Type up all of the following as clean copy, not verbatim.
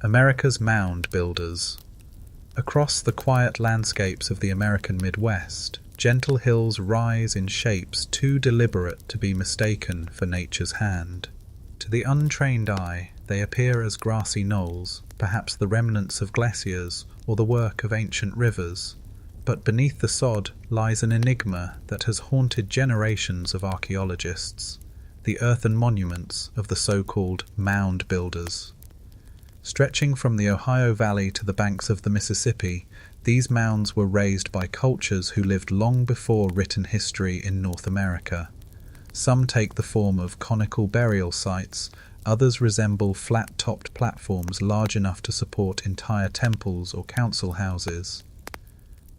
America's Mound Builders. Across the quiet landscapes of the American Midwest, gentle hills rise in shapes too deliberate to be mistaken for nature's hand. To the untrained eye, they appear as grassy knolls, perhaps the remnants of glaciers or the work of ancient rivers. But beneath the sod lies an enigma that has haunted generations of archaeologists, the earthen monuments of the so-called mound builders. Stretching from the Ohio Valley to the banks of the Mississippi, these mounds were raised by cultures who lived long before written history in North America. Some take the form of conical burial sites, others resemble flat-topped platforms large enough to support entire temples or council houses.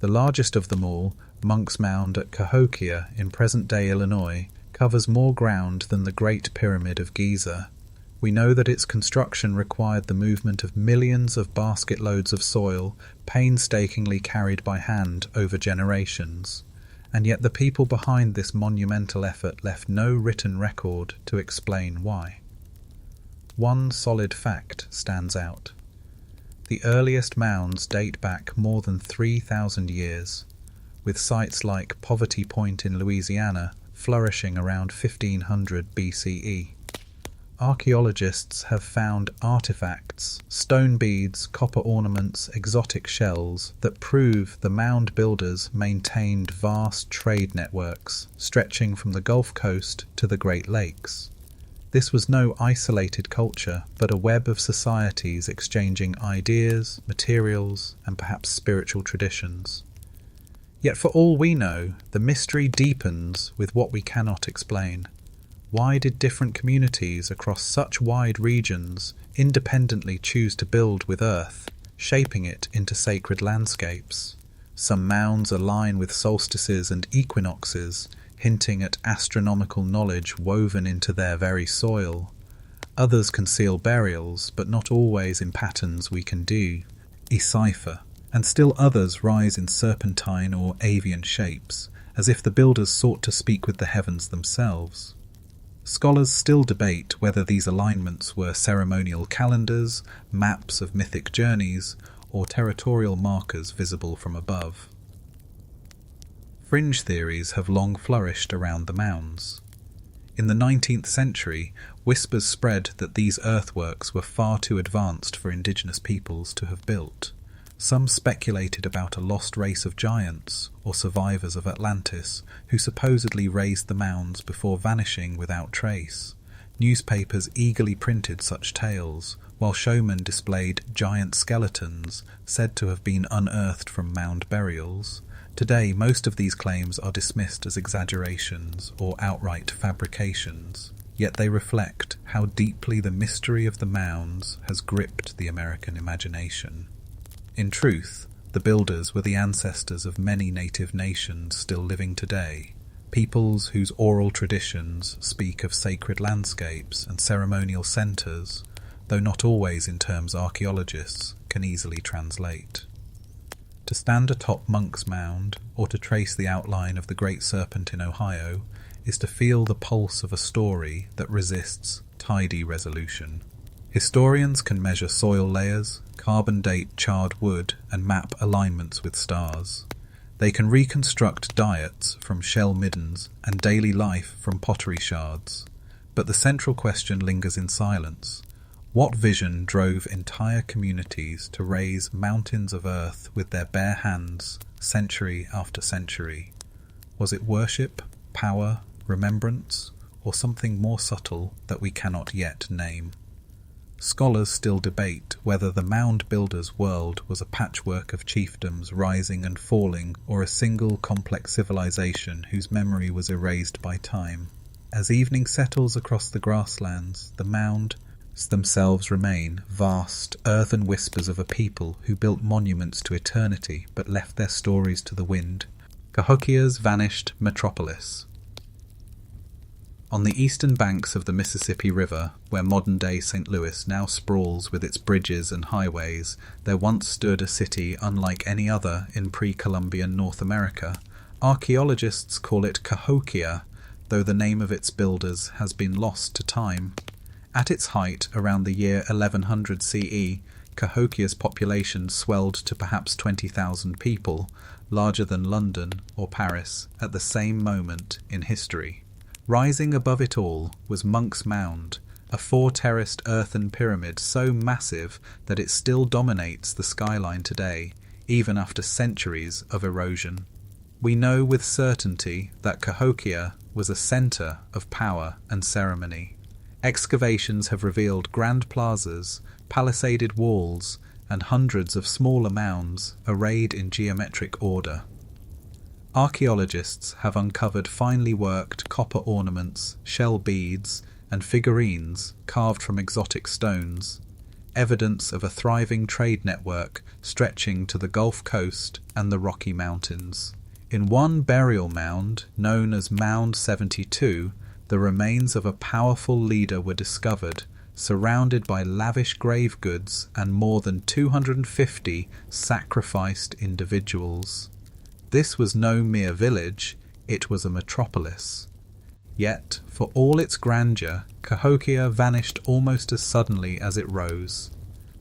The largest of them all, Monk's Mound at Cahokia in present-day Illinois, covers more ground than the Great Pyramid of Giza. We know that its construction required the movement of millions of basket loads of soil, painstakingly carried by hand over generations. And yet the people behind this monumental effort left no written record to explain why. One solid fact stands out. The earliest mounds date back more than 3,000 years, with sites like Poverty Point in Louisiana flourishing around 1500 BCE. Archaeologists have found artifacts, stone beads, copper ornaments, exotic shells that prove the mound builders maintained vast trade networks stretching from the Gulf Coast to the Great Lakes. This was no isolated culture, but a web of societies exchanging ideas, materials, and perhaps spiritual traditions. Yet for all we know, the mystery deepens with what we cannot explain. Why did different communities across such wide regions independently choose to build with earth, shaping it into sacred landscapes? Some mounds align with solstices and equinoxes, hinting at astronomical knowledge woven into their very soil. Others conceal burials, but not always in patterns we can decipher. And still others rise in serpentine or avian shapes, as if the builders sought to speak with the heavens themselves. Scholars still debate whether these alignments were ceremonial calendars, maps of mythic journeys, or territorial markers visible from above. Fringe theories have long flourished around the mounds. In the 19th century, whispers spread that these earthworks were far too advanced for indigenous peoples to have built. Some speculated about a lost race of giants, or survivors of Atlantis, who supposedly raised the mounds before vanishing without trace. Newspapers eagerly printed such tales, while showmen displayed giant skeletons said to have been unearthed from mound burials. Today, most of these claims are dismissed as exaggerations or outright fabrications, yet they reflect how deeply the mystery of the mounds has gripped the American imagination. In truth, the builders were the ancestors of many native nations still living today, peoples whose oral traditions speak of sacred landscapes and ceremonial centres, though not always in terms archaeologists can easily translate. To stand atop Monk's Mound, or to trace the outline of the Great Serpent in Ohio, is to feel the pulse of a story that resists tidy resolution. Historians can measure soil layers, carbon date charred wood, and map alignments with stars. They can reconstruct diets from shell middens and daily life from pottery shards. But the central question lingers in silence. What vision drove entire communities to raise mountains of earth with their bare hands, century after century? Was it worship, power, remembrance, or something more subtle that we cannot yet name? Scholars still debate whether the mound builders' world was a patchwork of chiefdoms rising and falling, or a single complex civilization whose memory was erased by time. As evening settles across the grasslands, the mounds themselves remain vast, earthen whispers of a people who built monuments to eternity but left their stories to the wind. Cahokia's vanished metropolis. On the eastern banks of the Mississippi River, where modern-day St. Louis now sprawls with its bridges and highways, there once stood a city unlike any other in pre-Columbian North America. Archaeologists call it Cahokia, though the name of its builders has been lost to time. At its height, around the year 1100 CE, Cahokia's population swelled to perhaps 20,000 people, larger than London or Paris at the same moment in history. Rising above it all was Monk's Mound, a four-terraced earthen pyramid so massive that it still dominates the skyline today, even after centuries of erosion. We know with certainty that Cahokia was a centre of power and ceremony. Excavations have revealed grand plazas, palisaded walls, and hundreds of smaller mounds arrayed in geometric order. Archaeologists have uncovered finely worked copper ornaments, shell beads, and figurines carved from exotic stones, evidence of a thriving trade network stretching to the Gulf Coast and the Rocky Mountains. In one burial mound, known as Mound 72, the remains of a powerful leader were discovered, surrounded by lavish grave goods and more than 250 sacrificed individuals. This was no mere village, it was a metropolis. Yet, for all its grandeur, Cahokia vanished almost as suddenly as it rose.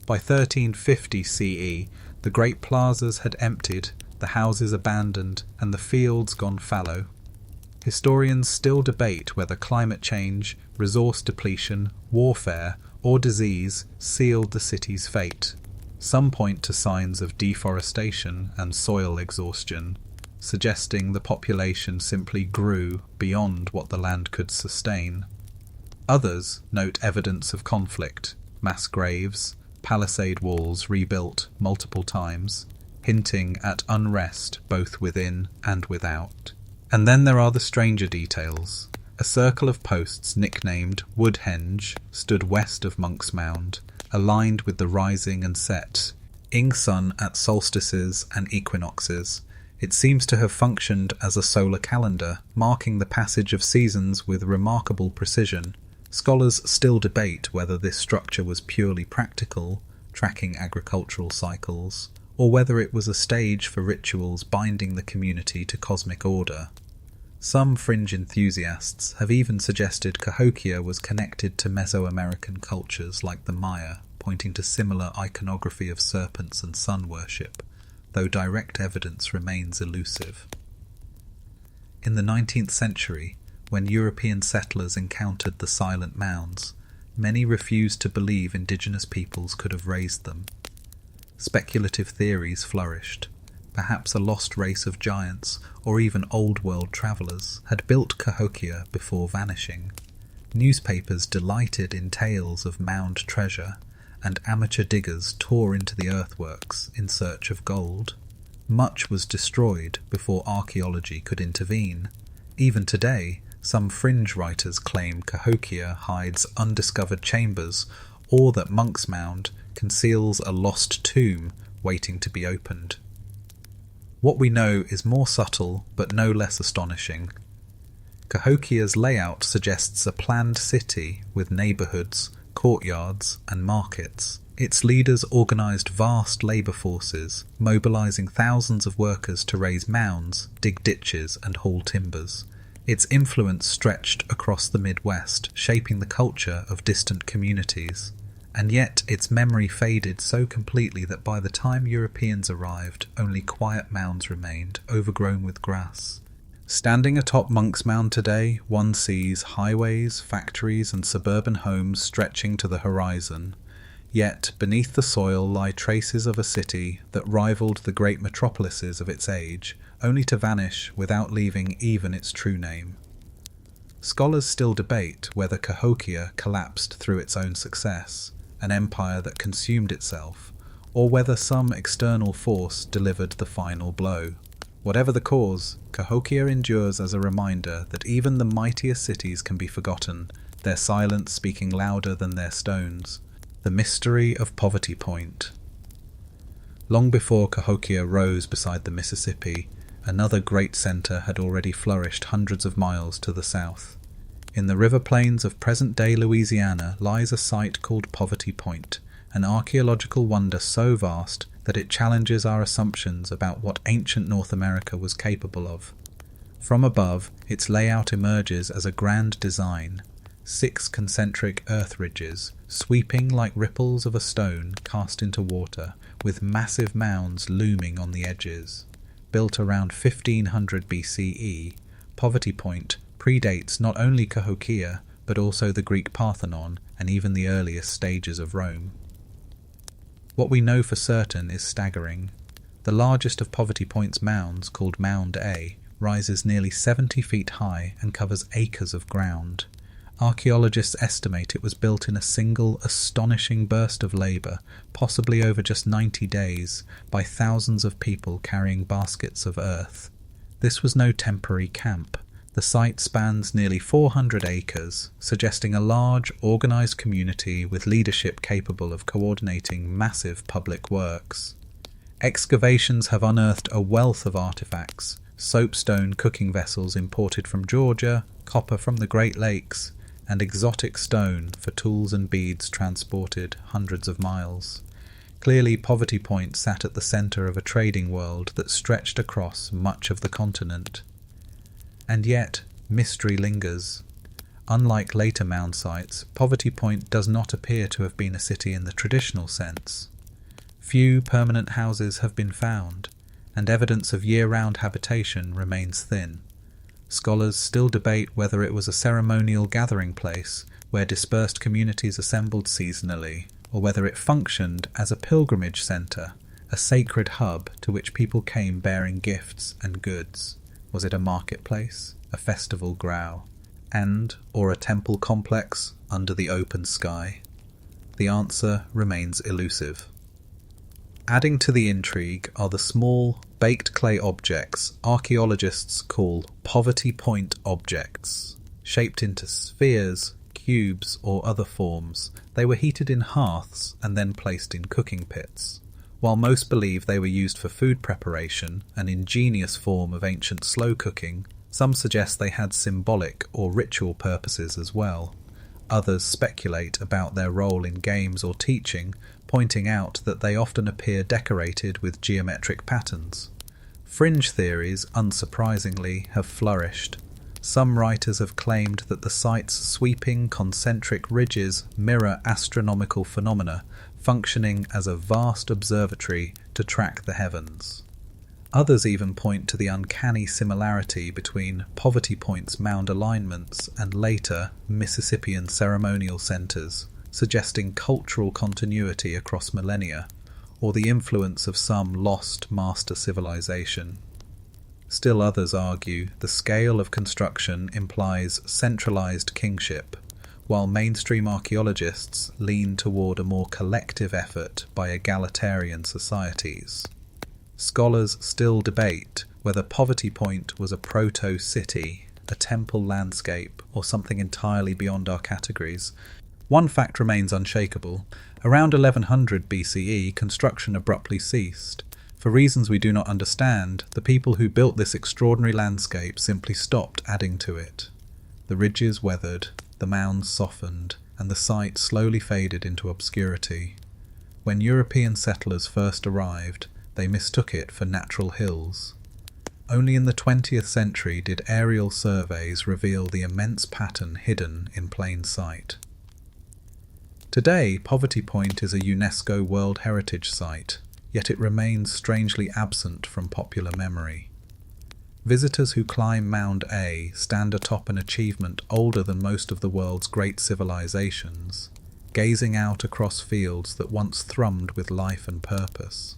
By 1350 CE, the great plazas had emptied, the houses abandoned, and the fields gone fallow. Historians still debate whether climate change, resource depletion, warfare, or disease sealed the city's fate. Some point to signs of deforestation and soil exhaustion, suggesting the population simply grew beyond what the land could sustain. Others note evidence of conflict, mass graves, palisade walls rebuilt multiple times, hinting at unrest both within and without. And then there are the stranger details. A circle of posts nicknamed Woodhenge stood west of Monk's Mound, aligned with the rising and set sun at solstices and equinoxes. It seems to have functioned as a solar calendar, marking the passage of seasons with remarkable precision. Scholars still debate whether this structure was purely practical, tracking agricultural cycles, or whether it was a stage for rituals binding the community to cosmic order. Some fringe enthusiasts have even suggested Cahokia was connected to Mesoamerican cultures like the Maya, pointing to similar iconography of serpents and sun worship, though direct evidence remains elusive. In the 19th century, when European settlers encountered the silent mounds, many refused to believe indigenous peoples could have raised them. Speculative theories flourished. Perhaps a lost race of giants, or even old-world travellers, had built Cahokia before vanishing. Newspapers delighted in tales of mound treasure, and amateur diggers tore into the earthworks in search of gold. Much was destroyed before archaeology could intervene. Even today, some fringe writers claim Cahokia hides undiscovered chambers, or that Monk's Mound conceals a lost tomb waiting to be opened. What we know is more subtle, but no less astonishing. Cahokia's layout suggests a planned city with neighbourhoods, courtyards, and markets. Its leaders organised vast labour forces, mobilising thousands of workers to raise mounds, dig ditches, and haul timbers. Its influence stretched across the Midwest, shaping the culture of distant communities. And yet its memory faded so completely that by the time Europeans arrived, only quiet mounds remained, overgrown with grass. Standing atop Monk's Mound today, one sees highways, factories, and suburban homes stretching to the horizon. Yet beneath the soil lie traces of a city that rivaled the great metropolises of its age, only to vanish without leaving even its true name. Scholars still debate whether Cahokia collapsed through its own success, an empire that consumed itself, or whether some external force delivered the final blow. Whatever the cause, Cahokia endures as a reminder that even the mightiest cities can be forgotten, their silence speaking louder than their stones. The mystery of Poverty Point. Long before Cahokia rose beside the Mississippi, another great centre had already flourished hundreds of miles to the south. In the river plains of present-day Louisiana lies a site called Poverty Point, an archaeological wonder so vast that it challenges our assumptions about what ancient North America was capable of. From above, its layout emerges as a grand design, 6 concentric earth ridges, sweeping like ripples of a stone cast into water, with massive mounds looming on the edges. Built around 1500 BCE, Poverty Point predates not only Cahokia, but also the Greek Parthenon and even the earliest stages of Rome. What we know for certain is staggering. The largest of Poverty Point's mounds, called Mound A, rises nearly 70 feet high and covers acres of ground. Archaeologists estimate it was built in a single astonishing burst of labour, possibly over just 90 days, by thousands of people carrying baskets of earth. This was no temporary camp. The site spans nearly 400 acres, suggesting a large, organised community with leadership capable of coordinating massive public works. Excavations have unearthed a wealth of artefacts: soapstone cooking vessels imported from Georgia, copper from the Great Lakes, and exotic stone for tools and beads transported hundreds of miles. Clearly, Poverty Point sat at the centre of a trading world that stretched across much of the continent. And yet, mystery lingers. Unlike later mound sites, Poverty Point does not appear to have been a city in the traditional sense. Few permanent houses have been found, and evidence of year-round habitation remains thin. Scholars still debate whether it was a ceremonial gathering place where dispersed communities assembled seasonally, or whether it functioned as a pilgrimage centre, a sacred hub to which people came bearing gifts and goods. Was it a marketplace, a festival grau, or a temple complex under the open sky? The answer remains elusive. Adding to the intrigue are the small, baked clay objects archaeologists call Poverty Point objects. Shaped into spheres, cubes, or other forms, they were heated in hearths and then placed in cooking pits. While most believe they were used for food preparation, an ingenious form of ancient slow cooking, some suggest they had symbolic or ritual purposes as well. Others speculate about their role in games or teaching, pointing out that they often appear decorated with geometric patterns. Fringe theories, unsurprisingly, have flourished. Some writers have claimed that the site's sweeping concentric ridges mirror astronomical phenomena, functioning as a vast observatory to track the heavens. Others even point to the uncanny similarity between Poverty Point's mound alignments and later Mississippian ceremonial centres, suggesting cultural continuity across millennia, or the influence of some lost master civilization. Still others argue the scale of construction implies centralized kingship, while mainstream archaeologists lean toward a more collective effort by egalitarian societies. Scholars still debate whether Poverty Point was a proto-city, a temple landscape, or something entirely beyond our categories. One fact remains unshakable. Around 1100 BCE, construction abruptly ceased. For reasons we do not understand, the people who built this extraordinary landscape simply stopped adding to it. The ridges weathered, the mounds softened, and the site slowly faded into obscurity. When European settlers first arrived, they mistook it for natural hills. Only in the 20th century did aerial surveys reveal the immense pattern hidden in plain sight. Today, Poverty Point is a UNESCO World Heritage Site, yet it remains strangely absent from popular memory. Visitors who climb Mound A stand atop an achievement older than most of the world's great civilizations, gazing out across fields that once thrummed with life and purpose.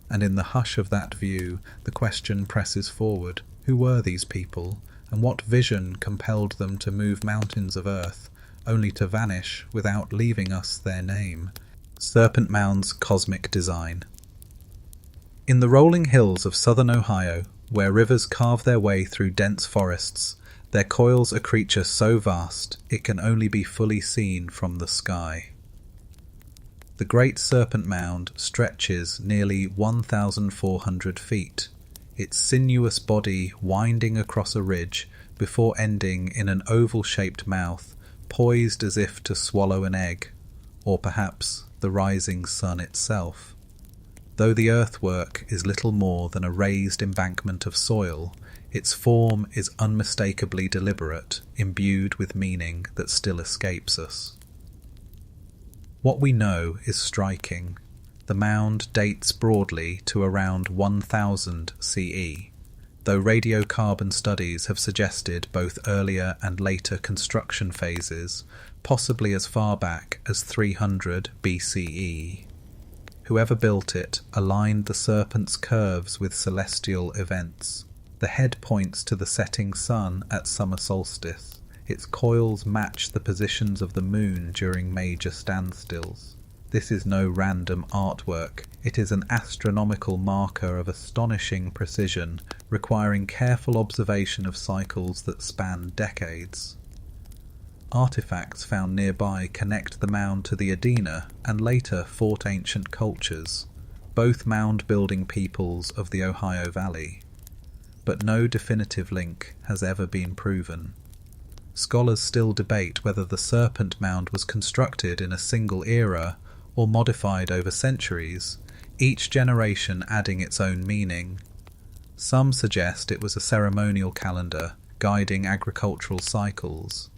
And in the hush of that view, the question presses forward: who were these people, and what vision compelled them to move mountains of earth, only to vanish without leaving us their name? Serpent Mound's cosmic design. In the rolling hills of southern Ohio, where rivers carve their way through dense forests, there coils a creature so vast it can only be fully seen from the sky. The Great Serpent Mound stretches nearly 1,400 feet, its sinuous body winding across a ridge before ending in an oval-shaped mouth, poised as if to swallow an egg, or perhaps the rising sun itself. Though the earthwork is little more than a raised embankment of soil, Its form is unmistakably deliberate, imbued with meaning that still escapes us. What we know is striking. The mound dates broadly to around 1000 CE, though radiocarbon studies have suggested both earlier and later construction phases, possibly as far back as 300 BCE. Whoever built it aligned the serpent's curves with celestial events. The head points to the setting sun at summer solstice. Its coils match the positions of the moon during major standstills. This is no random artwork. It is an astronomical marker of astonishing precision, requiring careful observation of cycles that span decades. Artifacts found nearby connect the mound to the Adena and later Fort Ancient cultures, both mound-building peoples of the Ohio Valley. But no definitive link has ever been proven. Scholars still debate whether the Serpent Mound was constructed in a single era or modified over centuries, each generation adding its own meaning. Some suggest it was a ceremonial calendar guiding agricultural cycles.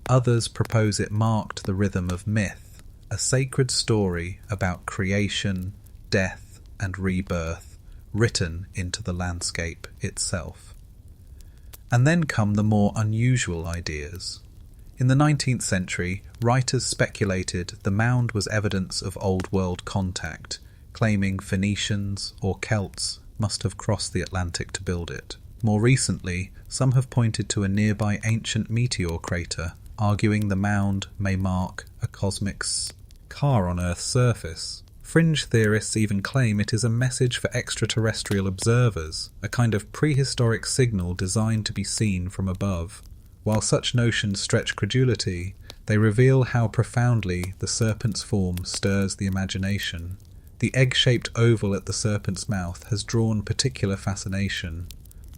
Others propose it marked the rhythm of myth, a sacred story about creation, death, and rebirth, written into the landscape itself. And then come the more unusual ideas. In the 19th century, writers speculated the mound was evidence of Old World contact, claiming Phoenicians or Celts must have crossed the Atlantic to build it. More recently, some have pointed to a nearby ancient meteor crater, arguing the mound may mark a cosmic scar on Earth's surface. Fringe theorists even claim it is a message for extraterrestrial observers, a kind of prehistoric signal designed to be seen from above. While such notions stretch credulity, they reveal how profoundly the serpent's form stirs the imagination. The egg-shaped oval at the serpent's mouth has drawn particular fascination.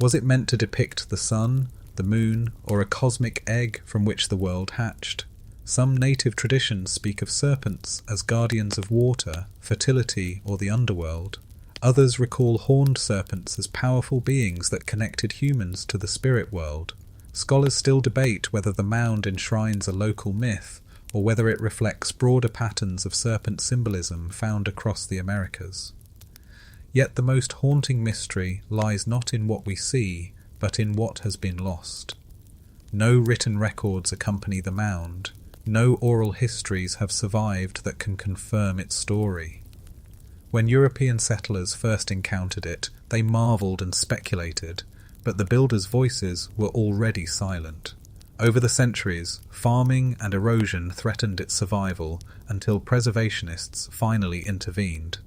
Was it meant to depict the sun, the moon, or a cosmic egg from which the world hatched? Some native traditions speak of serpents as guardians of water, fertility, or the underworld. Others recall horned serpents as powerful beings that connected humans to the spirit world. Scholars still debate whether the mound enshrines a local myth, or whether it reflects broader patterns of serpent symbolism found across the Americas. Yet the most haunting mystery lies not in what we see, but in what has been lost. No written records accompany the mound. No oral histories have survived that can confirm its story. When European settlers first encountered it, they marvelled and speculated, but the builders' voices were already silent. Over the centuries, farming and erosion threatened its survival until preservationists finally intervened.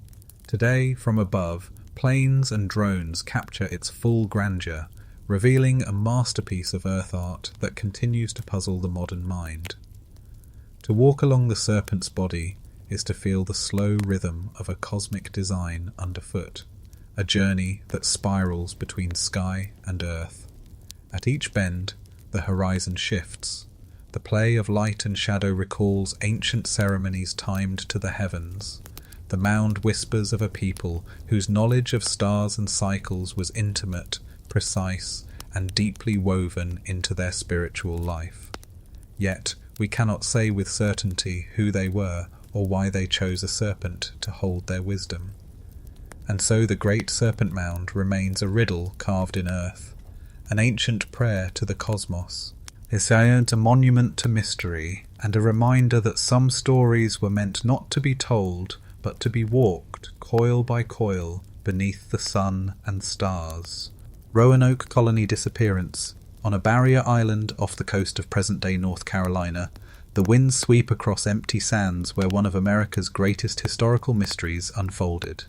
Today, from above, planes and drones capture its full grandeur, revealing a masterpiece of earth art that continues to puzzle the modern mind. To walk along the serpent's body is to feel the slow rhythm of a cosmic design underfoot, a journey that spirals between sky and earth. At each bend, the horizon shifts. The play of light and shadow recalls ancient ceremonies timed to the heavens. The mound whispers of a people whose knowledge of stars and cycles was intimate, precise, and deeply woven into their spiritual life. Yet, we cannot say with certainty who they were or why they chose a serpent to hold their wisdom. And so the great Serpent Mound remains a riddle carved in earth, an ancient prayer to the cosmos. It's a monument to mystery, and a reminder that some stories were meant not to be told, but to be walked, coil by coil, beneath the sun and stars. Roanoke colony disappearance. On a barrier island off the coast of present-day North Carolina, the winds sweep across empty sands where one of America's greatest historical mysteries unfolded.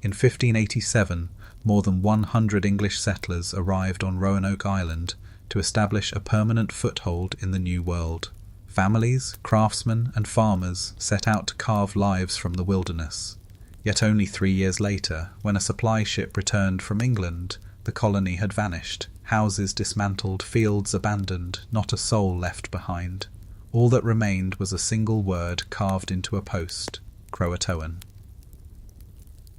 In 1587, more than 100 English settlers arrived on Roanoke Island to establish a permanent foothold in the New World. Families, craftsmen, and farmers set out to carve lives from the wilderness. Yet only 3 years later, when a supply ship returned from England, the colony had vanished. Houses dismantled, fields abandoned, not a soul left behind. All that remained was a single word carved into a post: Croatoan.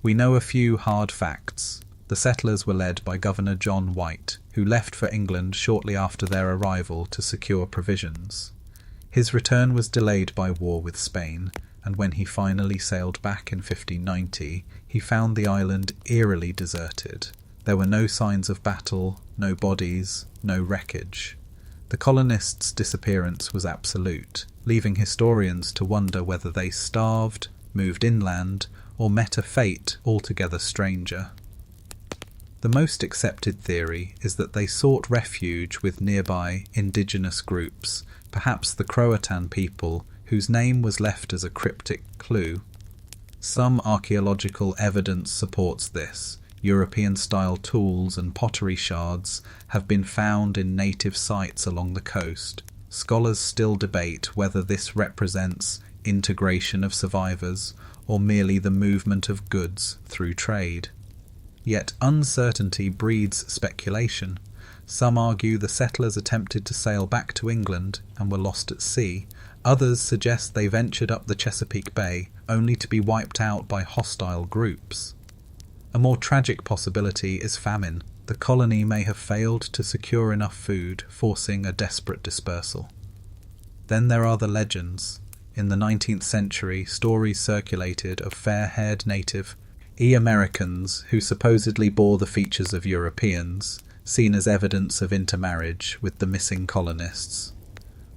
We know a few hard facts. The settlers were led by Governor John White, who left for England shortly after their arrival to secure provisions. His return was delayed by war with Spain, and when he finally sailed back in 1590, he found the island eerily deserted. There were no signs of battle, no bodies, no wreckage. The colonists' disappearance was absolute, leaving historians to wonder whether they starved, moved inland, or met a fate altogether stranger. The most accepted theory is that they sought refuge with nearby indigenous groups, perhaps the Croatan people, whose name was left as a cryptic clue. Some archaeological evidence supports this. European-style tools and pottery shards have been found in native sites along the coast. Scholars still debate whether this represents integration of survivors or merely the movement of goods through trade. Yet uncertainty breeds speculation. Some argue the settlers attempted to sail back to England and were lost at sea. Others suggest they ventured up the Chesapeake Bay only to be wiped out by hostile groups. A more tragic possibility is famine. The colony may have failed to secure enough food, forcing a desperate dispersal. Then there are the legends. In the 19th century, stories circulated of fair-haired native Americans who supposedly bore the features of Europeans, seen as evidence of intermarriage with the missing colonists.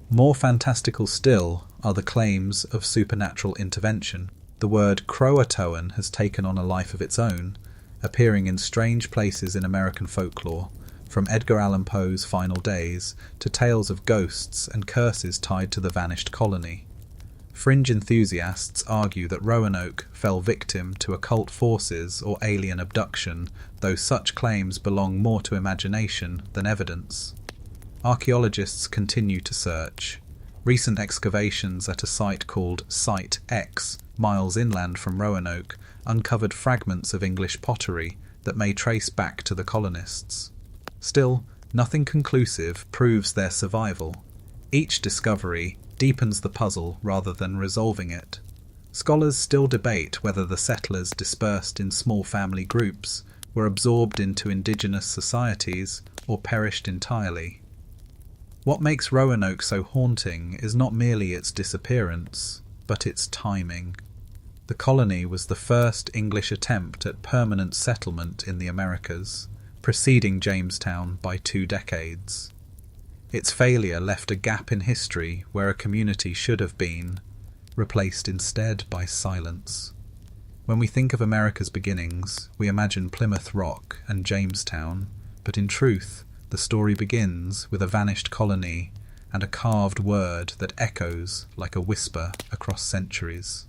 More fantastical still are the claims of supernatural intervention. The word Croatoan has taken on a life of its own, appearing in strange places in American folklore, from Edgar Allan Poe's Final Days to tales of ghosts and curses tied to the vanished colony. Fringe enthusiasts argue that Roanoke fell victim to occult forces or alien abduction, though such claims belong more to imagination than evidence. Archaeologists continue to search. Recent excavations at a site called Site X, miles inland from Roanoke, uncovered fragments of English pottery that may trace back to the colonists. Still, nothing conclusive proves their survival. Each discovery deepens the puzzle rather than resolving it. Scholars still debate whether the settlers dispersed in small family groups were absorbed into indigenous societies or perished entirely. What makes Roanoke so haunting is not merely its disappearance, but its timing. The colony was the first English attempt at permanent settlement in the Americas, preceding Jamestown by 2 decades. Its failure left a gap in history where a community should have been, replaced instead by silence. When we think of America's beginnings, we imagine Plymouth Rock and Jamestown, but in truth, the story begins with a vanished colony and a carved word that echoes like a whisper across centuries.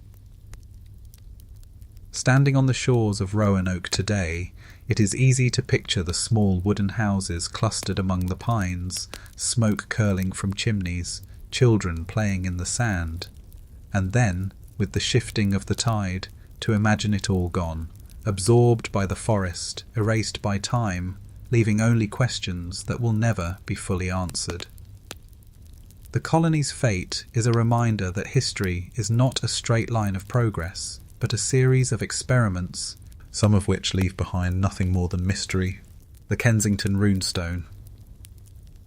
Standing on the shores of Roanoke today, it is easy to picture the small wooden houses clustered among the pines, smoke curling from chimneys, children playing in the sand. And then, with the shifting of the tide, to imagine it all gone, absorbed by the forest, erased by time, leaving only questions that will never be fully answered. The colony's fate is a reminder that history is not a straight line of progress, but a series of experiments, some of which leave behind nothing more than mystery. The Kensington Runestone.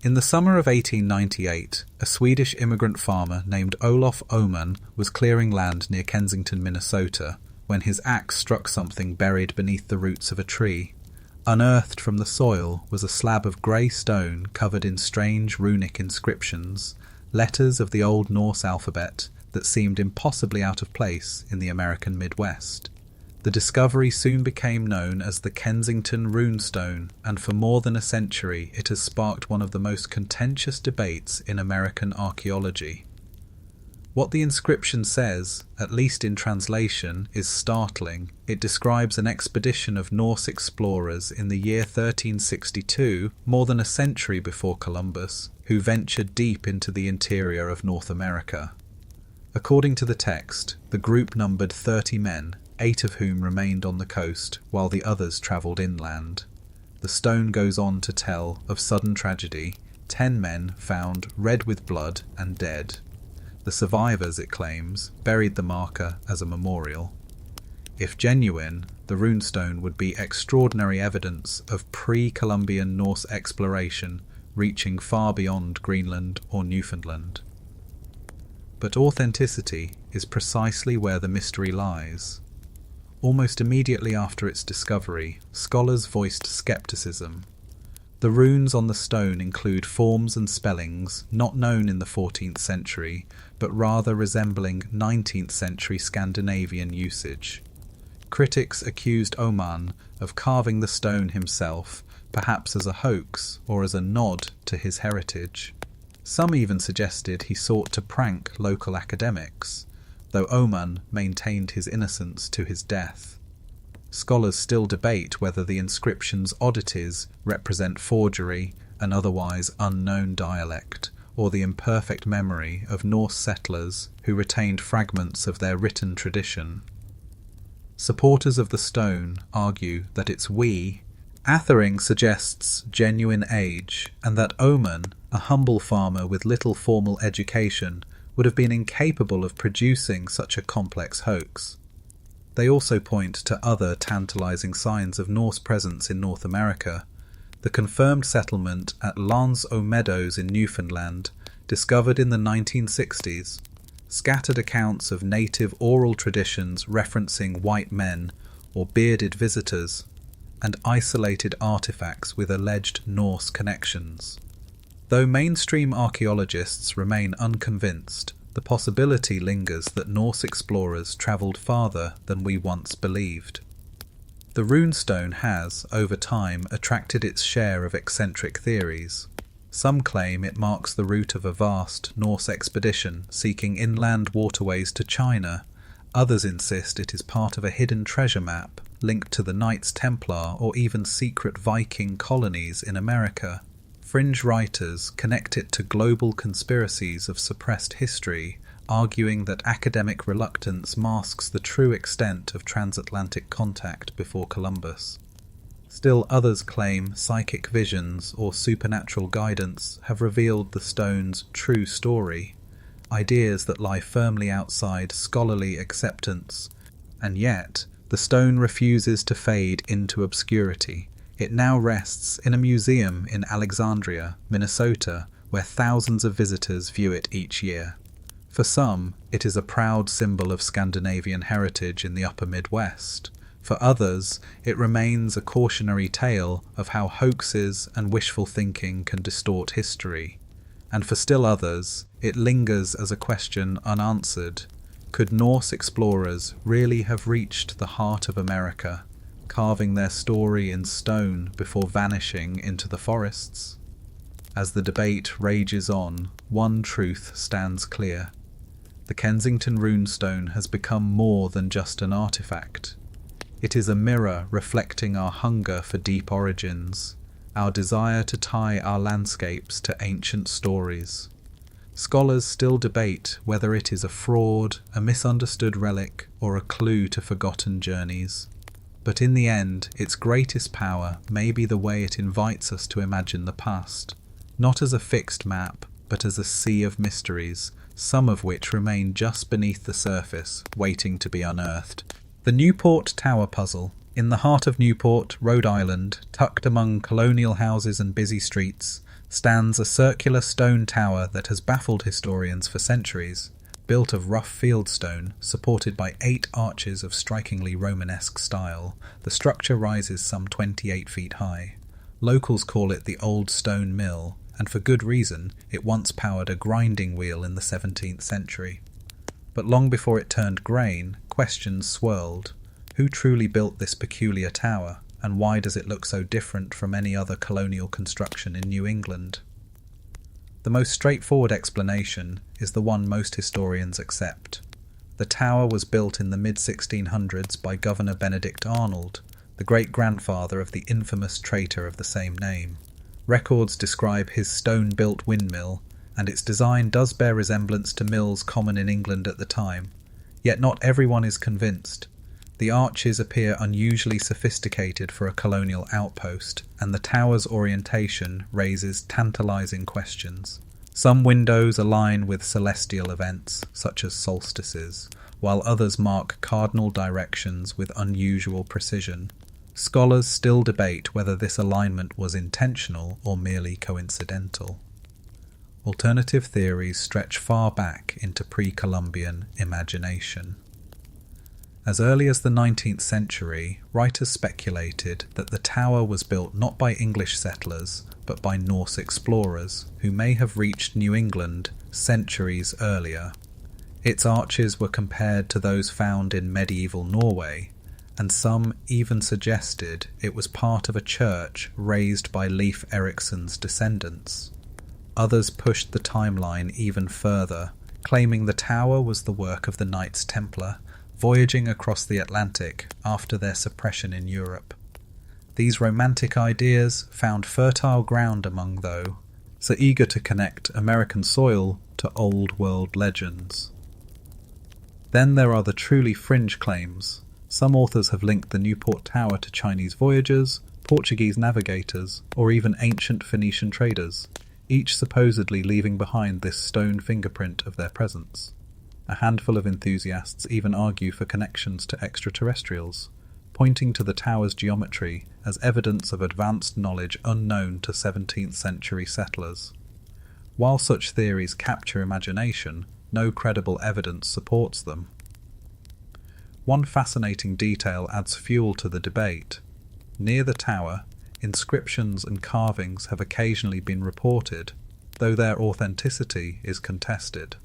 In the summer of 1898, a Swedish immigrant farmer named Olof Oman was clearing land near Kensington, Minnesota, when his axe struck something buried beneath the roots of a tree. Unearthed from the soil was a slab of grey stone covered in strange runic inscriptions, letters of the Old Norse alphabet that seemed impossibly out of place in the American Midwest. The discovery soon became known as the Kensington Runestone, and for more than a century it has sparked one of the most contentious debates in American archaeology. What the inscription says, at least in translation, is startling. It describes an expedition of Norse explorers in the year 1362, more than a century before Columbus, who ventured deep into the interior of North America. According to the text, the group numbered 30 men, 8 of whom remained on the coast, while the others travelled inland. The stone goes on to tell of sudden tragedy, 10 men found red with blood and dead. The survivors, it claims, buried the marker as a memorial. If genuine, the runestone would be extraordinary evidence of pre-Columbian Norse exploration reaching far beyond Greenland or Newfoundland. But authenticity is precisely where the mystery lies. Almost immediately after its discovery, scholars voiced skepticism. The runes on the stone include forms and spellings not known in the 14th century, but rather resembling 19th century Scandinavian usage. Critics accused Oman of carving the stone himself, perhaps as a hoax or as a nod to his heritage. Some even suggested he sought to prank local academics, though Oman maintained his innocence to his death. Scholars still debate whether the inscription's oddities represent forgery, an otherwise unknown dialect, or the imperfect memory of Norse settlers who retained fragments of their written tradition. Supporters of the stone argue that its Athering suggests genuine age, and that Oman, a humble farmer with little formal education, would have been incapable of producing such a complex hoax. They also point to other tantalizing signs of Norse presence in North America. The confirmed settlement at Lance aux Meadows in Newfoundland, discovered in the 1960s, scattered accounts of native oral traditions referencing white men or bearded visitors, and isolated artifacts with alleged Norse connections. Though mainstream archaeologists remain unconvinced, the possibility lingers that Norse explorers travelled farther than we once believed. The runestone has, over time, attracted its share of eccentric theories. Some claim it marks the route of a vast Norse expedition seeking inland waterways to China. Others insist it is part of a hidden treasure map linked to the Knights Templar or even secret Viking colonies in America. Fringe writers connect it to global conspiracies of suppressed history, arguing that academic reluctance masks the true extent of transatlantic contact before Columbus. Still others claim psychic visions or supernatural guidance have revealed the stone's true story, ideas that lie firmly outside scholarly acceptance, and yet the stone refuses to fade into obscurity. It now rests in a museum in Alexandria, Minnesota, where thousands of visitors view it each year. For some, it is a proud symbol of Scandinavian heritage in the upper Midwest. For others, it remains a cautionary tale of how hoaxes and wishful thinking can distort history. And for still others, it lingers as a question unanswered. Could Norse explorers really have reached the heart of America, carving their story in stone before vanishing into the forests? As the debate rages on, one truth stands clear. The Kensington Runestone has become more than just an artifact. It is a mirror reflecting our hunger for deep origins, our desire to tie our landscapes to ancient stories. Scholars still debate whether it is a fraud, a misunderstood relic, or a clue to forgotten journeys. But in the end, its greatest power may be the way it invites us to imagine the past, not as a fixed map, but as a sea of mysteries, some of which remain just beneath the surface, waiting to be unearthed. The Newport Tower puzzle. In the heart of Newport, Rhode Island, tucked among colonial houses and busy streets, stands a circular stone tower that has baffled historians for centuries. Built of rough fieldstone, supported by 8 arches of strikingly Romanesque style, the structure rises some 28 feet high. Locals call it the Old Stone Mill, and for good reason. It once powered a grinding wheel in the 17th century. But long before it turned grain, questions swirled. Who truly built this peculiar tower, and why does it look so different from any other colonial construction in New England? The most straightforward explanation is the one most historians accept. The tower was built in the mid-1600s by Governor Benedict Arnold, the great-grandfather of the infamous traitor of the same name. Records describe his stone-built windmill, and its design does bear resemblance to mills common in England at the time. Yet not everyone is convinced. The arches appear unusually sophisticated for a colonial outpost, and the tower's orientation raises tantalizing questions. Some windows align with celestial events, such as solstices, while others mark cardinal directions with unusual precision. Scholars still debate whether this alignment was intentional or merely coincidental. Alternative theories stretch far back into pre-Columbian imagination. As early as the 19th century, writers speculated that the tower was built not by English settlers, but by Norse explorers, who may have reached New England centuries earlier. Its arches were compared to those found in medieval Norway, and some even suggested it was part of a church raised by Leif Erikson's descendants. Others pushed the timeline even further, claiming the tower was the work of the Knights Templar, voyaging across the Atlantic after their suppression in Europe. These romantic ideas found fertile ground among those so eager to connect American soil to old world legends. Then there are the truly fringe claims. Some authors have linked the Newport Tower to Chinese voyagers, Portuguese navigators, or even ancient Phoenician traders, each supposedly leaving behind this stone fingerprint of their presence. A handful of enthusiasts even argue for connections to extraterrestrials, pointing to the tower's geometry as evidence of advanced knowledge unknown to 17th century settlers. While such theories capture imagination, no credible evidence supports them. One fascinating detail adds fuel to the debate. Near the tower, inscriptions and carvings have occasionally been reported, though their authenticity is contested.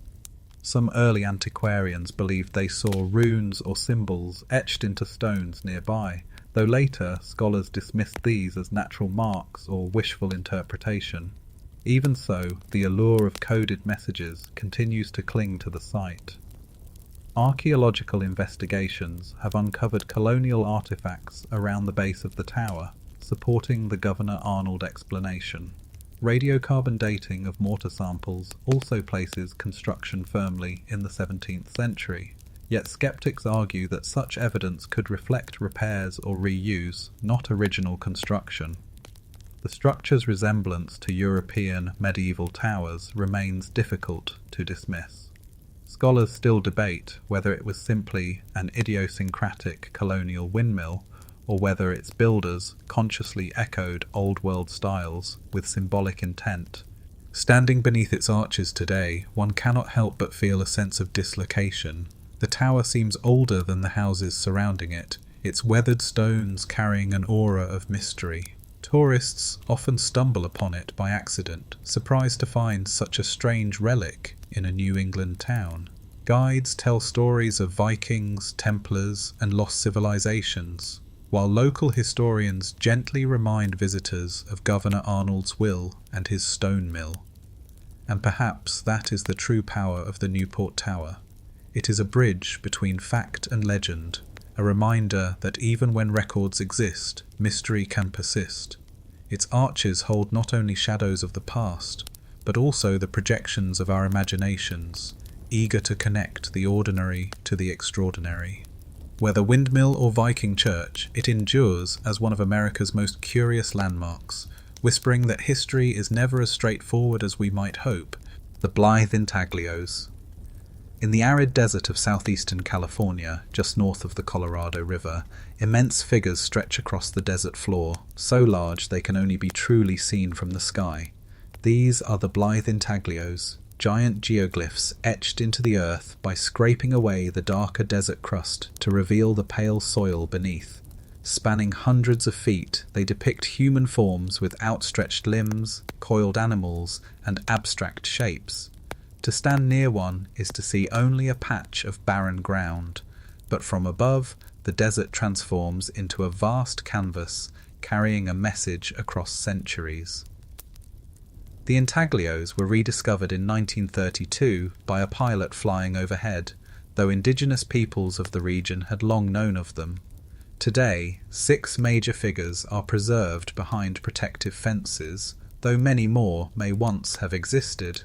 Some early antiquarians believed they saw runes or symbols etched into stones nearby, though later scholars dismissed these as natural marks or wishful interpretation. Even so, the allure of coded messages continues to cling to the site. Archaeological investigations have uncovered colonial artifacts around the base of the tower, supporting the Governor Arnold explanation. Radiocarbon dating of mortar samples also places construction firmly in the 17th century, yet skeptics argue that such evidence could reflect repairs or reuse, not original construction. The structure's resemblance to European medieval towers remains difficult to dismiss. Scholars still debate whether it was simply an idiosyncratic colonial windmill, or whether its builders consciously echoed Old World styles with symbolic intent. Standing beneath its arches today, one cannot help but feel a sense of dislocation. The tower seems older than the houses surrounding it, its weathered stones carrying an aura of mystery. Tourists often stumble upon it by accident, surprised to find such a strange relic in a New England town. Guides tell stories of Vikings, Templars, and lost civilizations, while local historians gently remind visitors of Governor Arnold's will and his stone mill. And perhaps that is the true power of the Newport Tower. It is a bridge between fact and legend, a reminder that even when records exist, mystery can persist. Its arches hold not only shadows of the past, but also the projections of our imaginations, eager to connect the ordinary to the extraordinary. Whether windmill or Viking church, it endures as one of America's most curious landmarks, whispering that history is never as straightforward as we might hope. The Blythe intaglios. In the arid desert of southeastern California, just north of the Colorado River, immense figures stretch across the desert floor, so large they can only be truly seen from the sky. These are the Blythe intaglios, giant geoglyphs etched into the earth by scraping away the darker desert crust to reveal the pale soil beneath. Spanning hundreds of feet, they depict human forms with outstretched limbs, coiled animals, and abstract shapes. To stand near one is to see only a patch of barren ground, but from above, the desert transforms into a vast canvas, carrying a message across centuries. The intaglios were rediscovered in 1932 by a pilot flying overhead, though indigenous peoples of the region had long known of them. Today, 6 major figures are preserved behind protective fences, though many more may once have existed.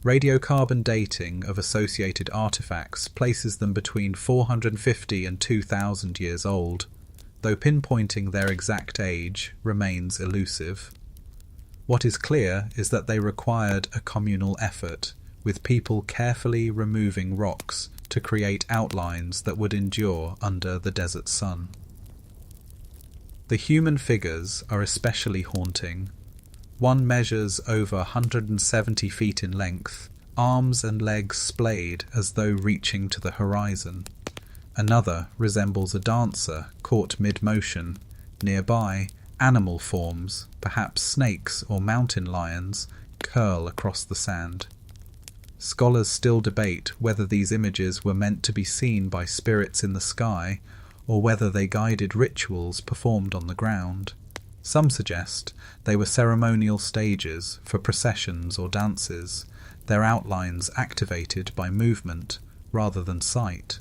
Radiocarbon dating of associated artifacts places them between 450 and 2,000 years old, though pinpointing their exact age remains elusive. What is clear is that they required a communal effort, with people carefully removing rocks to create outlines that would endure under the desert sun. The human figures are especially haunting. One measures over 170 feet in length, arms and legs splayed as though reaching to the horizon. Another resembles a dancer caught mid-motion. Nearby, animal forms, perhaps snakes or mountain lions, curl across the sand. Scholars still debate whether these images were meant to be seen by spirits in the sky, or whether they guided rituals performed on the ground. Some suggest they were ceremonial stages for processions or dances, their outlines activated by movement rather than sight.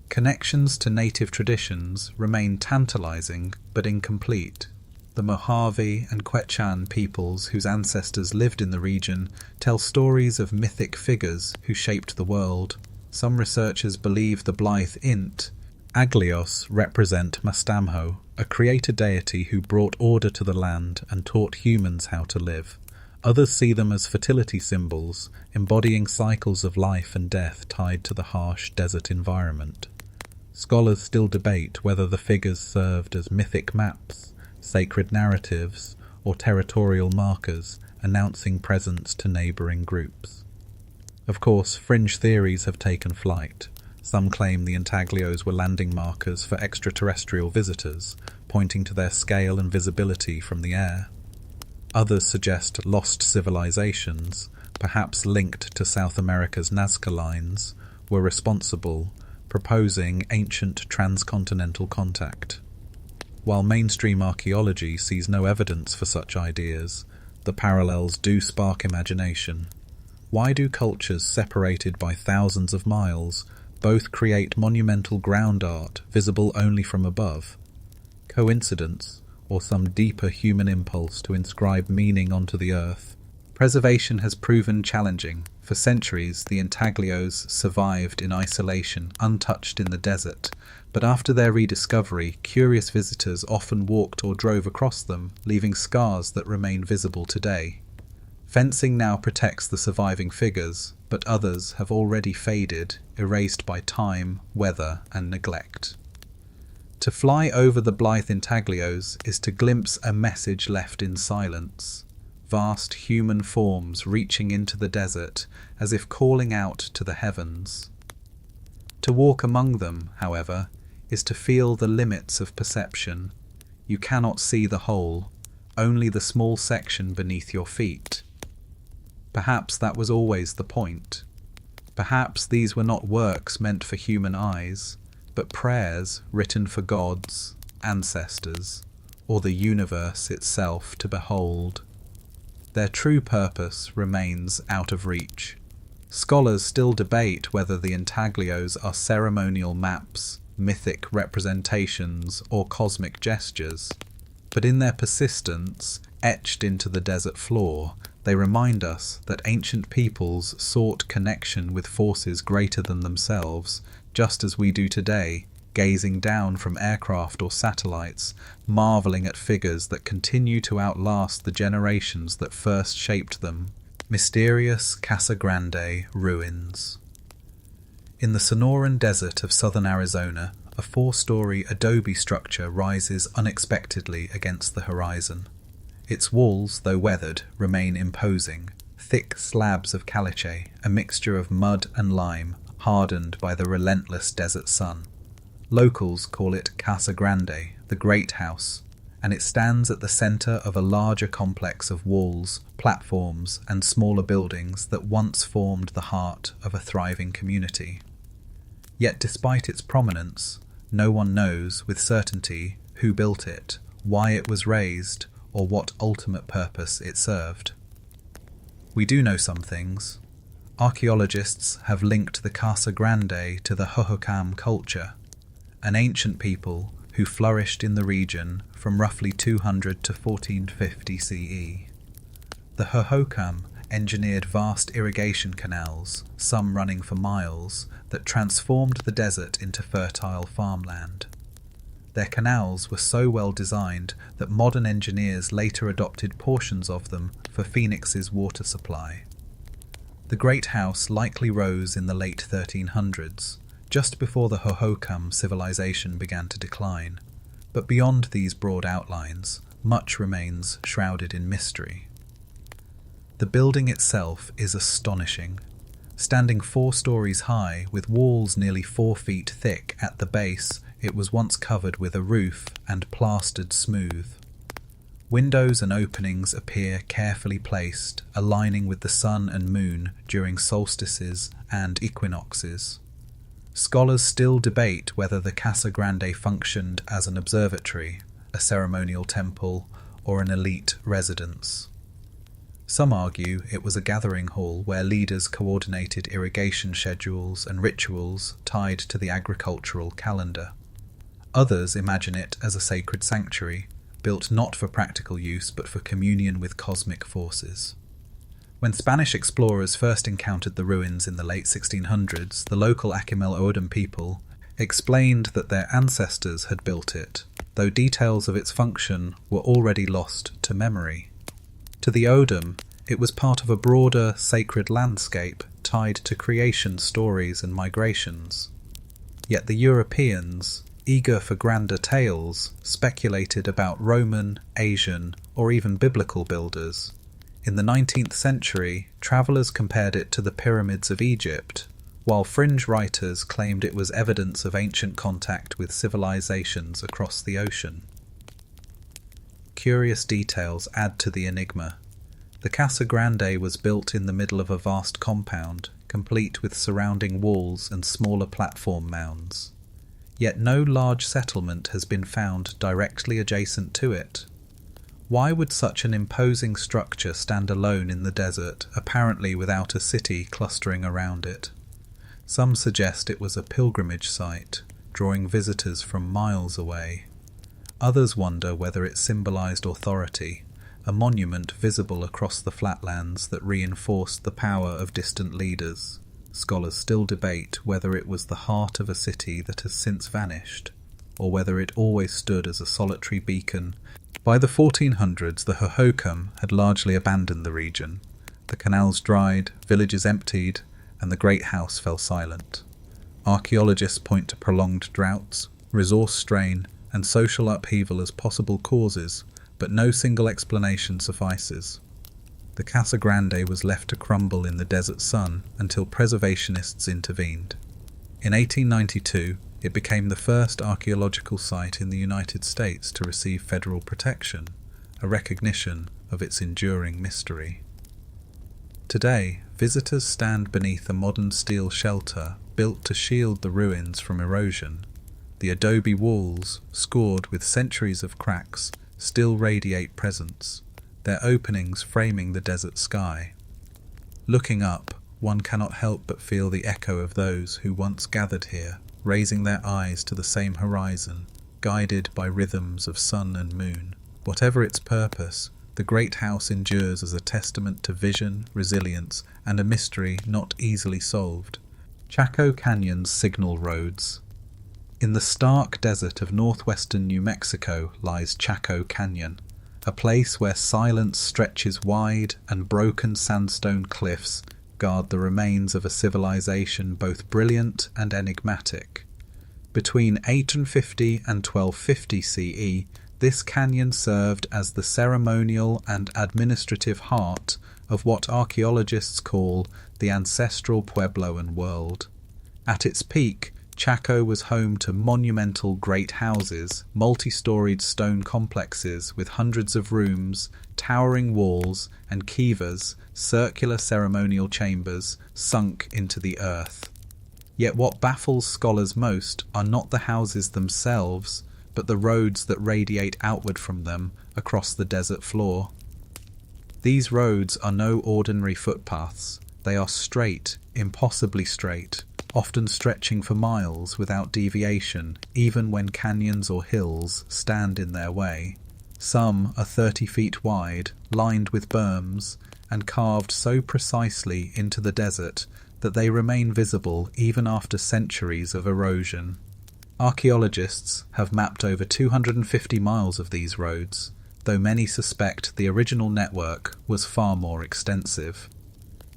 Connections to native traditions remain tantalizing but incomplete. The Mojave and Quechan peoples whose ancestors lived in the region tell stories of mythic figures who shaped the world. Some researchers believe the Blythe Int, Aglios, represent Mastamho, a creator deity who brought order to the land and taught humans how to live. Others see them as fertility symbols, embodying cycles of life and death tied to the harsh desert environment. Scholars still debate whether the figures served as mythic maps, sacred narratives, or territorial markers announcing presence to neighbouring groups. Of course, fringe theories have taken flight. Some claim the intaglios were landing markers for extraterrestrial visitors, pointing to their scale and visibility from the air. Others suggest lost civilizations, perhaps linked to South America's Nazca lines, were responsible, proposing ancient transcontinental contact. While mainstream archaeology sees no evidence for such ideas, the parallels do spark imagination. Why do cultures separated by thousands of miles both create monumental ground art visible only from above? Coincidence, or some deeper human impulse to inscribe meaning onto the earth? Preservation has proven challenging. For centuries, the intaglios survived in isolation, untouched in the desert, but after their rediscovery, curious visitors often walked or drove across them, leaving scars that remain visible today. Fencing now protects the surviving figures, but others have already faded, erased by time, weather, and neglect. To fly over the Blythe intaglios is to glimpse a message left in silence. Vast human forms reaching into the desert, as if calling out to the heavens. To walk among them, however, is to feel the limits of perception. You cannot see the whole, only the small section beneath your feet. Perhaps that was always the point. Perhaps these were not works meant for human eyes, but prayers written for gods, ancestors, or the universe itself to behold. Their true purpose remains out of reach. Scholars still debate whether the intaglios are ceremonial maps, mythic representations, or cosmic gestures. But in their persistence, etched into the desert floor, they remind us that ancient peoples sought connection with forces greater than themselves, just as we do today, gazing down from aircraft or satellites, marvelling at figures that continue to outlast the generations that first shaped them. Mysterious Casa Grande ruins. In the Sonoran Desert of southern Arizona, a 4-story adobe structure rises unexpectedly against the horizon. Its walls, though weathered, remain imposing, thick slabs of caliche, a mixture of mud and lime, hardened by the relentless desert sun. Locals call it Casa Grande, the Great House, and it stands at the centre of a larger complex of walls, platforms, and smaller buildings that once formed the heart of a thriving community. Yet despite its prominence, no one knows with certainty who built it, why it was raised, or what ultimate purpose it served. We do know some things. Archaeologists have linked the Casa Grande to the Hohokam culture, an ancient people who flourished in the region from roughly 200 to 1450 CE. The Hohokam engineered vast irrigation canals, some running for miles, that transformed the desert into fertile farmland. Their canals were so well designed that modern engineers later adopted portions of them for Phoenix's water supply. The great house likely rose in the late 1300s, just before the Hohokam civilization began to decline. But beyond these broad outlines, much remains shrouded in mystery. The building itself is astonishing. Standing 4 stories high, with walls nearly 4 feet thick at the base, it was once covered with a roof and plastered smooth. Windows and openings appear carefully placed, aligning with the sun and moon during solstices and equinoxes. Scholars still debate whether the Casa Grande functioned as an observatory, a ceremonial temple, or an elite residence. Some argue it was a gathering hall where leaders coordinated irrigation schedules and rituals tied to the agricultural calendar. Others imagine it as a sacred sanctuary, built not for practical use but for communion with cosmic forces. When Spanish explorers first encountered the ruins in the late 1600s, the local Akimel O'odham people explained that their ancestors had built it, though details of its function were already lost to memory. To the O'odham, it was part of a broader sacred landscape tied to creation stories and migrations. Yet the Europeans, eager for grander tales, speculated about Roman, Asian, or even biblical builders. In the 19th century, travellers compared it to the pyramids of Egypt, while fringe writers claimed it was evidence of ancient contact with civilizations across the ocean. Curious details add to the enigma. The Casa Grande was built in the middle of a vast compound, complete with surrounding walls and smaller platform mounds. Yet no large settlement has been found directly adjacent to it. Why would such an imposing structure stand alone in the desert, apparently without a city clustering around it? Some suggest it was a pilgrimage site, drawing visitors from miles away. Others wonder whether it symbolized authority, a monument visible across the flatlands that reinforced the power of distant leaders. Scholars still debate whether it was the heart of a city that has since vanished, or whether it always stood as a solitary beacon. By the 1400s, the Hohokam had largely abandoned the region. The canals dried, villages emptied, and the great house fell silent. Archaeologists point to prolonged droughts, resource strain, and social upheaval as possible causes, but no single explanation suffices. The Casa Grande was left to crumble in the desert sun until preservationists intervened. In 1892, it became the first archaeological site in the United States to receive federal protection, a recognition of its enduring mystery. Today, visitors stand beneath a modern steel shelter built to shield the ruins from erosion. The adobe walls, scored with centuries of cracks, still radiate presence, their openings framing the desert sky. Looking up, one cannot help but feel the echo of those who once gathered here, raising their eyes to the same horizon, guided by rhythms of sun and moon. Whatever its purpose, the great house endures as a testament to vision, resilience, and a mystery not easily solved. Chaco Canyon's signal roads. In the stark desert of northwestern New Mexico lies Chaco Canyon, a place where silence stretches wide and broken sandstone cliffs guard the remains of a civilization both brilliant and enigmatic. Between 850 and 1250 CE, this canyon served as the ceremonial and administrative heart of what archaeologists call the Ancestral Puebloan world. At its peak, Chaco was home to monumental great houses, multi-storied stone complexes with hundreds of rooms, towering walls, and kivas, circular ceremonial chambers, sunk into the earth. Yet what baffles scholars most are not the houses themselves, but the roads that radiate outward from them across the desert floor. These roads are no ordinary footpaths. They are straight, impossibly straight, often stretching for miles without deviation, even when canyons or hills stand in their way. Some are 30 feet wide, lined with berms, and carved so precisely into the desert that they remain visible even after centuries of erosion. Archaeologists have mapped over 250 miles of these roads, though many suspect the original network was far more extensive.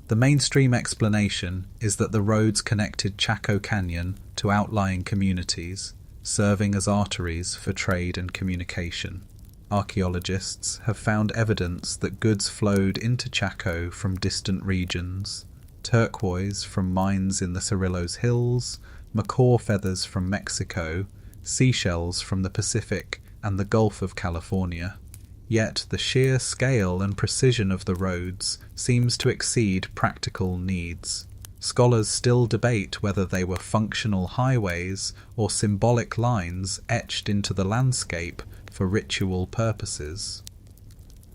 The mainstream explanation is that the roads connected Chaco Canyon to outlying communities, serving as arteries for trade and communication. Archaeologists have found evidence that goods flowed into Chaco from distant regions: turquoise from mines in the Cerrillos Hills, macaw feathers from Mexico, seashells from the Pacific and the Gulf of California. Yet the sheer scale and precision of the roads seems to exceed practical needs. Scholars still debate whether they were functional highways or symbolic lines etched into the landscape for ritual purposes.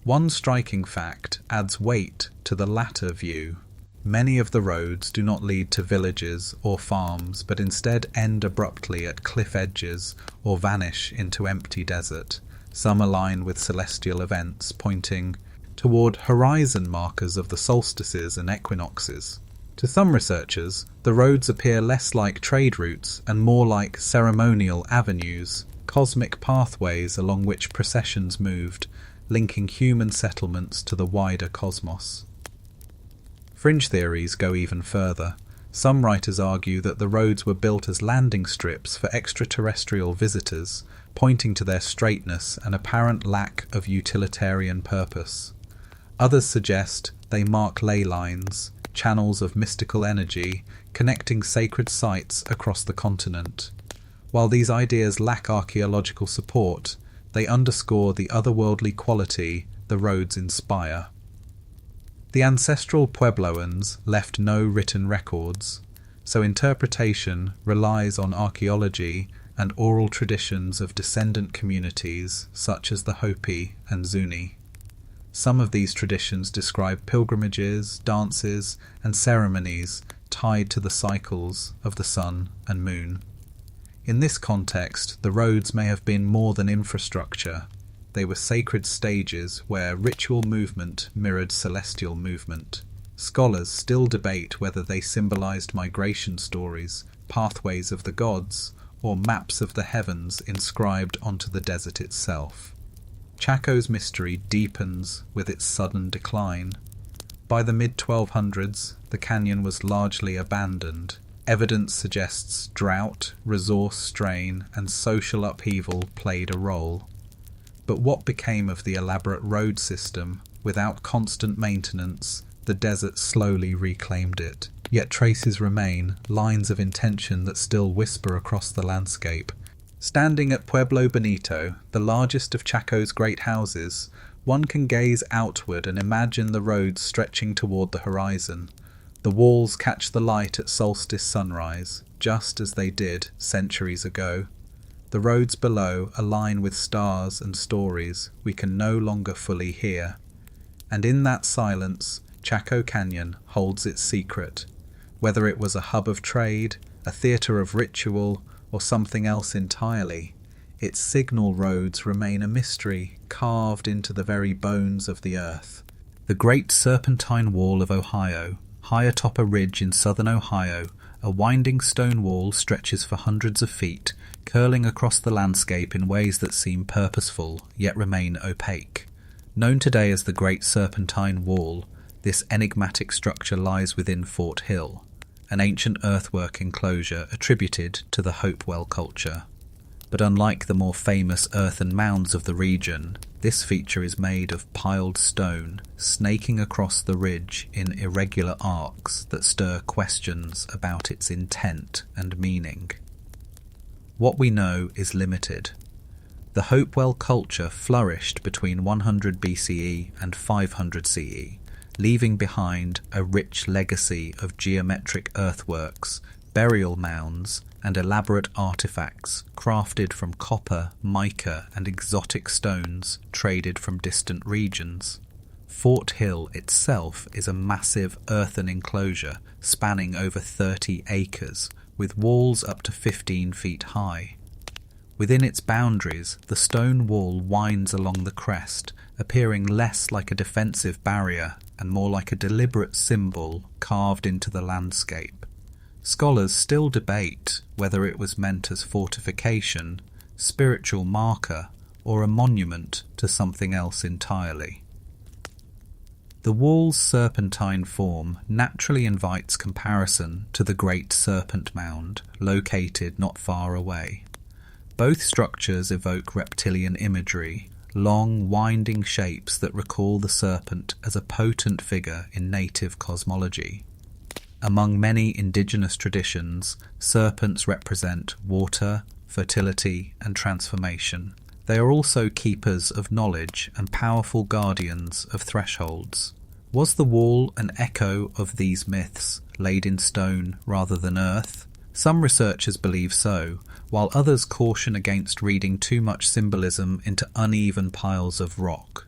One striking fact adds weight to the latter view. Many of the roads do not lead to villages or farms, but instead end abruptly at cliff edges or vanish into empty desert. Some align with celestial events, pointing toward horizon markers of the solstices and equinoxes. To some researchers, the roads appear less like trade routes and more like ceremonial avenues, cosmic pathways along which processions moved, linking human settlements to the wider cosmos. Fringe theories go even further. Some writers argue that the roads were built as landing strips for extraterrestrial visitors, pointing to their straightness and apparent lack of utilitarian purpose. Others suggest they mark ley lines, channels of mystical energy, connecting sacred sites across the continent. While these ideas lack archaeological support, they underscore the otherworldly quality the roads inspire. The Ancestral Puebloans left no written records, so interpretation relies on archaeology and oral traditions of descendant communities such as the Hopi and Zuni. Some of these traditions describe pilgrimages, dances, and ceremonies tied to the cycles of the sun and moon. In this context, the roads may have been more than infrastructure. They were sacred stages where ritual movement mirrored celestial movement. Scholars still debate whether they symbolized migration stories, pathways of the gods, or maps of the heavens inscribed onto the desert itself. Chaco's mystery deepens with its sudden decline. By the mid-1200s, the canyon was largely abandoned. Evidence suggests drought, resource strain, and social upheaval played a role. But what became of the elaborate road system? Without constant maintenance, the desert slowly reclaimed it. Yet traces remain, lines of intention that still whisper across the landscape. Standing at Pueblo Bonito, the largest of Chaco's great houses, one can gaze outward and imagine the roads stretching toward the horizon. The walls catch the light at solstice sunrise, just as they did centuries ago. The roads below align with stars and stories we can no longer fully hear. And in that silence, Chaco Canyon holds its secret. Whether it was a hub of trade, a theatre of ritual, or something else entirely, its signal roads remain a mystery carved into the very bones of the earth. The Great Serpentine Wall of Ohio, high atop a ridge in southern Ohio, a winding stone wall stretches for hundreds of feet, curling across the landscape in ways that seem purposeful, yet remain opaque. Known today as the Great Serpentine Wall, this enigmatic structure lies within Fort Hill, an ancient earthwork enclosure attributed to the Hopewell culture. But unlike the more famous earthen mounds of the region, this feature is made of piled stone, snaking across the ridge in irregular arcs that stir questions about its intent and meaning. What we know is limited. The Hopewell culture flourished between 100 BCE and 500 CE, leaving behind a rich legacy of geometric earthworks, burial mounds, and elaborate artifacts crafted from copper, mica, and exotic stones traded from distant regions. Fort Hill itself is a massive earthen enclosure spanning over 30 acres, with walls up to 15 feet high. Within its boundaries, the stone wall winds along the crest, appearing less like a defensive barrier and more like a deliberate symbol carved into the landscape. Scholars still debate whether it was meant as fortification, spiritual marker, or a monument to something else entirely. The wall's serpentine form naturally invites comparison to the Great Serpent Mound, located not far away. Both structures evoke reptilian imagery, long, winding shapes that recall the serpent as a potent figure in native cosmology. Among many indigenous traditions, serpents represent water, fertility, and transformation. They are also keepers of knowledge and powerful guardians of thresholds. Was the wall an echo of these myths, laid in stone rather than earth? Some researchers believe so, while others caution against reading too much symbolism into uneven piles of rock.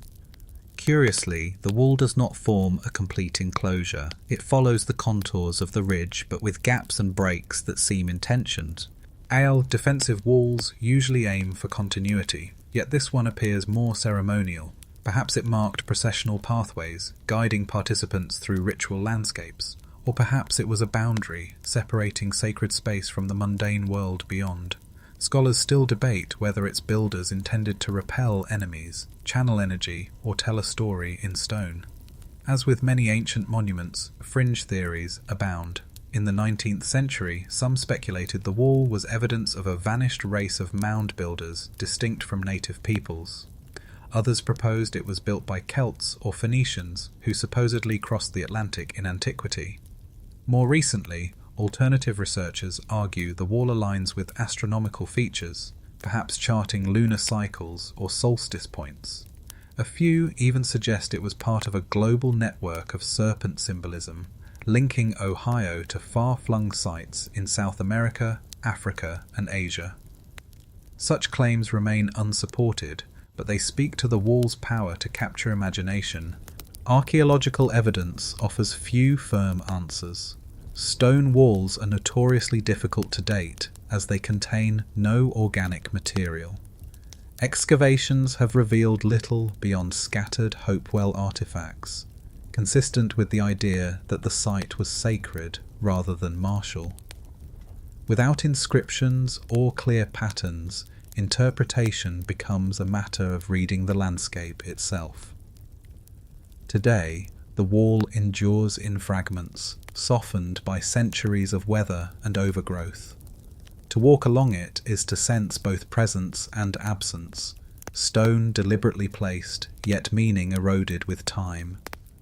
Curiously, the wall does not form a complete enclosure. It follows the contours of the ridge, but with gaps and breaks that seem intentioned. Defensive walls usually aim for continuity, yet this one appears more ceremonial. Perhaps it marked processional pathways, guiding participants through ritual landscapes, or perhaps it was a boundary, separating sacred space from the mundane world beyond. Scholars still debate whether its builders intended to repel enemies, channel energy, or tell a story in stone. As with many ancient monuments, fringe theories abound. In the 19th century, some speculated the wall was evidence of a vanished race of mound builders distinct from native peoples. Others proposed it was built by Celts or Phoenicians who supposedly crossed the Atlantic in antiquity. More recently, alternative researchers argue the wall aligns with astronomical features, perhaps charting lunar cycles or solstice points. A few even suggest it was part of a global network of serpent symbolism, linking Ohio to far-flung sites in South America, Africa, and Asia. Such claims remain unsupported, but they speak to the wall's power to capture imagination. Archaeological evidence offers few firm answers. Stone walls are notoriously difficult to date, as they contain no organic material. Excavations have revealed little beyond scattered Hopewell artifacts, consistent with the idea that the site was sacred rather than martial. Without inscriptions or clear patterns, interpretation becomes a matter of reading the landscape itself. Today, the wall endures in fragments, softened by centuries of weather and overgrowth. To walk along it is to sense both presence and absence, stone deliberately placed, yet meaning eroded with time.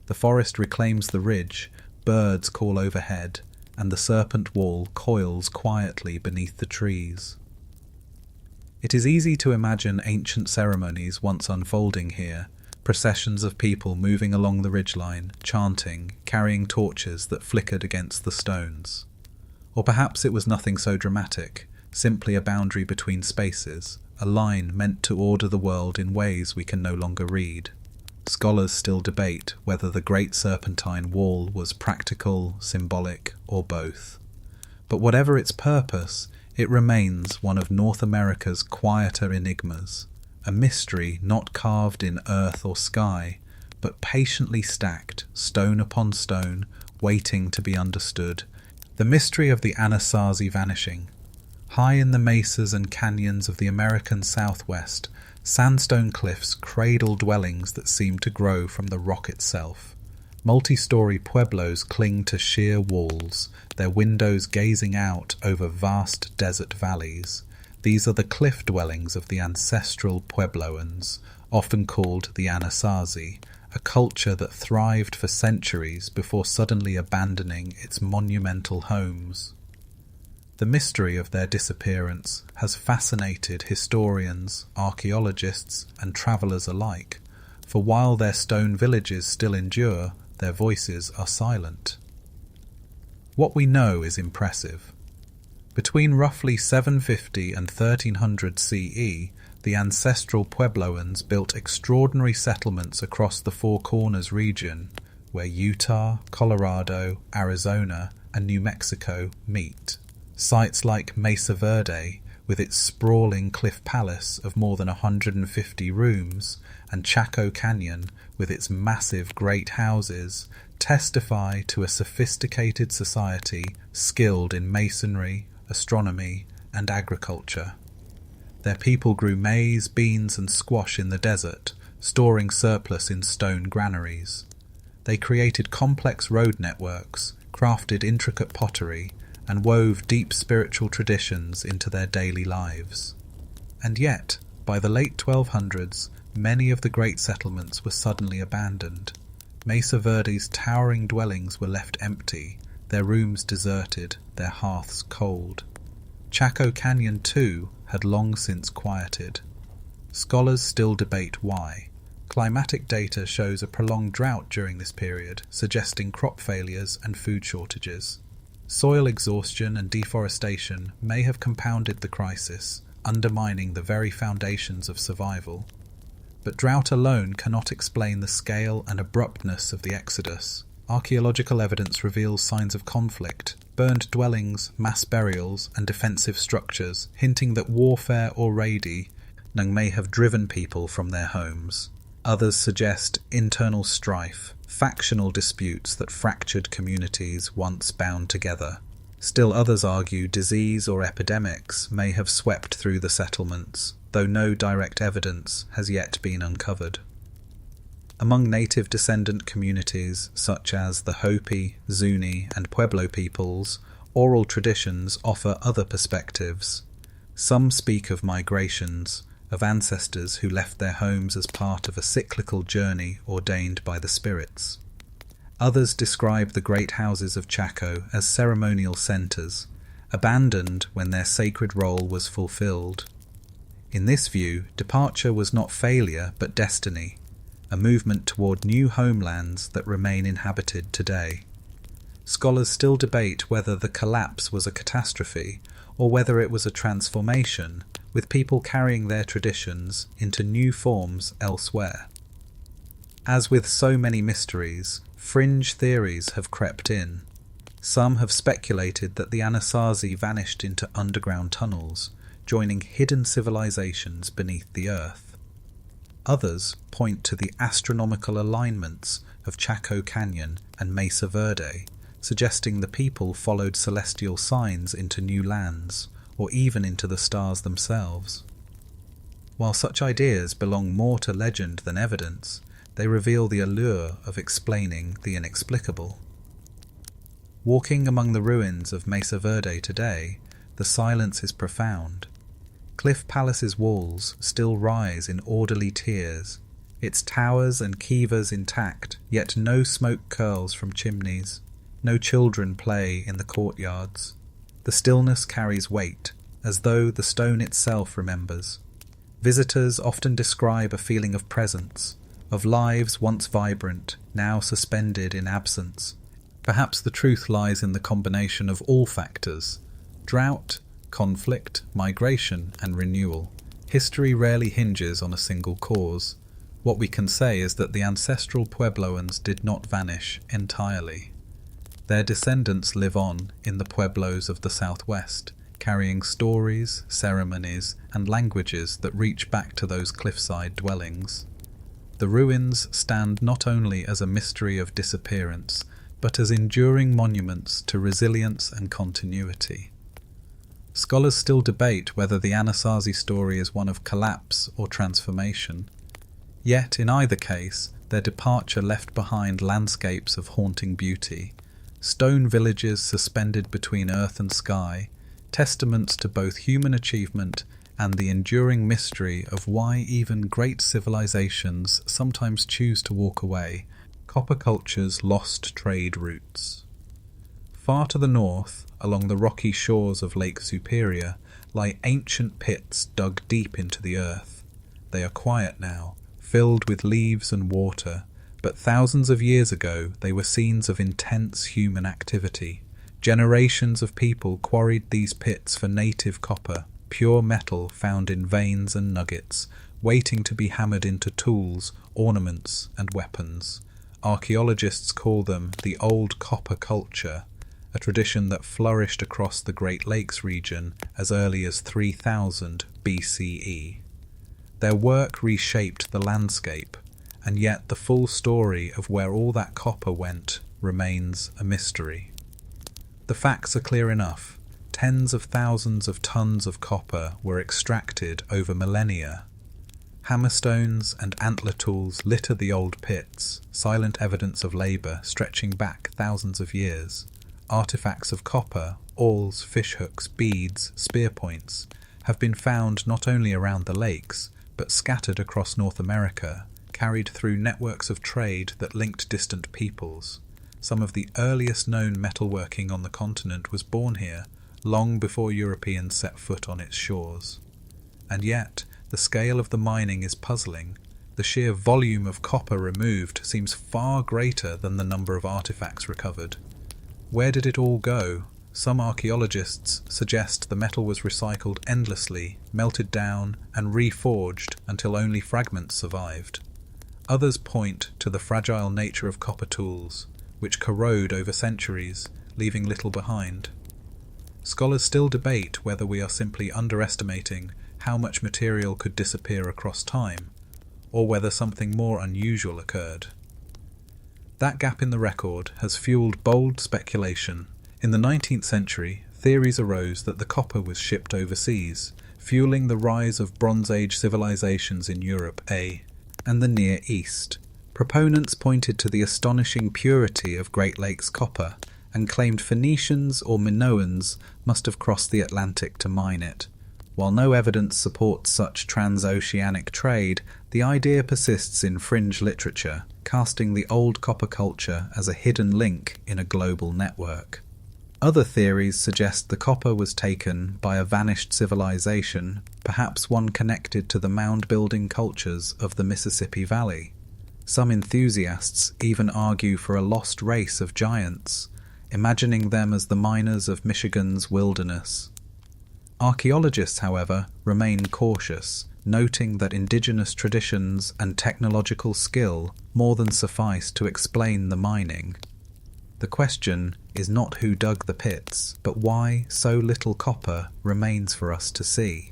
The forest reclaims the ridge, birds call overhead, and the serpent wall coils quietly beneath the trees. It is easy to imagine ancient ceremonies once unfolding here, processions of people moving along the ridgeline, chanting, carrying torches that flickered against the stones. Or perhaps it was nothing so dramatic, simply a boundary between spaces, a line meant to order the world in ways we can no longer read. Scholars still debate whether the Great Serpentine Wall was practical, symbolic, or both. But whatever its purpose, it remains one of North America's quieter enigmas, a mystery not carved in earth or sky, but patiently stacked, stone upon stone, waiting to be understood. The mystery of the Anasazi vanishing. High in the mesas and canyons of the American Southwest, sandstone cliffs cradle dwellings that seem to grow from the rock itself. Multi-story pueblos cling to sheer walls, their windows gazing out over vast desert valleys. These are the cliff dwellings of the Ancestral Puebloans, often called the Anasazi, a culture that thrived for centuries before suddenly abandoning its monumental homes. The mystery of their disappearance has fascinated historians, archaeologists, and travellers alike, for while their stone villages still endure, their voices are silent. What we know is impressive. Between roughly 750 and 1300 CE, the Ancestral Puebloans built extraordinary settlements across the Four Corners region, where Utah, Colorado, Arizona, and New Mexico meet. Sites like Mesa Verde, with its sprawling cliff palace of more than 150 rooms, and Chaco Canyon, with its massive great houses, testify to a sophisticated society skilled in masonry, astronomy, and agriculture. Their people grew maize, beans, and squash in the desert, storing surplus in stone granaries. They created complex road networks, crafted intricate pottery, and wove deep spiritual traditions into their daily lives. And yet, by the late 1200s, many of the great settlements were suddenly abandoned. Mesa Verde's towering dwellings were left empty, their rooms deserted, their hearths cold. Chaco Canyon, too, had long since quieted. Scholars still debate why. Climatic data shows a prolonged drought during this period, suggesting crop failures and food shortages. Soil exhaustion and deforestation may have compounded the crisis, undermining the very foundations of survival. But drought alone cannot explain the scale and abruptness of the exodus. Archaeological evidence reveals signs of conflict, burned dwellings, mass burials, and defensive structures, hinting that warfare or raiding may have driven people from their homes. Others suggest internal strife, factional disputes that fractured communities once bound together. Still others argue disease or epidemics may have swept through the settlements, though no direct evidence has yet been uncovered. Among native descendant communities such as the Hopi, Zuni, and Pueblo peoples, oral traditions offer other perspectives. Some speak of migrations, of ancestors who left their homes as part of a cyclical journey ordained by the spirits. Others describe the great houses of Chaco as ceremonial centers, abandoned when their sacred role was fulfilled. In this view, departure was not failure but destiny, a movement toward new homelands that remain inhabited today. Scholars still debate whether the collapse was a catastrophe or whether it was a transformation, with people carrying their traditions into new forms elsewhere. As with so many mysteries, fringe theories have crept in. Some have speculated that the Anasazi vanished into underground tunnels, joining hidden civilizations beneath the earth. Others point to the astronomical alignments of Chaco Canyon and Mesa Verde, suggesting the people followed celestial signs into new lands, or even into the stars themselves. While such ideas belong more to legend than evidence, they reveal the allure of explaining the inexplicable. Walking among the ruins of Mesa Verde today, the silence is profound. Cliff Palace's walls still rise in orderly tiers, its towers and kivas intact, yet no smoke curls from chimneys. No children play in the courtyards. The stillness carries weight, as though the stone itself remembers. Visitors often describe a feeling of presence, of lives once vibrant, now suspended in absence. Perhaps the truth lies in the combination of all factors: drought, conflict, migration, and renewal. History rarely hinges on a single cause. What we can say is that the ancestral Puebloans did not vanish entirely. Their descendants live on in the pueblos of the southwest, carrying stories, ceremonies, and languages that reach back to those cliffside dwellings. The ruins stand not only as a mystery of disappearance, but as enduring monuments to resilience and continuity. Scholars still debate whether the Anasazi story is one of collapse or transformation. Yet, in either case, their departure left behind landscapes of haunting beauty, stone villages suspended between earth and sky, testaments to both human achievement and the enduring mystery of why even great civilizations sometimes choose to walk away, copper culture's lost trade routes. Far to the north, along the rocky shores of Lake Superior, lie ancient pits dug deep into the earth. They are quiet now, filled with leaves and water, but thousands of years ago they were scenes of intense human activity. Generations of people quarried these pits for native copper, pure metal found in veins and nuggets, waiting to be hammered into tools, ornaments, and weapons. Archaeologists call them the Old Copper Culture, a tradition that flourished across the Great Lakes region as early as 3000 BCE. Their work reshaped the landscape, and yet the full story of where all that copper went remains a mystery. The facts are clear enough. Tens of thousands of tons of copper were extracted over millennia. Hammerstones and antler tools litter the old pits, silent evidence of labour stretching back thousands of years. Artefacts of copper, awls, fishhooks, beads, spear points have been found not only around the lakes, but scattered across North America, carried through networks of trade that linked distant peoples. Some of the earliest known metalworking on the continent was born here, long before Europeans set foot on its shores. And yet, the scale of the mining is puzzling. The sheer volume of copper removed seems far greater than the number of artifacts recovered. Where did it all go? Some archaeologists suggest the metal was recycled endlessly, melted down, and reforged until only fragments survived. Others point to the fragile nature of copper tools, which corrode over centuries, leaving little behind. Scholars still debate whether we are simply underestimating how much material could disappear across time, or whether something more unusual occurred. That gap in the record has fueled bold speculation. In the 19th century, theories arose that the copper was shipped overseas, fueling the rise of Bronze Age civilizations in Europe and the Near East. Proponents pointed to the astonishing purity of Great Lakes copper and claimed Phoenicians or Minoans must have crossed the Atlantic to mine it. While no evidence supports such transoceanic trade, the idea persists in fringe literature, casting the old copper culture as a hidden link in a global network. Other theories suggest the copper was taken by a vanished civilization, perhaps one connected to the mound-building cultures of the Mississippi Valley. Some enthusiasts even argue for a lost race of giants, imagining them as the miners of Michigan's wilderness. Archaeologists, however, remain cautious, noting that indigenous traditions and technological skill more than suffice to explain the mining. The question is not who dug the pits, but why so little copper remains for us to see.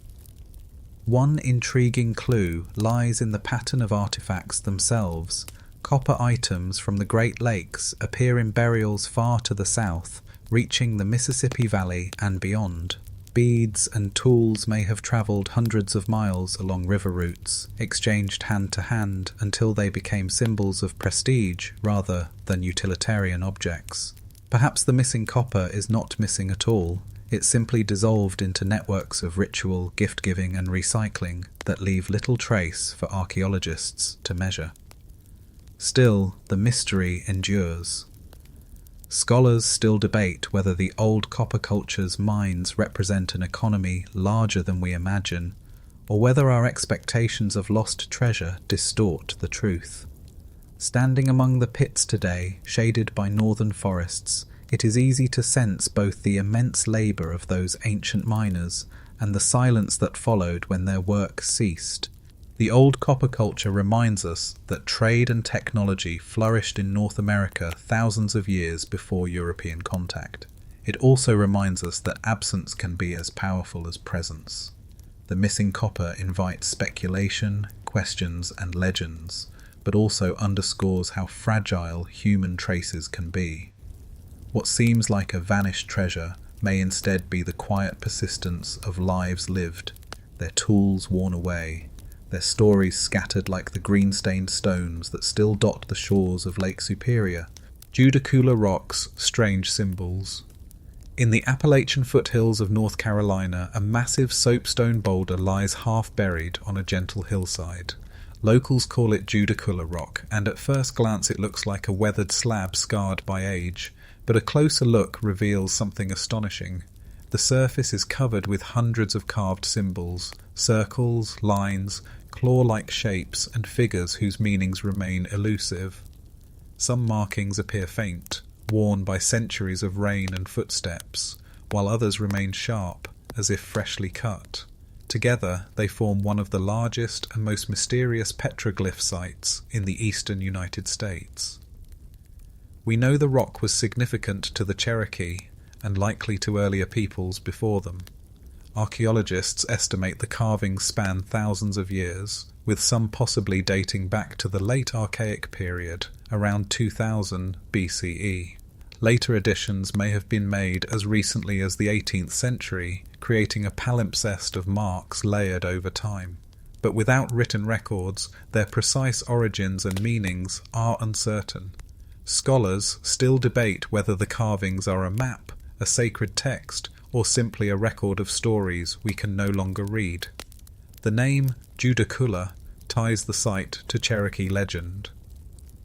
One intriguing clue lies in the pattern of artifacts themselves. Copper items from the Great Lakes appear in burials far to the south, reaching the Mississippi Valley and beyond. Beads and tools may have travelled hundreds of miles along river routes, exchanged hand to hand until they became symbols of prestige rather than utilitarian objects. Perhaps the missing copper is not missing at all. It simply dissolved into networks of ritual, gift-giving and recycling that leave little trace for archaeologists to measure. Still, the mystery endures. Scholars still debate whether the old copper culture's mines represent an economy larger than we imagine, or whether our expectations of lost treasure distort the truth. Standing among the pits today, shaded by northern forests, it is easy to sense both the immense labour of those ancient miners and the silence that followed when their work ceased. The old copper culture reminds us that trade and technology flourished in North America thousands of years before European contact. It also reminds us that absence can be as powerful as presence. The missing copper invites speculation, questions, and legends, but also underscores how fragile human traces can be. What seems like a vanished treasure may instead be the quiet persistence of lives lived, their tools worn away, their stories scattered like the green-stained stones that still dot the shores of Lake Superior. Judaculla Rock's strange symbols. In the Appalachian foothills of North Carolina, a massive soapstone boulder lies half-buried on a gentle hillside. Locals call it Judaculla Rock, and at first glance it looks like a weathered slab scarred by age, but a closer look reveals something astonishing. The surface is covered with hundreds of carved symbols, circles, lines, claw-like shapes, and figures whose meanings remain elusive. Some markings appear faint, worn by centuries of rain and footsteps, while others remain sharp, as if freshly cut. Together, they form one of the largest and most mysterious petroglyph sites in the eastern United States. We know the rock was significant to the Cherokee, and likely to earlier peoples before them. Archaeologists estimate the carvings span thousands of years, with some possibly dating back to the late Archaic period, around 2000 BCE. Later additions may have been made as recently as the 18th century, creating a palimpsest of marks layered over time. but without written records, their precise origins and meanings are uncertain. Scholars still debate whether the carvings are a map, a sacred text, or simply a record of stories we can no longer read. The name Judaculla ties the site to Cherokee legend.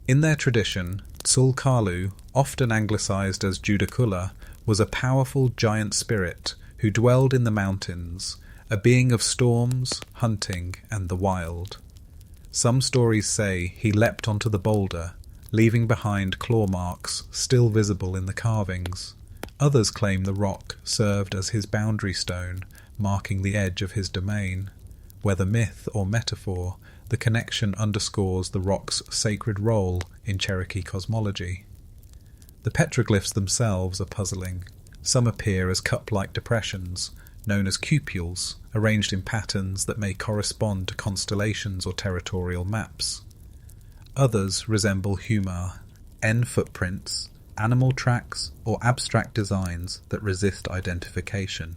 In their tradition, Tzul'kalu', often anglicized as Judaculla, was a powerful giant spirit who dwelled in the mountains, a being of storms, hunting, and the wild. Some stories say he leapt onto the boulder, leaving behind claw marks still visible in the carvings. Others claim the rock served as his boundary stone, marking the edge of his domain. Whether myth or metaphor, the connection underscores the rock's sacred role in Cherokee cosmology. The petroglyphs themselves are puzzling. Some appear as cup-like depressions, known as cupules, arranged in patterns that may correspond to constellations or territorial maps. Others resemble humor, N footprints, animal tracks, or abstract designs that resist identification.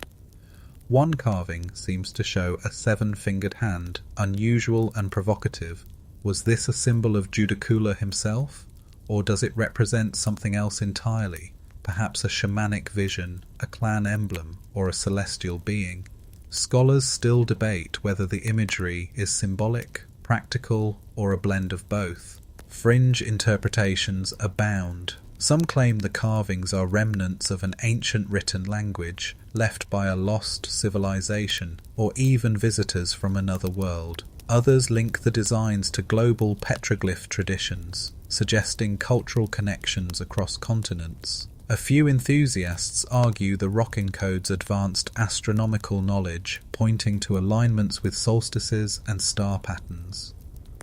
One carving seems to show a 7-fingered hand, unusual and provocative. Was this a symbol of Judaculla himself, or does it represent something else entirely? Perhaps a shamanic vision, a clan emblem, or a celestial being. Scholars still debate whether the imagery is symbolic, practical, or a blend of both. Fringe interpretations abound. Some claim the carvings are remnants of an ancient written language left by a lost civilization, or even visitors from another world. Others link the designs to global petroglyph traditions, suggesting cultural connections across continents. A few enthusiasts argue the rock encodes advanced astronomical knowledge, pointing to alignments with solstices and star patterns.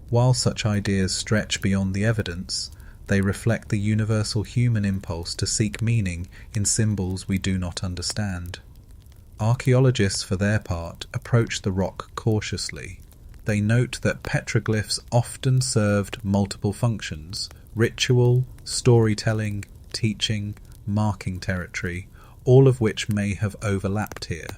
While such ideas stretch beyond the evidence, they reflect the universal human impulse to seek meaning in symbols we do not understand. Archaeologists, for their part, approach the rock cautiously. They note that petroglyphs often served multiple functions: ritual, storytelling, teaching, marking territory, all of which may have overlapped here.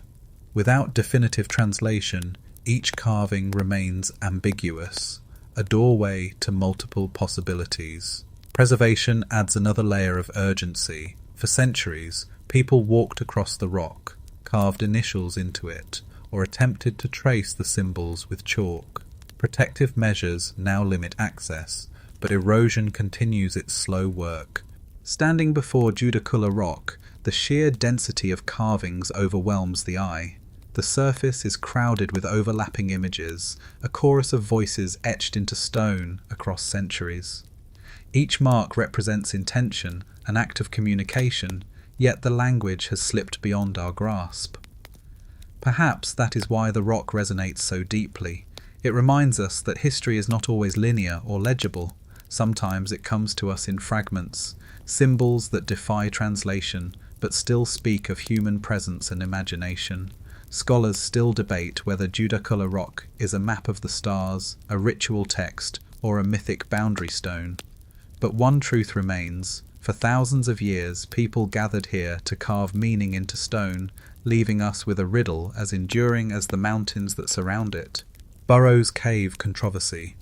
Without definitive translation, each carving remains ambiguous, a doorway to multiple possibilities. Preservation adds another layer of urgency. For centuries, people walked across the rock, carved initials into it, or attempted to trace the symbols with chalk. Protective measures now limit access, but erosion continues its slow work. Standing before Judaculla Rock, the sheer density of carvings overwhelms the eye. The surface is crowded with overlapping images, a chorus of voices etched into stone across centuries. Each mark represents intention, an act of communication, yet the language has slipped beyond our grasp. Perhaps that is why the rock resonates so deeply. It reminds us that history is not always linear or legible. Sometimes it comes to us in fragments, symbols that defy translation, but still speak of human presence and imagination. Scholars still debate whether Judaculla Rock is a map of the stars, a ritual text, or a mythic boundary stone. But one truth remains: for thousands of years, people gathered here to carve meaning into stone, leaving us with a riddle as enduring as the mountains that surround it. Burrows Cave controversy.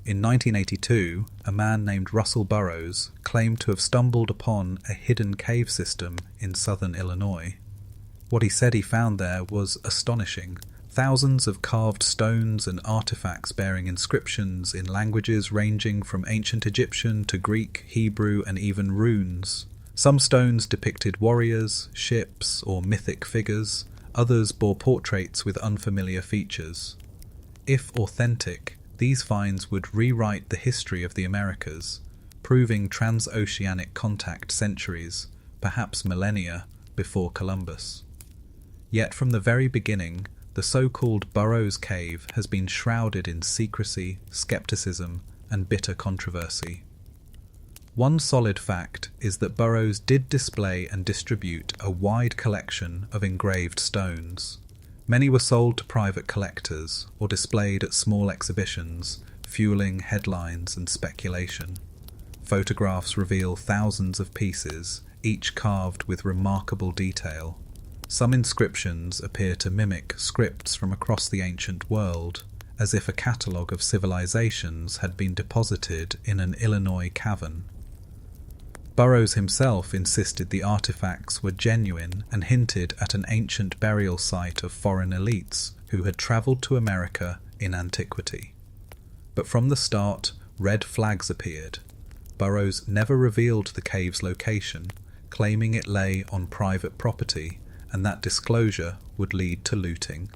In 1982, a man named Russell Burrows claimed to have stumbled upon a hidden cave system in southern Illinois. What he said he found there was astonishing. Thousands of carved stones and artifacts bearing inscriptions in languages ranging from ancient Egyptian to Greek, Hebrew, and even runes. Some stones depicted warriors, ships, or mythic figures. Others bore portraits with unfamiliar features. If authentic, these finds would rewrite the history of the Americas, proving transoceanic contact centuries, perhaps millennia, before Columbus. Yet from the very beginning, the so-called Burrows Cave has been shrouded in secrecy, skepticism, and bitter controversy. One solid fact is that Burrows did display and distribute a wide collection of engraved stones. Many were sold to private collectors or displayed at small exhibitions, fueling headlines and speculation. Photographs reveal thousands of pieces, each carved with remarkable detail. Some inscriptions appear to mimic scripts from across the ancient world, as if a catalogue of civilizations had been deposited in an Illinois cavern. Burrows himself insisted the artifacts were genuine and hinted at an ancient burial site of foreign elites who had travelled to America in antiquity. But from the start, red flags appeared. Burrows never revealed the cave's location, claiming it lay on private property, and that disclosure would lead to looting.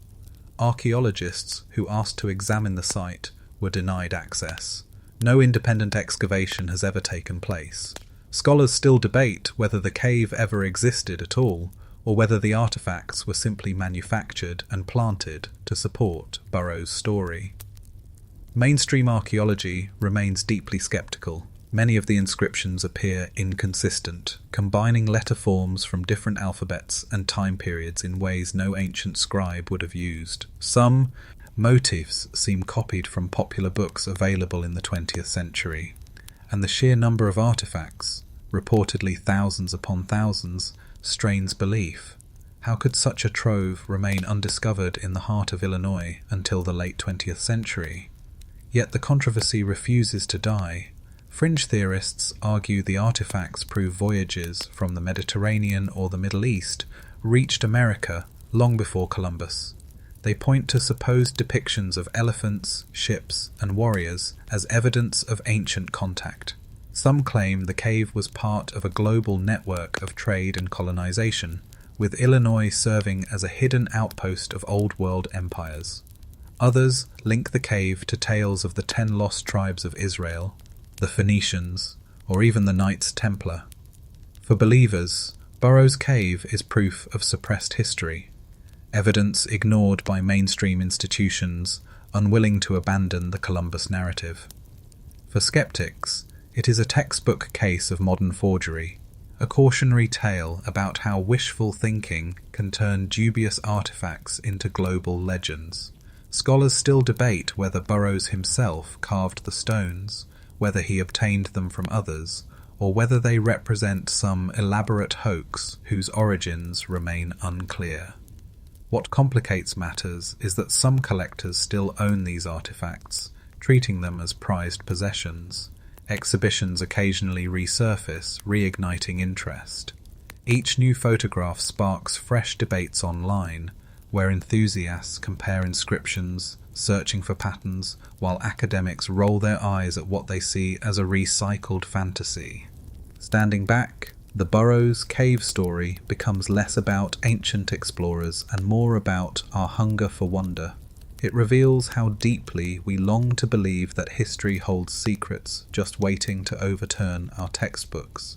Archaeologists who asked to examine the site were denied access. No independent excavation has ever taken place. Scholars still debate whether the cave ever existed at all, or whether the artifacts were simply manufactured and planted to support Burrows' story. Mainstream archaeology remains deeply skeptical. Many of the inscriptions appear inconsistent, combining letter forms from different alphabets and time periods in ways no ancient scribe would have used. Some motifs seem copied from popular books available in the 20th century, and the sheer number of artifacts, reportedly thousands upon thousands, strains belief. How could such a trove remain undiscovered in the heart of Illinois until the late 20th century? Yet the controversy refuses to die. Fringe theorists argue the artifacts prove voyages from the Mediterranean or the Middle East reached America long before Columbus. They point to supposed depictions of elephants, ships, and warriors as evidence of ancient contact. Some claim the cave was part of a global network of trade and colonization, with Illinois serving as a hidden outpost of Old World empires. Others link the cave to tales of the 10 lost tribes of Israel, the Phoenicians, or even the Knights Templar. For believers, Burrows Cave is proof of suppressed history, evidence ignored by mainstream institutions unwilling to abandon the Columbus narrative. For skeptics, it is a textbook case of modern forgery, a cautionary tale about how wishful thinking can turn dubious artifacts into global legends. Scholars still debate whether Burrows himself carved the stones, whether he obtained them from others, or whether they represent some elaborate hoax whose origins remain unclear. What complicates matters is that some collectors still own these artifacts, treating them as prized possessions. Exhibitions occasionally resurface, reigniting interest. Each new photograph sparks fresh debates online, where enthusiasts compare inscriptions, searching for patterns, while academics roll their eyes at what they see as a recycled fantasy. Standing back, the Burrows Cave story becomes less about ancient explorers and more about our hunger for wonder. It reveals how deeply we long to believe that history holds secrets just waiting to overturn our textbooks.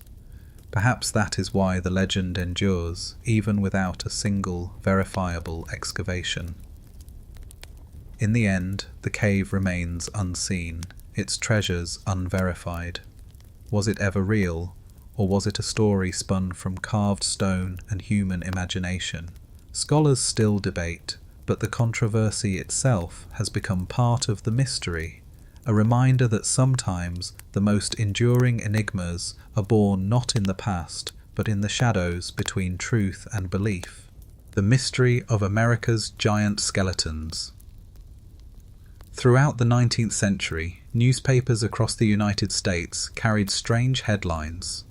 Perhaps that is why the legend endures, even without a single verifiable excavation. In the end, the cave remains unseen, its treasures unverified. Was it ever real, or was it a story spun from carved stone and human imagination? Scholars still debate, but the controversy itself has become part of the mystery, a reminder that sometimes the most enduring enigmas are born not in the past, but in the shadows between truth and belief. The mystery of America's giant skeletons. Throughout the 19th century, newspapers across the United States carried strange headlines.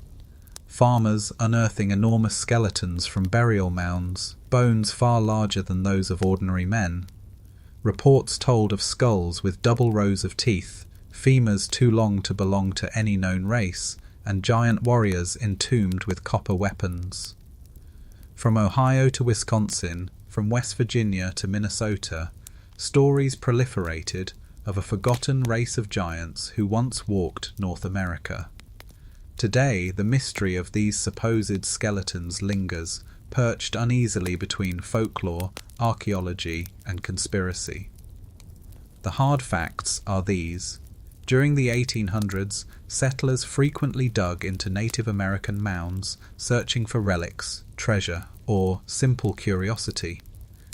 Farmers unearthing enormous skeletons from burial mounds, bones far larger than those of ordinary men. Reports told of skulls with double rows of teeth, femurs too long to belong to any known race, and giant warriors entombed with copper weapons. From Ohio to Wisconsin, from West Virginia to Minnesota, stories proliferated of a forgotten race of giants who once walked North America. Today, the mystery of these supposed skeletons lingers, perched uneasily between folklore, archaeology, and conspiracy. The hard facts are these. During the 1800s, settlers frequently dug into Native American mounds, searching for relics, treasure, or simple curiosity.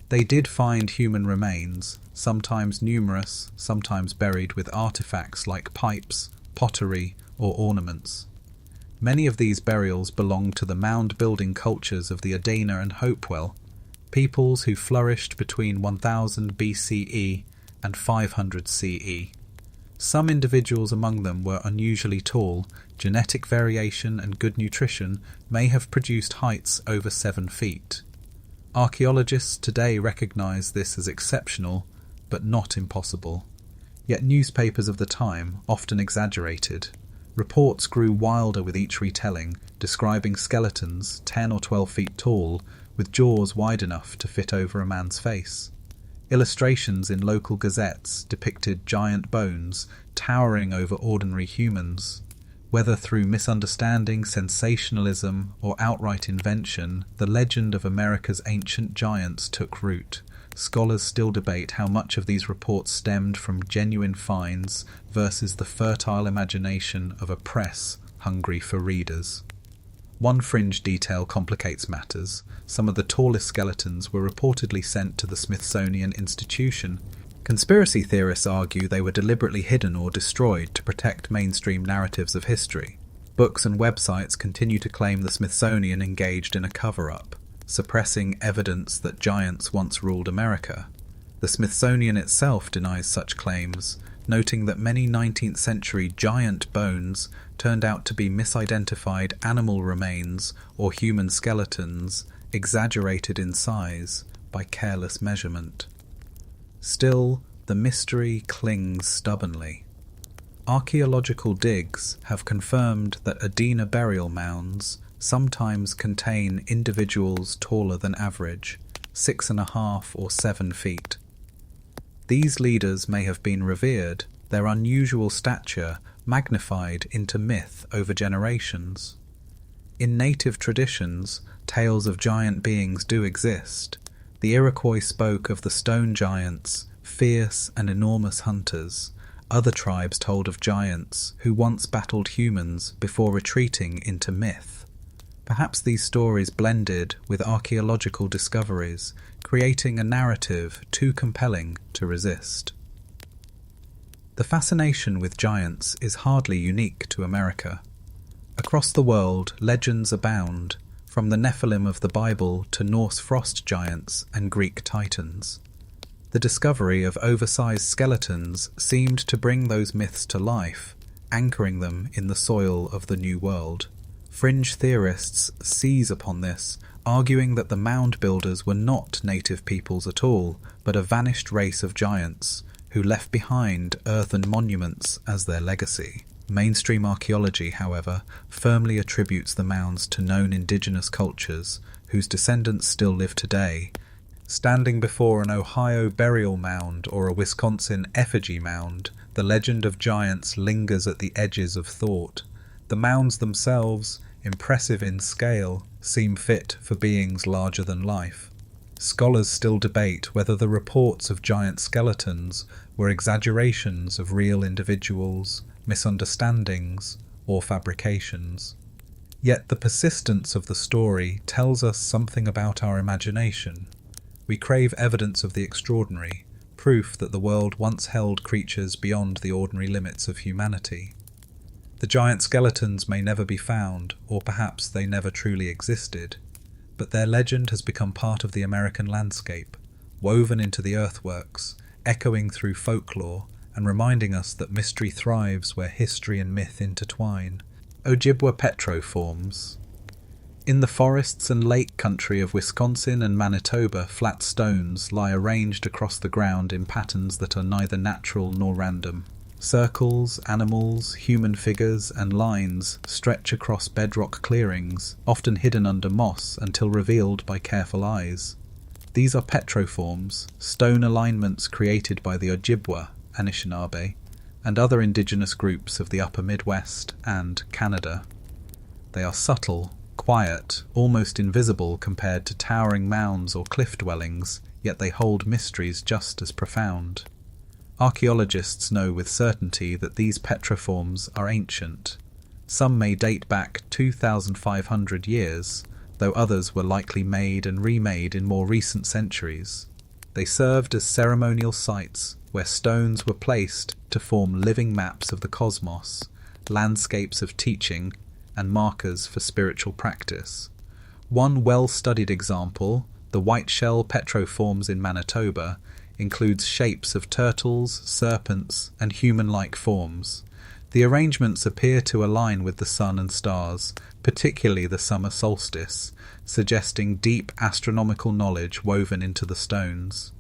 They did find human remains, sometimes numerous, sometimes buried with artifacts like pipes, pottery, or ornaments. Many of these burials belong to the mound-building cultures of the Adena and Hopewell, peoples who flourished between 1000 BCE and 500 CE. Some individuals among them were unusually tall. Genetic variation and good nutrition may have produced heights over 7 feet. Archaeologists today recognize this as exceptional, but not impossible. Yet newspapers of the time often exaggerated. Reports grew wilder with each retelling, describing skeletons 10 or 12 feet tall, with jaws wide enough to fit over a man's face. Illustrations in local gazettes depicted giant bones towering over ordinary humans. Whether through misunderstanding, sensationalism, or outright invention, the legend of America's ancient giants took root. Scholars still debate how much of these reports stemmed from genuine finds versus the fertile imagination of a press hungry for readers. One fringe detail complicates matters. Some of the tallest skeletons were reportedly sent to the Smithsonian Institution. Conspiracy theorists argue they were deliberately hidden or destroyed to protect mainstream narratives of history. Books and websites continue to claim the Smithsonian engaged in a cover-up, suppressing evidence that giants once ruled America. The Smithsonian itself denies such claims, noting that many 19th century giant bones turned out to be misidentified animal remains or human skeletons, exaggerated in size by careless measurement. Still, the mystery clings stubbornly. Archaeological digs have confirmed that Adena burial mounds sometimes contain individuals taller than average, 6.5 or 7 feet. These leaders may have been revered, their unusual stature magnified into myth over generations. In native traditions, tales of giant beings do exist. The Iroquois spoke of the stone giants, fierce and enormous hunters. Other tribes told of giants who once battled humans before retreating into myth. Perhaps these stories blended with archaeological discoveries, creating a narrative too compelling to resist. The fascination with giants is hardly unique to America. Across the world, legends abound, from the Nephilim of the Bible to Norse frost giants and Greek titans. The discovery of oversized skeletons seemed to bring those myths to life, anchoring them in the soil of the New World. Fringe theorists seize upon this, arguing that the mound builders were not native peoples at all, but a vanished race of giants who left behind earthen monuments as their legacy. Mainstream archaeology, however, firmly attributes the mounds to known indigenous cultures whose descendants still live today. Standing before an Ohio burial mound or a Wisconsin effigy mound, the legend of giants lingers at the edges of thought. The mounds themselves, impressive in scale, seem fit for beings larger than life. Scholars still debate whether the reports of giant skeletons were exaggerations of real individuals, misunderstandings, or fabrications. Yet the persistence of the story tells us something about our imagination. We crave evidence of the extraordinary, proof that the world once held creatures beyond the ordinary limits of humanity. The giant skeletons may never be found, or perhaps they never truly existed, but their legend has become part of the American landscape, woven into the earthworks, echoing through folklore, and reminding us that mystery thrives where history and myth intertwine. Ojibwa petroforms. In the forests and lake country of Wisconsin and Manitoba, flat stones lie arranged across the ground in patterns that are neither natural nor random. Circles, animals, human figures, and lines stretch across bedrock clearings, often hidden under moss until revealed by careful eyes. These are petroforms, stone alignments created by the Ojibwa, Anishinaabe, and other indigenous groups of the upper Midwest and Canada. They are subtle, quiet, almost invisible compared to towering mounds or cliff dwellings, yet they hold mysteries just as profound. Archaeologists know with certainty that these petroforms are ancient. Some may date back 2,500 years, though others were likely made and remade in more recent centuries. They served as ceremonial sites where stones were placed to form living maps of the cosmos, landscapes of teaching, and markers for spiritual practice. One well-studied example, the white shell petroforms in Manitoba, includes shapes of turtles, serpents, and human-like forms. The arrangements appear to align with the sun and stars, particularly the summer solstice, suggesting deep astronomical knowledge woven into the stones.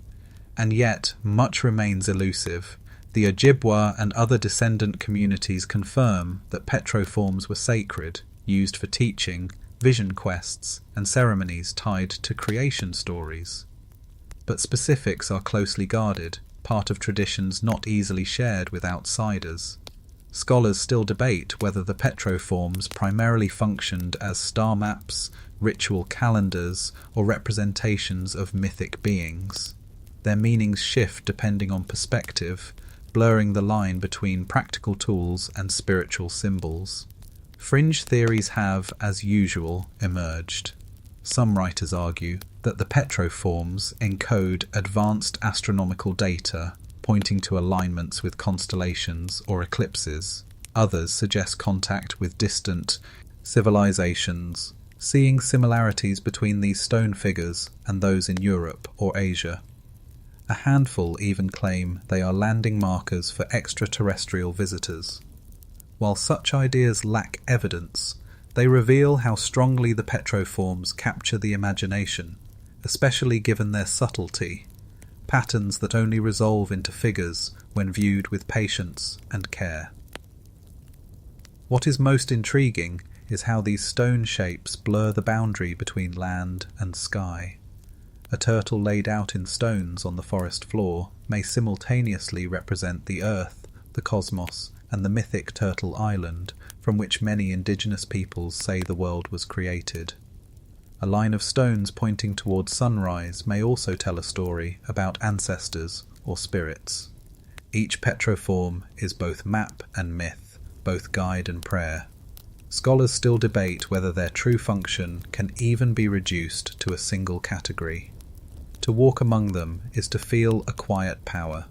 And yet, much remains elusive. The Ojibwa and other descendant communities confirm that petroforms were sacred, used for teaching, vision quests, and ceremonies tied to creation stories. But specifics are closely guarded, part of traditions not easily shared with outsiders. Scholars still debate whether the petroforms primarily functioned as star maps, ritual calendars, or representations of mythic beings. Their meanings shift depending on perspective, blurring the line between practical tools and spiritual symbols. Fringe theories have, as usual, emerged. Some writers argue that the petroforms encode advanced astronomical data, pointing to alignments with constellations or eclipses. Others suggest contact with distant civilizations, seeing similarities between these stone figures and those in Europe or Asia. A handful even claim they are landing markers for extraterrestrial visitors. While such ideas lack evidence, they reveal how strongly the petroforms capture the imagination, especially given their subtlety, patterns that only resolve into figures when viewed with patience and care. What is most intriguing is how these stone shapes blur the boundary between land and sky. A turtle laid out in stones on the forest floor may simultaneously represent the earth, the cosmos, and the mythic Turtle Island, from which many indigenous peoples say the world was created. A line of stones pointing towards sunrise may also tell a story about ancestors or spirits. Each petroform is both map and myth, both guide and prayer. Scholars still debate whether their true function can even be reduced to a single category. To walk among them is to feel a quiet power.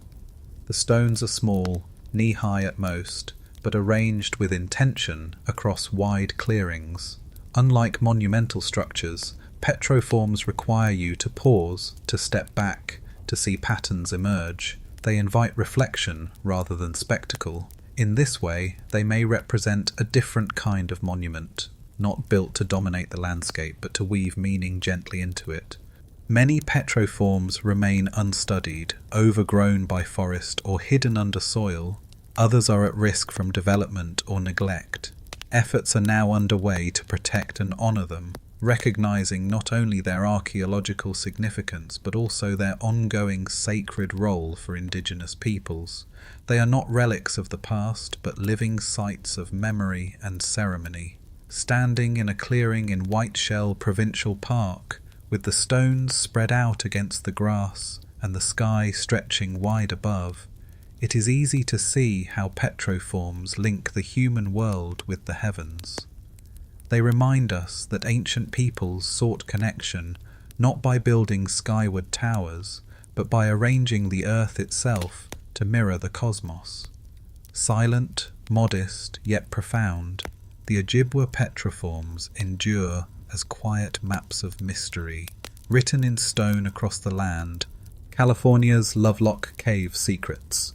The stones are small, knee-high at most, but arranged with intention across wide clearings. Unlike monumental structures, petroforms require you to pause, to step back, to see patterns emerge. They invite reflection rather than spectacle. In this way, they may represent a different kind of monument, not built to dominate the landscape but to weave meaning gently into it. Many petroforms remain unstudied, overgrown by forest or hidden under soil. Others are at risk from development or neglect. Efforts are now underway to protect and honour them, recognising not only their archaeological significance but also their ongoing sacred role for indigenous peoples. They are not relics of the past but living sites of memory and ceremony. Standing in a clearing in Whiteshell Provincial Park, with the stones spread out against the grass and the sky stretching wide above, it is easy to see how petroforms link the human world with the heavens. They remind us that ancient peoples sought connection not by building skyward towers, but by arranging the earth itself to mirror the cosmos. Silent, modest, yet profound, the Ojibwa petroforms endure as quiet maps of mystery, written in stone across the land. California's Lovelock Cave secrets.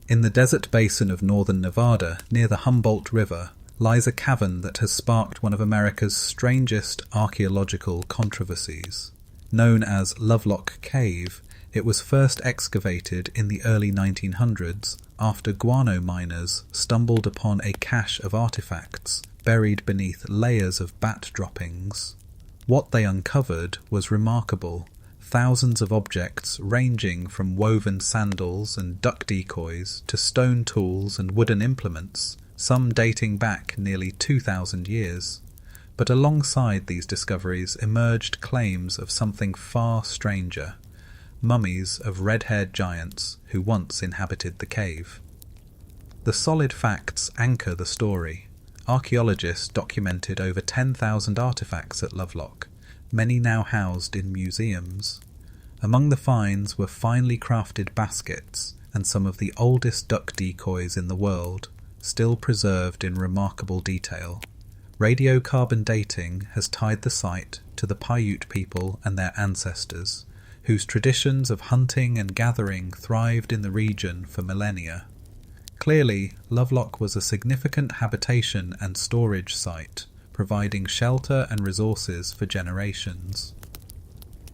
In the desert basin of northern Nevada, near the Humboldt River, lies a cavern that has sparked one of America's strangest archaeological controversies. Known as Lovelock Cave, it was first excavated in the early 1900s after guano miners stumbled upon a cache of artifacts buried beneath layers of bat droppings. What they uncovered was remarkable. Thousands of objects ranging from woven sandals and duck decoys to stone tools and wooden implements, some dating back nearly 2,000 years. But alongside these discoveries emerged claims of something far stranger, mummies of red-haired giants who once inhabited the cave. The solid facts anchor the story. Archaeologists documented over 10,000 artifacts at Lovelock, many now housed in museums. Among the finds were finely crafted baskets and some of the oldest duck decoys in the world, still preserved in remarkable detail. Radiocarbon dating has tied the site to the Paiute people and their ancestors, whose traditions of hunting and gathering thrived in the region for millennia. Clearly, Lovelock was a significant habitation and storage site, providing shelter and resources for generations.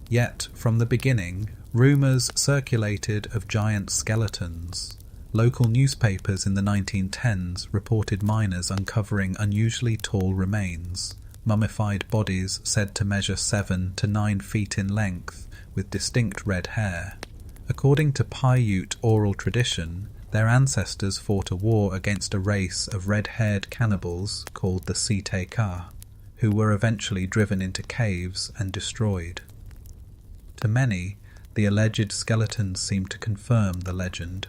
Yet, from the beginning, rumours circulated of giant skeletons. Local newspapers in the 1910s reported miners uncovering unusually tall remains, mummified bodies said to measure 7 to 9 feet in length, with distinct red hair. According to Paiute oral tradition, their ancestors fought a war against a race of red-haired cannibals called the Siteka, who were eventually driven into caves and destroyed. To many, the alleged skeletons seem to confirm the legend.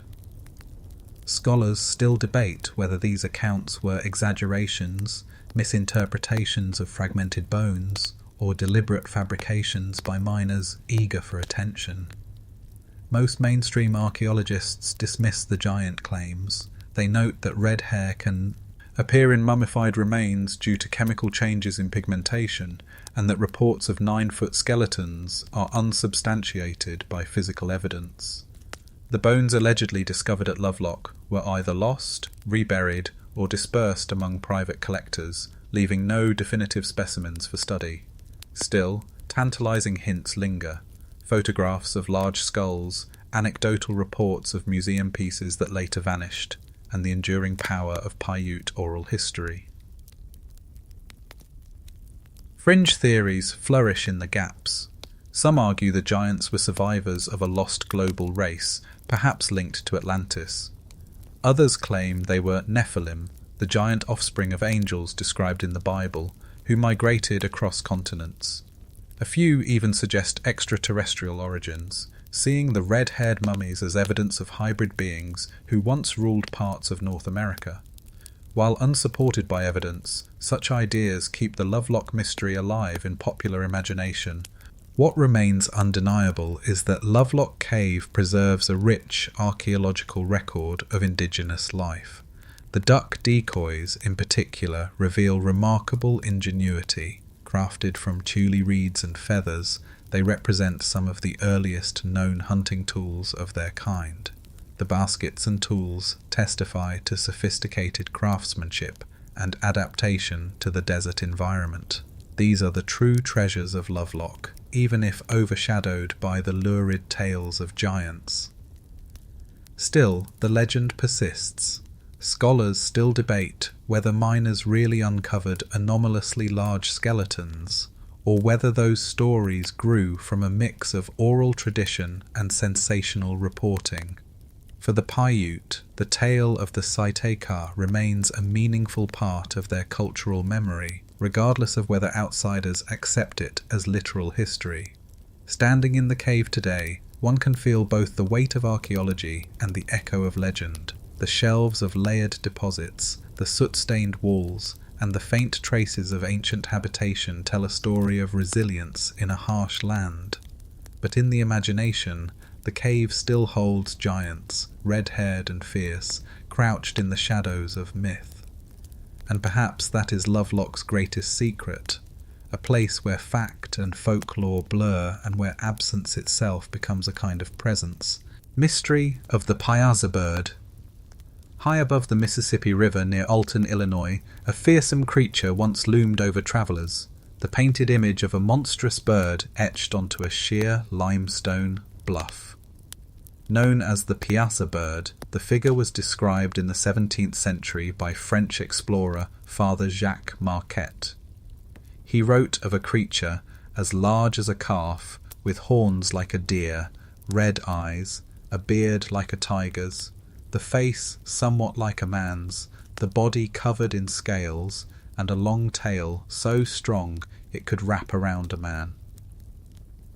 Scholars still debate whether these accounts were exaggerations, misinterpretations of fragmented bones, or deliberate fabrications by miners eager for attention. Most mainstream archaeologists dismiss the giant claims. They note that red hair can appear in mummified remains due to chemical changes in pigmentation, and that reports of 9-foot skeletons are unsubstantiated by physical evidence. The bones allegedly discovered at Lovelock were either lost, reburied, or dispersed among private collectors, leaving no definitive specimens for study. Still, tantalizing hints linger. Photographs of large skulls, anecdotal reports of museum pieces that later vanished, and the enduring power of Paiute oral history. Fringe theories flourish in the gaps. Some argue the giants were survivors of a lost global race, perhaps linked to Atlantis. Others claim they were Nephilim, the giant offspring of angels described in the Bible, who migrated across continents. A few even suggest extraterrestrial origins, seeing the red-haired mummies as evidence of hybrid beings who once ruled parts of North America. While unsupported by evidence, such ideas keep the Lovelock mystery alive in popular imagination. What remains undeniable is that Lovelock Cave preserves a rich archaeological record of indigenous life. The duck decoys, in particular, reveal remarkable ingenuity. Crafted from tule reeds and feathers, they represent some of the earliest known hunting tools of their kind. The baskets and tools testify to sophisticated craftsmanship and adaptation to the desert environment. These are the true treasures of Lovelock, even if overshadowed by the lurid tales of giants. Still, the legend persists. Scholars still debate whether miners really uncovered anomalously large skeletons, or whether those stories grew from a mix of oral tradition and sensational reporting. For the Paiute, the tale of the Siteka remains a meaningful part of their cultural memory, regardless of whether outsiders accept it as literal history. Standing in the cave today, one can feel both the weight of archaeology and the echo of legend. The shelves of layered deposits, the soot-stained walls, and the faint traces of ancient habitation tell a story of resilience in a harsh land. But in the imagination, the cave still holds giants, red-haired and fierce, crouched in the shadows of myth. And perhaps that is Lovelock's greatest secret, a place where fact and folklore blur and where absence itself becomes a kind of presence. Mystery of the Piasa Bird. High above the Mississippi River near Alton, Illinois, a fearsome creature once loomed over travelers, the painted image of a monstrous bird etched onto a sheer limestone bluff. Known as the Piasa Bird, the figure was described in the 17th century by French explorer Father Jacques Marquette. He wrote of a creature as large as a calf, with horns like a deer, red eyes, a beard like a tiger's, the face somewhat like a man's, the body covered in scales, and a long tail so strong it could wrap around a man.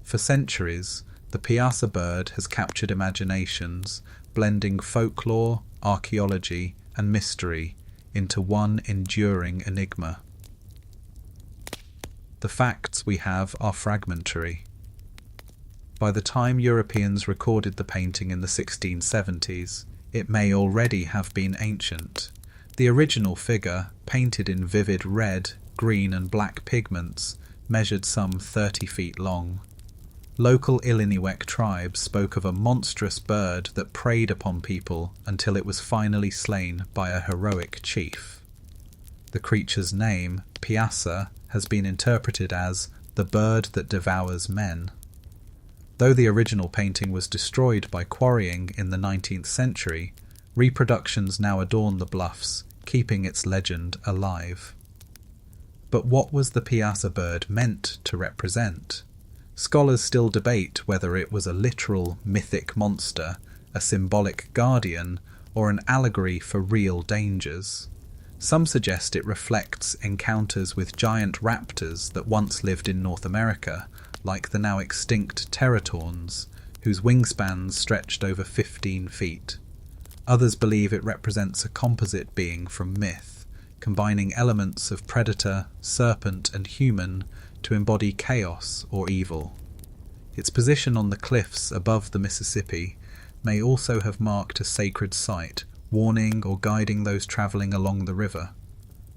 For centuries, the Piasa Bird has captured imaginations, blending folklore, archaeology, and mystery into one enduring enigma. The facts we have are fragmentary. By the time Europeans recorded the painting in the 1670s, it may already have been ancient. The original figure, painted in vivid red, green and black pigments, measured some 30 feet long. Local Illiniwek tribes spoke of a monstrous bird that preyed upon people until it was finally slain by a heroic chief. The creature's name, Piasa, has been interpreted as the bird that devours men. Though the original painting was destroyed by quarrying in the 19th century, reproductions now adorn the bluffs, keeping its legend alive. But what was the Piasa bird meant to represent? Scholars still debate whether it was a literal mythic monster, a symbolic guardian, or an allegory for real dangers. Some suggest it reflects encounters with giant raptors that once lived in North America, like the now extinct teratons, whose wingspans stretched over 15 feet. Others believe it represents a composite being from myth, combining elements of predator, serpent, and human to embody chaos or evil. Its position on the cliffs above the Mississippi may also have marked a sacred site, warning or guiding those travelling along the river.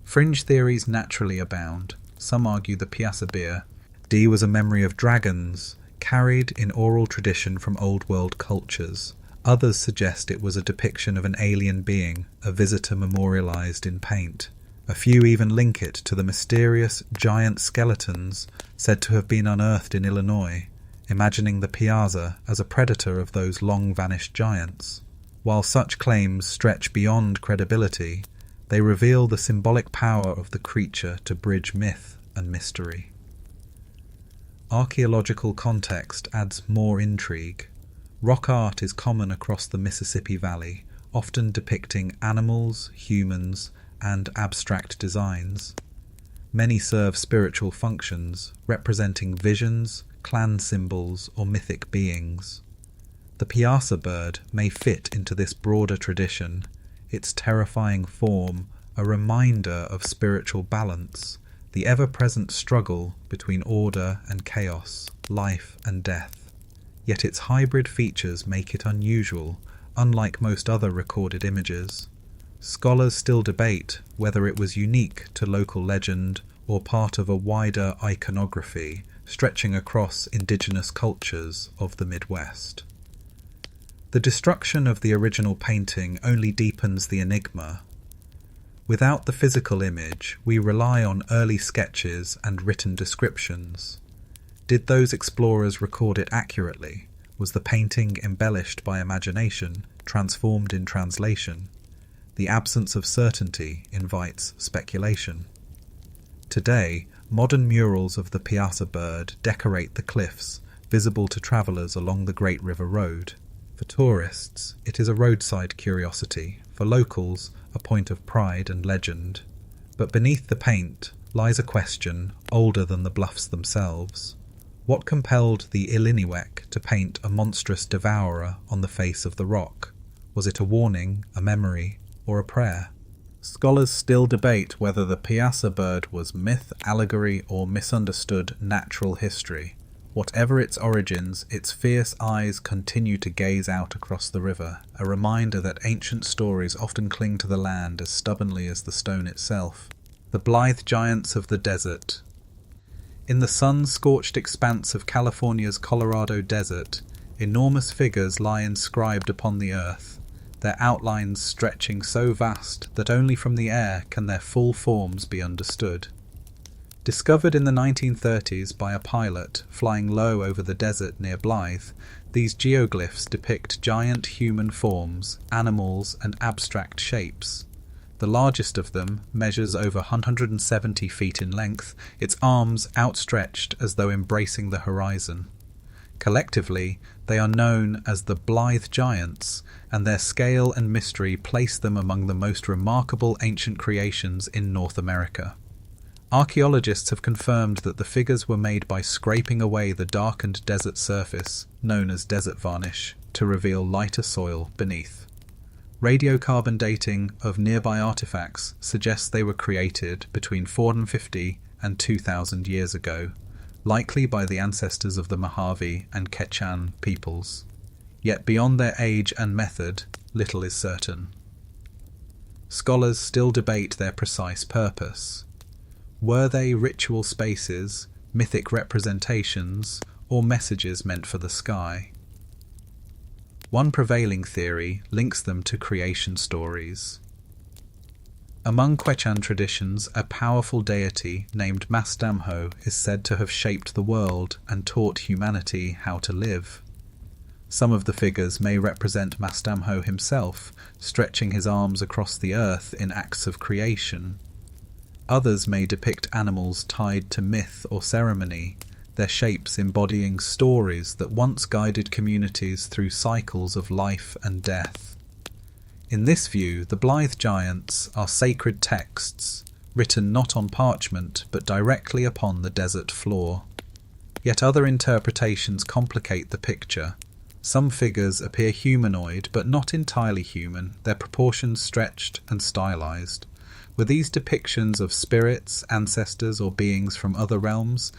Fringe theories naturally abound. Some argue the Piasa Bird was a memory of dragons, carried in oral tradition from Old World cultures. Others suggest it was a depiction of an alien being, a visitor memorialized in paint. A few even link it to the mysterious giant skeletons said to have been unearthed in Illinois, imagining the Piasa as a predator of those long-vanished giants. While such claims stretch beyond credibility, they reveal the symbolic power of the creature to bridge myth and mystery. Archaeological context adds more intrigue. Rock art is common across the Mississippi Valley, often depicting animals, humans, and abstract designs. Many serve spiritual functions, representing visions, clan symbols, or mythic beings. The Piasa bird may fit into this broader tradition, its terrifying form a reminder of spiritual balance, the ever-present struggle between order and chaos, life and death. Yet its hybrid features make it unusual, unlike most other recorded images. Scholars still debate whether it was unique to local legend or part of a wider iconography stretching across indigenous cultures of the Midwest. The destruction of the original painting only deepens the enigma. Without the physical image, we rely on early sketches and written descriptions. Did those explorers record it accurately? Was the painting embellished by imagination, transformed in translation? The absence of certainty invites speculation. Today, modern murals of the Piasa bird decorate the cliffs, visible to travellers along the Great River Road. For tourists, it is a roadside curiosity. For locals, a point of pride and legend. But beneath the paint lies a question older than the bluffs themselves. What compelled the Illiniwek to paint a monstrous devourer on the face of the rock? Was it a warning, a memory, or a prayer? Scholars still debate whether the Piasa bird was myth, allegory, or misunderstood natural history. Whatever its origins, its fierce eyes continue to gaze out across the river, a reminder that ancient stories often cling to the land as stubbornly as the stone itself. The Blythe giants of the desert. In the sun-scorched expanse of California's Colorado desert, enormous figures lie inscribed upon the earth, their outlines stretching so vast that only from the air can their full forms be understood. Discovered in the 1930s by a pilot flying low over the desert near Blythe, these geoglyphs depict giant human forms, animals, and abstract shapes. The largest of them measures over 170 feet in length, its arms outstretched as though embracing the horizon. Collectively, they are known as the Blythe Giants, and their scale and mystery place them among the most remarkable ancient creations in North America. Archaeologists have confirmed that the figures were made by scraping away the darkened desert surface, known as desert varnish, to reveal lighter soil beneath. Radiocarbon dating of nearby artifacts suggests they were created between 450 and 2,000 years ago, likely by the ancestors of the Mojave and Quechan peoples. Yet beyond their age and method, little is certain. Scholars still debate their precise purpose. Were they ritual spaces, mythic representations, or messages meant for the sky. One prevailing theory links them to creation stories. Among Quechan traditions, a powerful deity named Mastamho is said to have shaped the world and taught humanity how to live. Some of the figures may represent Mastamho himself, stretching his arms across the earth in acts of creation. Others may depict animals tied to myth or ceremony, their shapes embodying stories that once guided communities through cycles of life and death. In this view, the Blythe Giants are sacred texts, written not on parchment but directly upon the desert floor. Yet other interpretations complicate the picture. Some figures appear humanoid but not entirely human, their proportions stretched and stylized. Were these depictions of spirits, ancestors, or beings from other realms?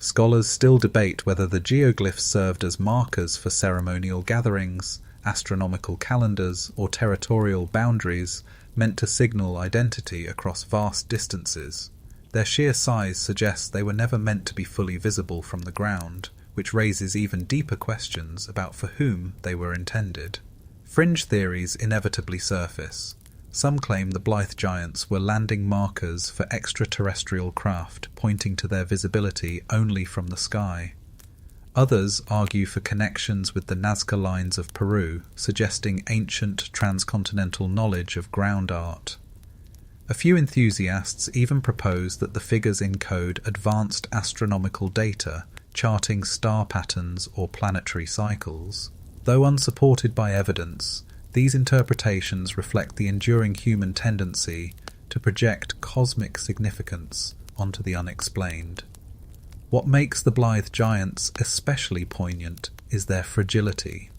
Scholars still debate whether the geoglyphs served as markers for ceremonial gatherings, astronomical calendars, or territorial boundaries meant to signal identity across vast distances. Their sheer size suggests they were never meant to be fully visible from the ground, which raises even deeper questions about for whom they were intended. Fringe theories inevitably surface. Some claim the Blythe Giants were landing markers for extraterrestrial craft, pointing to their visibility only from the sky. Others argue for connections with the Nazca lines of Peru, suggesting ancient transcontinental knowledge of ground art. A few enthusiasts even propose that the figures encode advanced astronomical data, charting star patterns or planetary cycles. Though unsupported by evidence, these interpretations reflect the enduring human tendency to project cosmic significance onto the unexplained. What makes the Blythe Giants especially poignant is their fragility.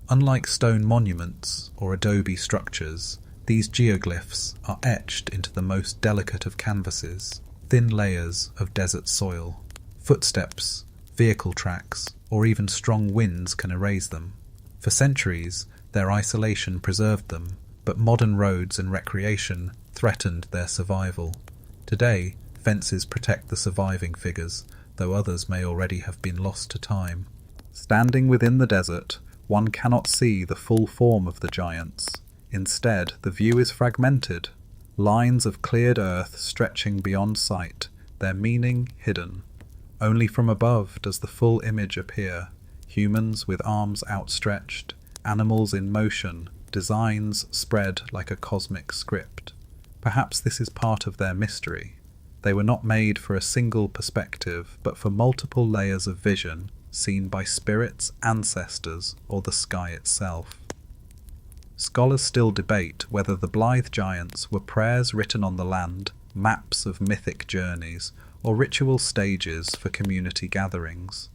Unlike stone monuments or adobe structures, these geoglyphs are etched into the most delicate of canvases, thin layers of desert soil. Footsteps, vehicle tracks, or even strong winds can erase them. For centuries, their isolation preserved them, but modern roads and recreation threatened their survival. Today, fences protect the surviving figures, though others may already have been lost to time. Standing within the desert, one cannot see the full form of the giants. Instead, the view is fragmented, lines of cleared earth stretching beyond sight, their meaning hidden. Only from above does the full image appear, humans with arms outstretched, animals in motion, designs spread like a cosmic script. Perhaps this is part of their mystery. They were not made for a single perspective, but for multiple layers of vision, seen by spirits, ancestors, or the sky itself. Scholars still debate whether the Blythe Giants were prayers written on the land, maps of mythic journeys, or ritual stages for community gatherings.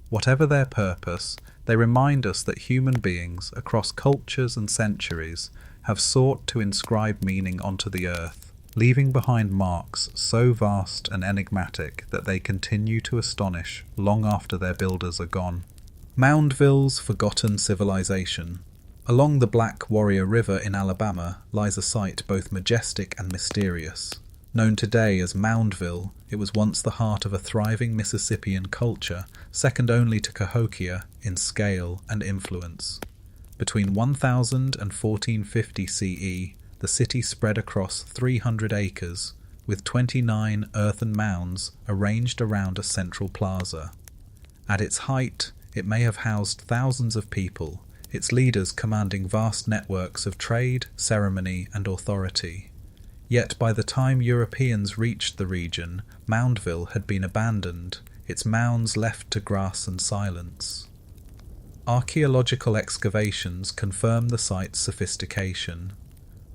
Whatever their purpose, they remind us that human beings, across cultures and centuries, have sought to inscribe meaning onto the earth, leaving behind marks so vast and enigmatic that they continue to astonish long after their builders are gone. Moundville's forgotten civilization. Along the Black Warrior River in Alabama lies a site both majestic and mysterious. Known today as Moundville, it was once the heart of a thriving Mississippian culture, second only to Cahokia in scale and influence. Between 1000 and 1450 CE, the city spread across 300 acres, with 29 earthen mounds arranged around a central plaza. At its height, it may have housed thousands of people, its leaders commanding vast networks of trade, ceremony, and authority. Yet by the time Europeans reached the region, Moundville had been abandoned, its mounds left to grass and silence. Archaeological excavations confirm the site's sophistication.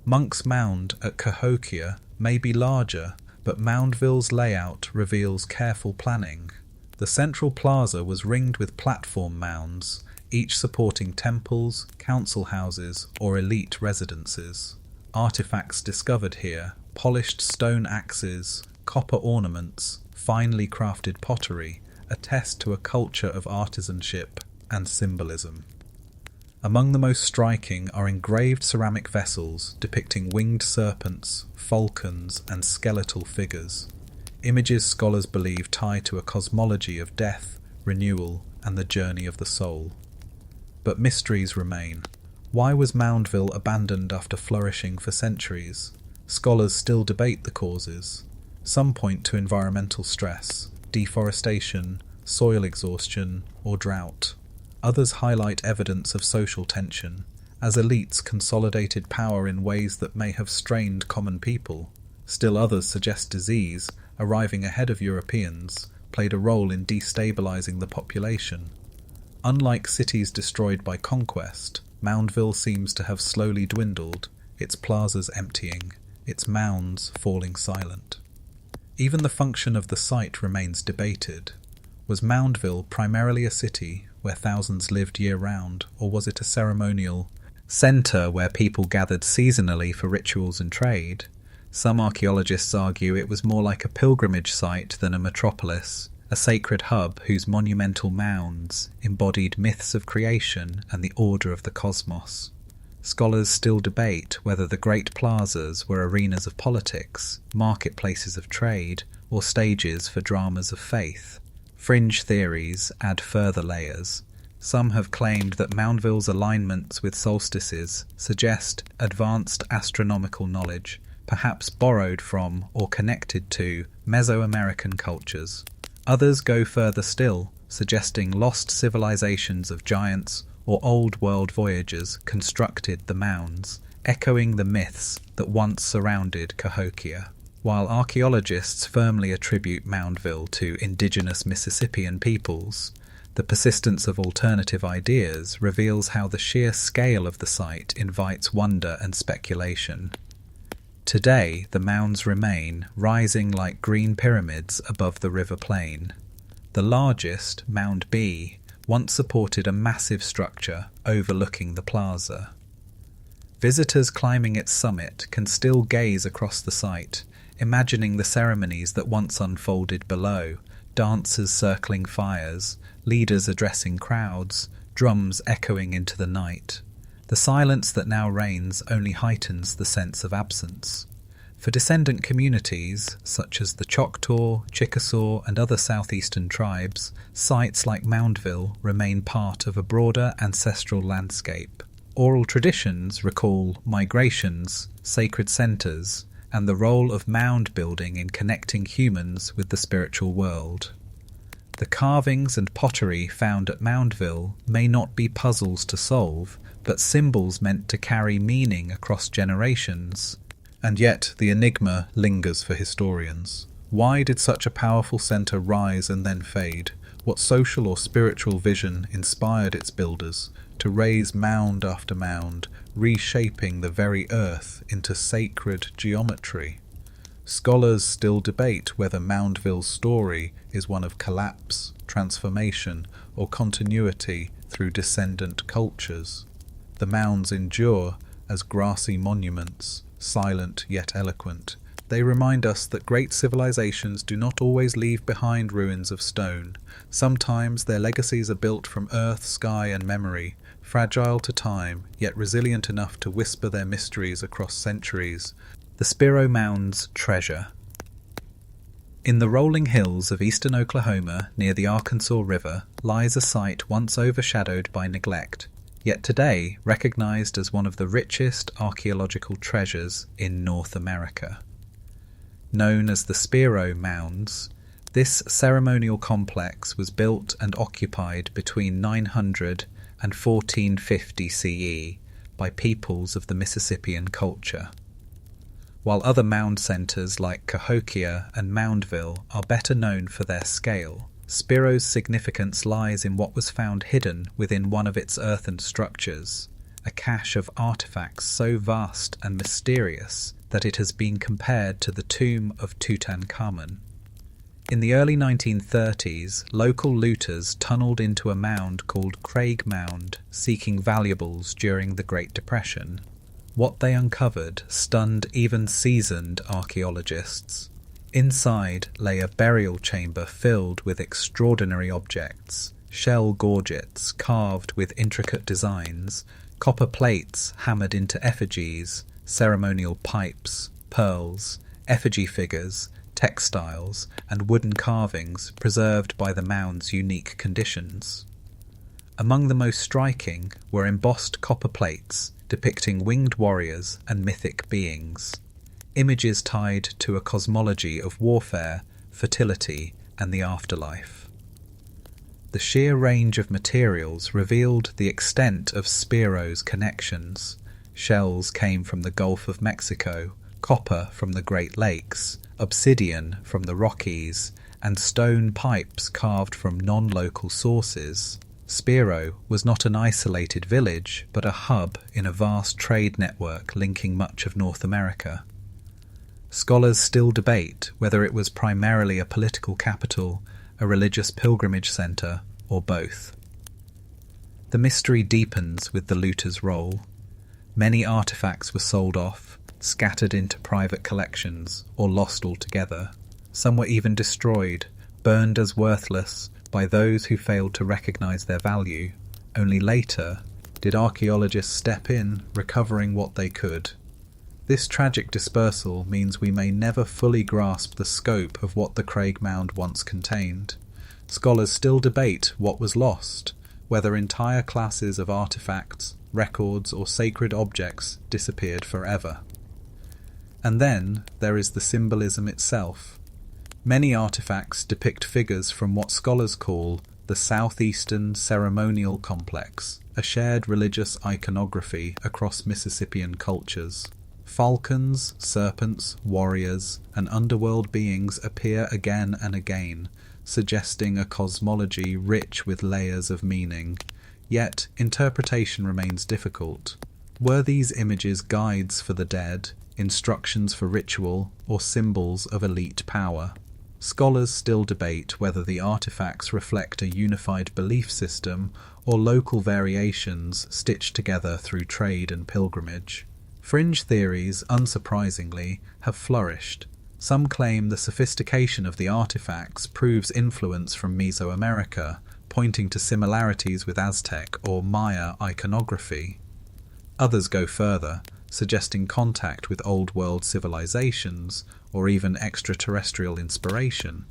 Monk's Mound at Cahokia may be larger, but Moundville's layout reveals careful planning. The central plaza was ringed with platform mounds, each supporting temples, council houses, or elite residences. Artifacts discovered here, polished stone axes, copper ornaments, finely crafted pottery, attest to a culture of artisanship and symbolism. Among the most striking are engraved ceramic vessels depicting winged serpents, falcons, and skeletal figures, images scholars believe tie to a cosmology of death, renewal, and the journey of the soul. But mysteries remain. Why was Moundville abandoned after flourishing for centuries? Scholars still debate the causes. Some point to environmental stress, deforestation, soil exhaustion, or drought. Others highlight evidence of social tension, as elites consolidated power in ways that may have strained common people. Still others suggest disease, arriving ahead of Europeans, played a role in destabilizing the population. Unlike cities destroyed by conquest, Moundville seems to have slowly dwindled, its plazas emptying, its mounds falling silent. Even the function of the site remains debated. Was Moundville primarily a city where thousands lived year-round, or was it a ceremonial centre where people gathered seasonally for rituals and trade? Some archaeologists argue it was more like a pilgrimage site than a metropolis, a sacred hub whose monumental mounds embodied myths of creation and the order of the cosmos. Scholars still debate whether the great plazas were arenas of politics, marketplaces of trade, or stages for dramas of faith. Fringe theories add further layers. Some have claimed that Moundville's alignments with solstices suggest advanced astronomical knowledge, perhaps borrowed from or connected to Mesoamerican cultures. Others go further still, suggesting lost civilizations of giants or old world voyagers constructed the mounds, echoing the myths that once surrounded Cahokia. While archaeologists firmly attribute Moundville to indigenous Mississippian peoples, the persistence of alternative ideas reveals how the sheer scale of the site invites wonder and speculation. Today, the mounds remain, rising like green pyramids above the river plain. The largest, Mound B, once supported a massive structure overlooking the plaza. Visitors climbing its summit can still gaze across the site, imagining the ceremonies that once unfolded below, dancers circling fires, leaders addressing crowds, drums echoing into the night. The silence that now reigns only heightens the sense of absence. For descendant communities, such as the Choctaw, Chickasaw, and other southeastern tribes, sites like Moundville remain part of a broader ancestral landscape. Oral traditions recall migrations, sacred centers, and the role of mound building in connecting humans with the spiritual world. The carvings and pottery found at Moundville may not be puzzles to solve, but symbols meant to carry meaning across generations. And yet the enigma lingers for historians. Why did such a powerful centre rise and then fade? What social or spiritual vision inspired its builders to raise mound after mound, reshaping the very earth into sacred geometry? Scholars still debate whether Moundville's story is one of collapse, transformation, or continuity through descendant cultures. The mounds endure as grassy monuments, silent yet eloquent. They remind us that great civilizations do not always leave behind ruins of stone. Sometimes their legacies are built from earth, sky, and memory, fragile to time, yet resilient enough to whisper their mysteries across centuries. The Spiro Mounds treasure. In the rolling hills of eastern Oklahoma, near the Arkansas River, lies a site once overshadowed by neglect, yet today recognized as one of the richest archaeological treasures in North America. Known as the Spiro Mounds, this ceremonial complex was built and occupied between 900 and 1450 CE by peoples of the Mississippian culture. While other mound centers like Cahokia and Moundville are better known for their scale, Spiro's significance lies in what was found hidden within one of its earthen structures, a cache of artifacts so vast and mysterious that it has been compared to the tomb of Tutankhamun. In the early 1930s, local looters tunneled into a mound called Craig Mound, seeking valuables during the Great Depression. What they uncovered stunned even seasoned archaeologists. Inside lay a burial chamber filled with extraordinary objects, shell gorgets carved with intricate designs, copper plates hammered into effigies, ceremonial pipes, pearls, effigy figures, textiles, and wooden carvings preserved by the mound's unique conditions. Among the most striking were embossed copper plates depicting winged warriors and mythic beings, images tied to a cosmology of warfare, fertility, and the afterlife. The sheer range of materials revealed the extent of Spiro's connections. Shells came from the Gulf of Mexico, copper from the Great Lakes, obsidian from the Rockies, and stone pipes carved from non-local sources. Spiro was not an isolated village, but a hub in a vast trade network linking much of North America. Scholars still debate whether it was primarily a political capital, a religious pilgrimage centre, or both. The mystery deepens with the looter's role. Many artefacts were sold off, scattered into private collections, or lost altogether. Some were even destroyed, burned as worthless by those who failed to recognise their value. Only later did archaeologists step in, recovering what they could. This tragic dispersal means we may never fully grasp the scope of what the Craig Mound once contained. Scholars still debate what was lost, whether entire classes of artefacts, records, or sacred objects disappeared forever. And then there is the symbolism itself. Many artefacts depict figures from what scholars call the Southeastern Ceremonial Complex, a shared religious iconography across Mississippian cultures. Falcons, serpents, warriors, and underworld beings appear again and again, suggesting a cosmology rich with layers of meaning. Yet, interpretation remains difficult. Were these images guides for the dead, instructions for ritual, or symbols of elite power? Scholars still debate whether the artifacts reflect a unified belief system or local variations stitched together through trade and pilgrimage. Fringe theories, unsurprisingly, have flourished. Some claim the sophistication of the artifacts proves influence from Mesoamerica, pointing to similarities with Aztec or Maya iconography. Others go further, suggesting contact with Old World civilizations or even extraterrestrial inspiration.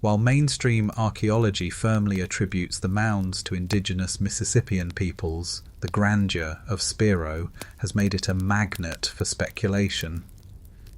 While mainstream archaeology firmly attributes the mounds to indigenous Mississippian peoples, the grandeur of Spiro has made it a magnet for speculation.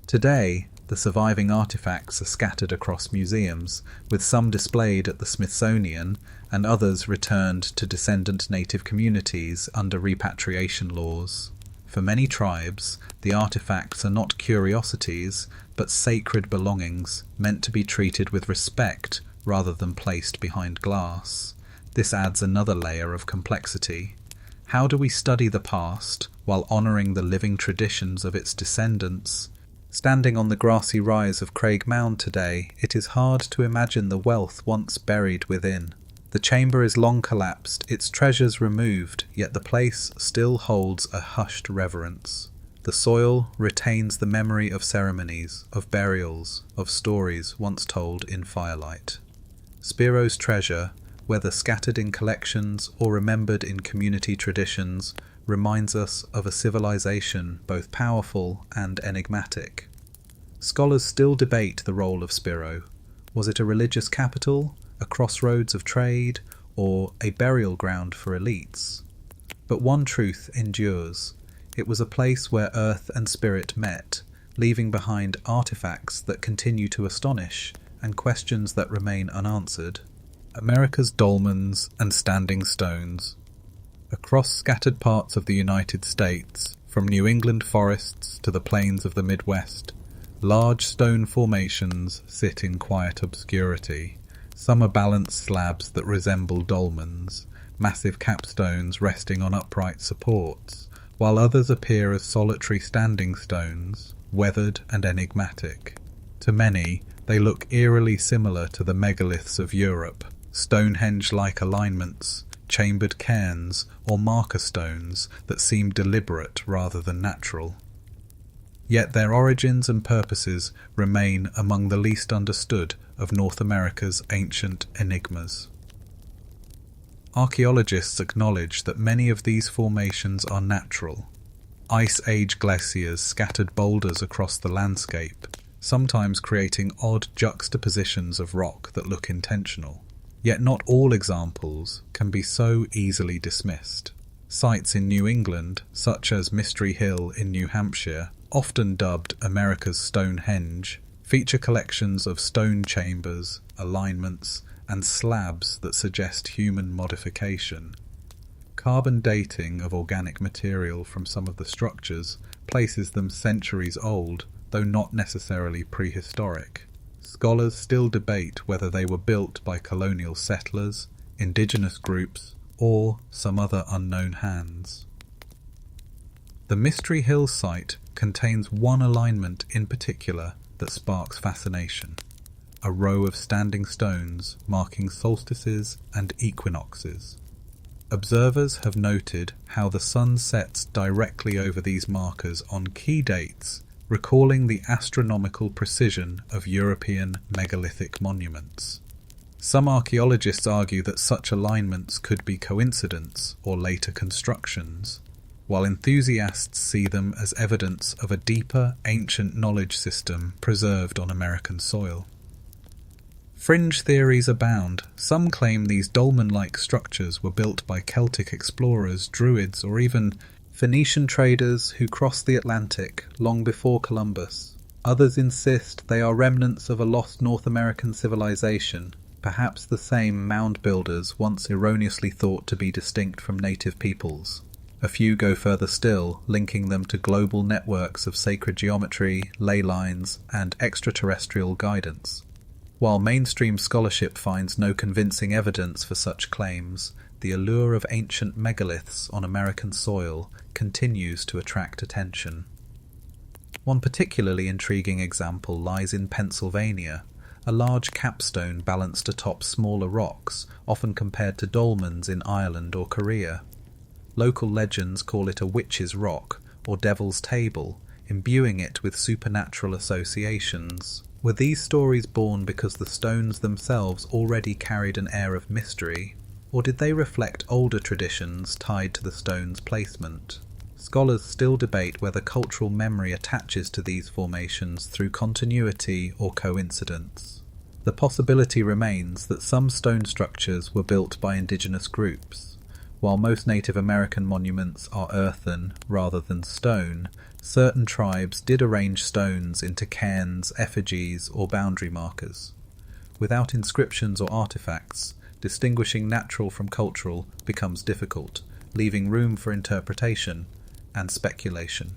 Today, the surviving artifacts are scattered across museums, with some displayed at the Smithsonian and others returned to descendant native communities under repatriation laws. For many tribes, the artifacts are not curiosities, but sacred belongings meant to be treated with respect rather than placed behind glass. This adds another layer of complexity. How do we study the past while honouring the living traditions of its descendants? Standing on the grassy rise of Craig Mound today, it is hard to imagine the wealth once buried within. The chamber is long collapsed, its treasures removed, yet the place still holds a hushed reverence. The soil retains the memory of ceremonies, of burials, of stories once told in firelight. Spiro's treasure, whether scattered in collections or remembered in community traditions, reminds us of a civilization both powerful and enigmatic. Scholars still debate the role of Spiro. Was it a religious capital, a crossroads of trade, or a burial ground for elites? But one truth endures. It was a place where earth and spirit met, leaving behind artifacts that continue to astonish and questions that remain unanswered. America's dolmens and standing stones. Across scattered parts of the United States, from New England forests to the plains of the Midwest, large stone formations sit in quiet obscurity. Some are balanced slabs that resemble dolmens, massive capstones resting on upright supports, while others appear as solitary standing stones, weathered and enigmatic. To many, they look eerily similar to the megaliths of Europe, Stonehenge-like alignments, chambered cairns, or marker stones that seem deliberate rather than natural. Yet their origins and purposes remain among the least understood of North America's ancient enigmas. Archaeologists acknowledge that many of these formations are natural. Ice Age glaciers scattered boulders across the landscape, sometimes creating odd juxtapositions of rock that look intentional. Yet not all examples can be so easily dismissed. Sites in New England, such as Mystery Hill in New Hampshire, often dubbed America's Stonehenge, feature collections of stone chambers, alignments, and slabs that suggest human modification. Carbon dating of organic material from some of the structures places them centuries old, though not necessarily prehistoric. Scholars still debate whether they were built by colonial settlers, indigenous groups, or some other unknown hands. The Mystery Hill site contains one alignment in particular that sparks fascination: a row of standing stones marking solstices and equinoxes. Observers have noted how the sun sets directly over these markers on key dates, recalling the astronomical precision of European megalithic monuments. Some archaeologists argue that such alignments could be coincidence or later constructions, while enthusiasts see them as evidence of a deeper, ancient knowledge system preserved on American soil. Fringe theories abound. Some claim these dolmen-like structures were built by Celtic explorers, Druids, or even Phoenician traders who crossed the Atlantic long before Columbus. Others insist they are remnants of a lost North American civilization, perhaps the same mound builders once erroneously thought to be distinct from native peoples. A few go further still, linking them to global networks of sacred geometry, ley lines, and extraterrestrial guidance. While mainstream scholarship finds no convincing evidence for such claims, the allure of ancient megaliths on American soil continues to attract attention. One particularly intriguing example lies in Pennsylvania, a large capstone balanced atop smaller rocks, often compared to dolmens in Ireland or Korea. Local legends call it a witch's rock or devil's table, imbuing it with supernatural associations. Were these stories born because the stones themselves already carried an air of mystery, or did they reflect older traditions tied to the stone's placement? Scholars still debate whether cultural memory attaches to these formations through continuity or coincidence. The possibility remains that some stone structures were built by indigenous groups. While most Native American monuments are earthen rather than stone, certain tribes did arrange stones into cairns, effigies, or boundary markers. Without inscriptions or artifacts, distinguishing natural from cultural becomes difficult, leaving room for interpretation and speculation.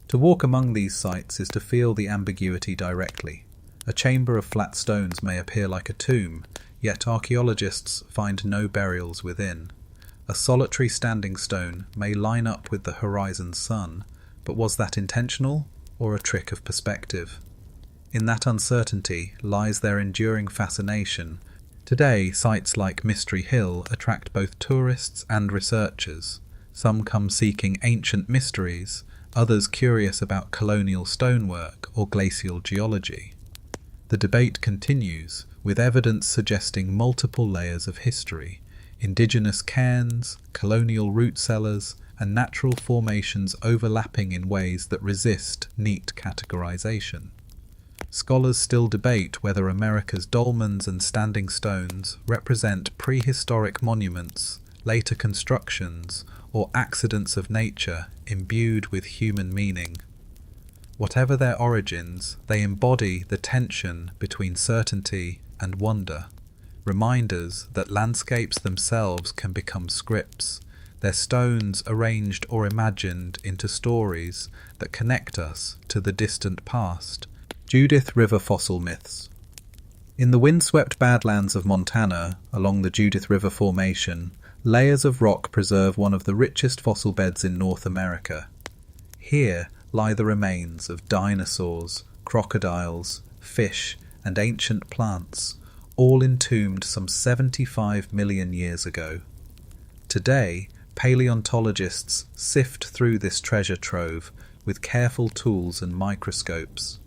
To walk among these sites is to feel the ambiguity directly. A chamber of flat stones may appear like a tomb, yet archaeologists find no burials within. A solitary standing stone may line up with the horizon sun, but was that intentional or a trick of perspective? In that uncertainty lies their enduring fascination. Today, sites like Mystery Hill attract both tourists and researchers. Some come seeking ancient mysteries, others curious about colonial stonework or glacial geology. The debate continues, with evidence suggesting multiple layers of history: indigenous cairns, colonial root cellars, and natural formations overlapping in ways that resist neat categorization. Scholars still debate whether America's dolmens and standing stones represent prehistoric monuments, later constructions, or accidents of nature imbued with human meaning. Whatever their origins, they embody the tension between certainty and wonder, reminders that landscapes themselves can become scripts, their stones arranged or imagined into stories that connect us to the distant past. Judith River fossil myths. In the windswept badlands of Montana, along the Judith River Formation, layers of rock preserve one of the richest fossil beds in North America. Here lie the remains of dinosaurs, crocodiles, fish, and ancient plants, all entombed some 75 million years ago. Today, paleontologists sift through this treasure trove with careful tools and microscopes.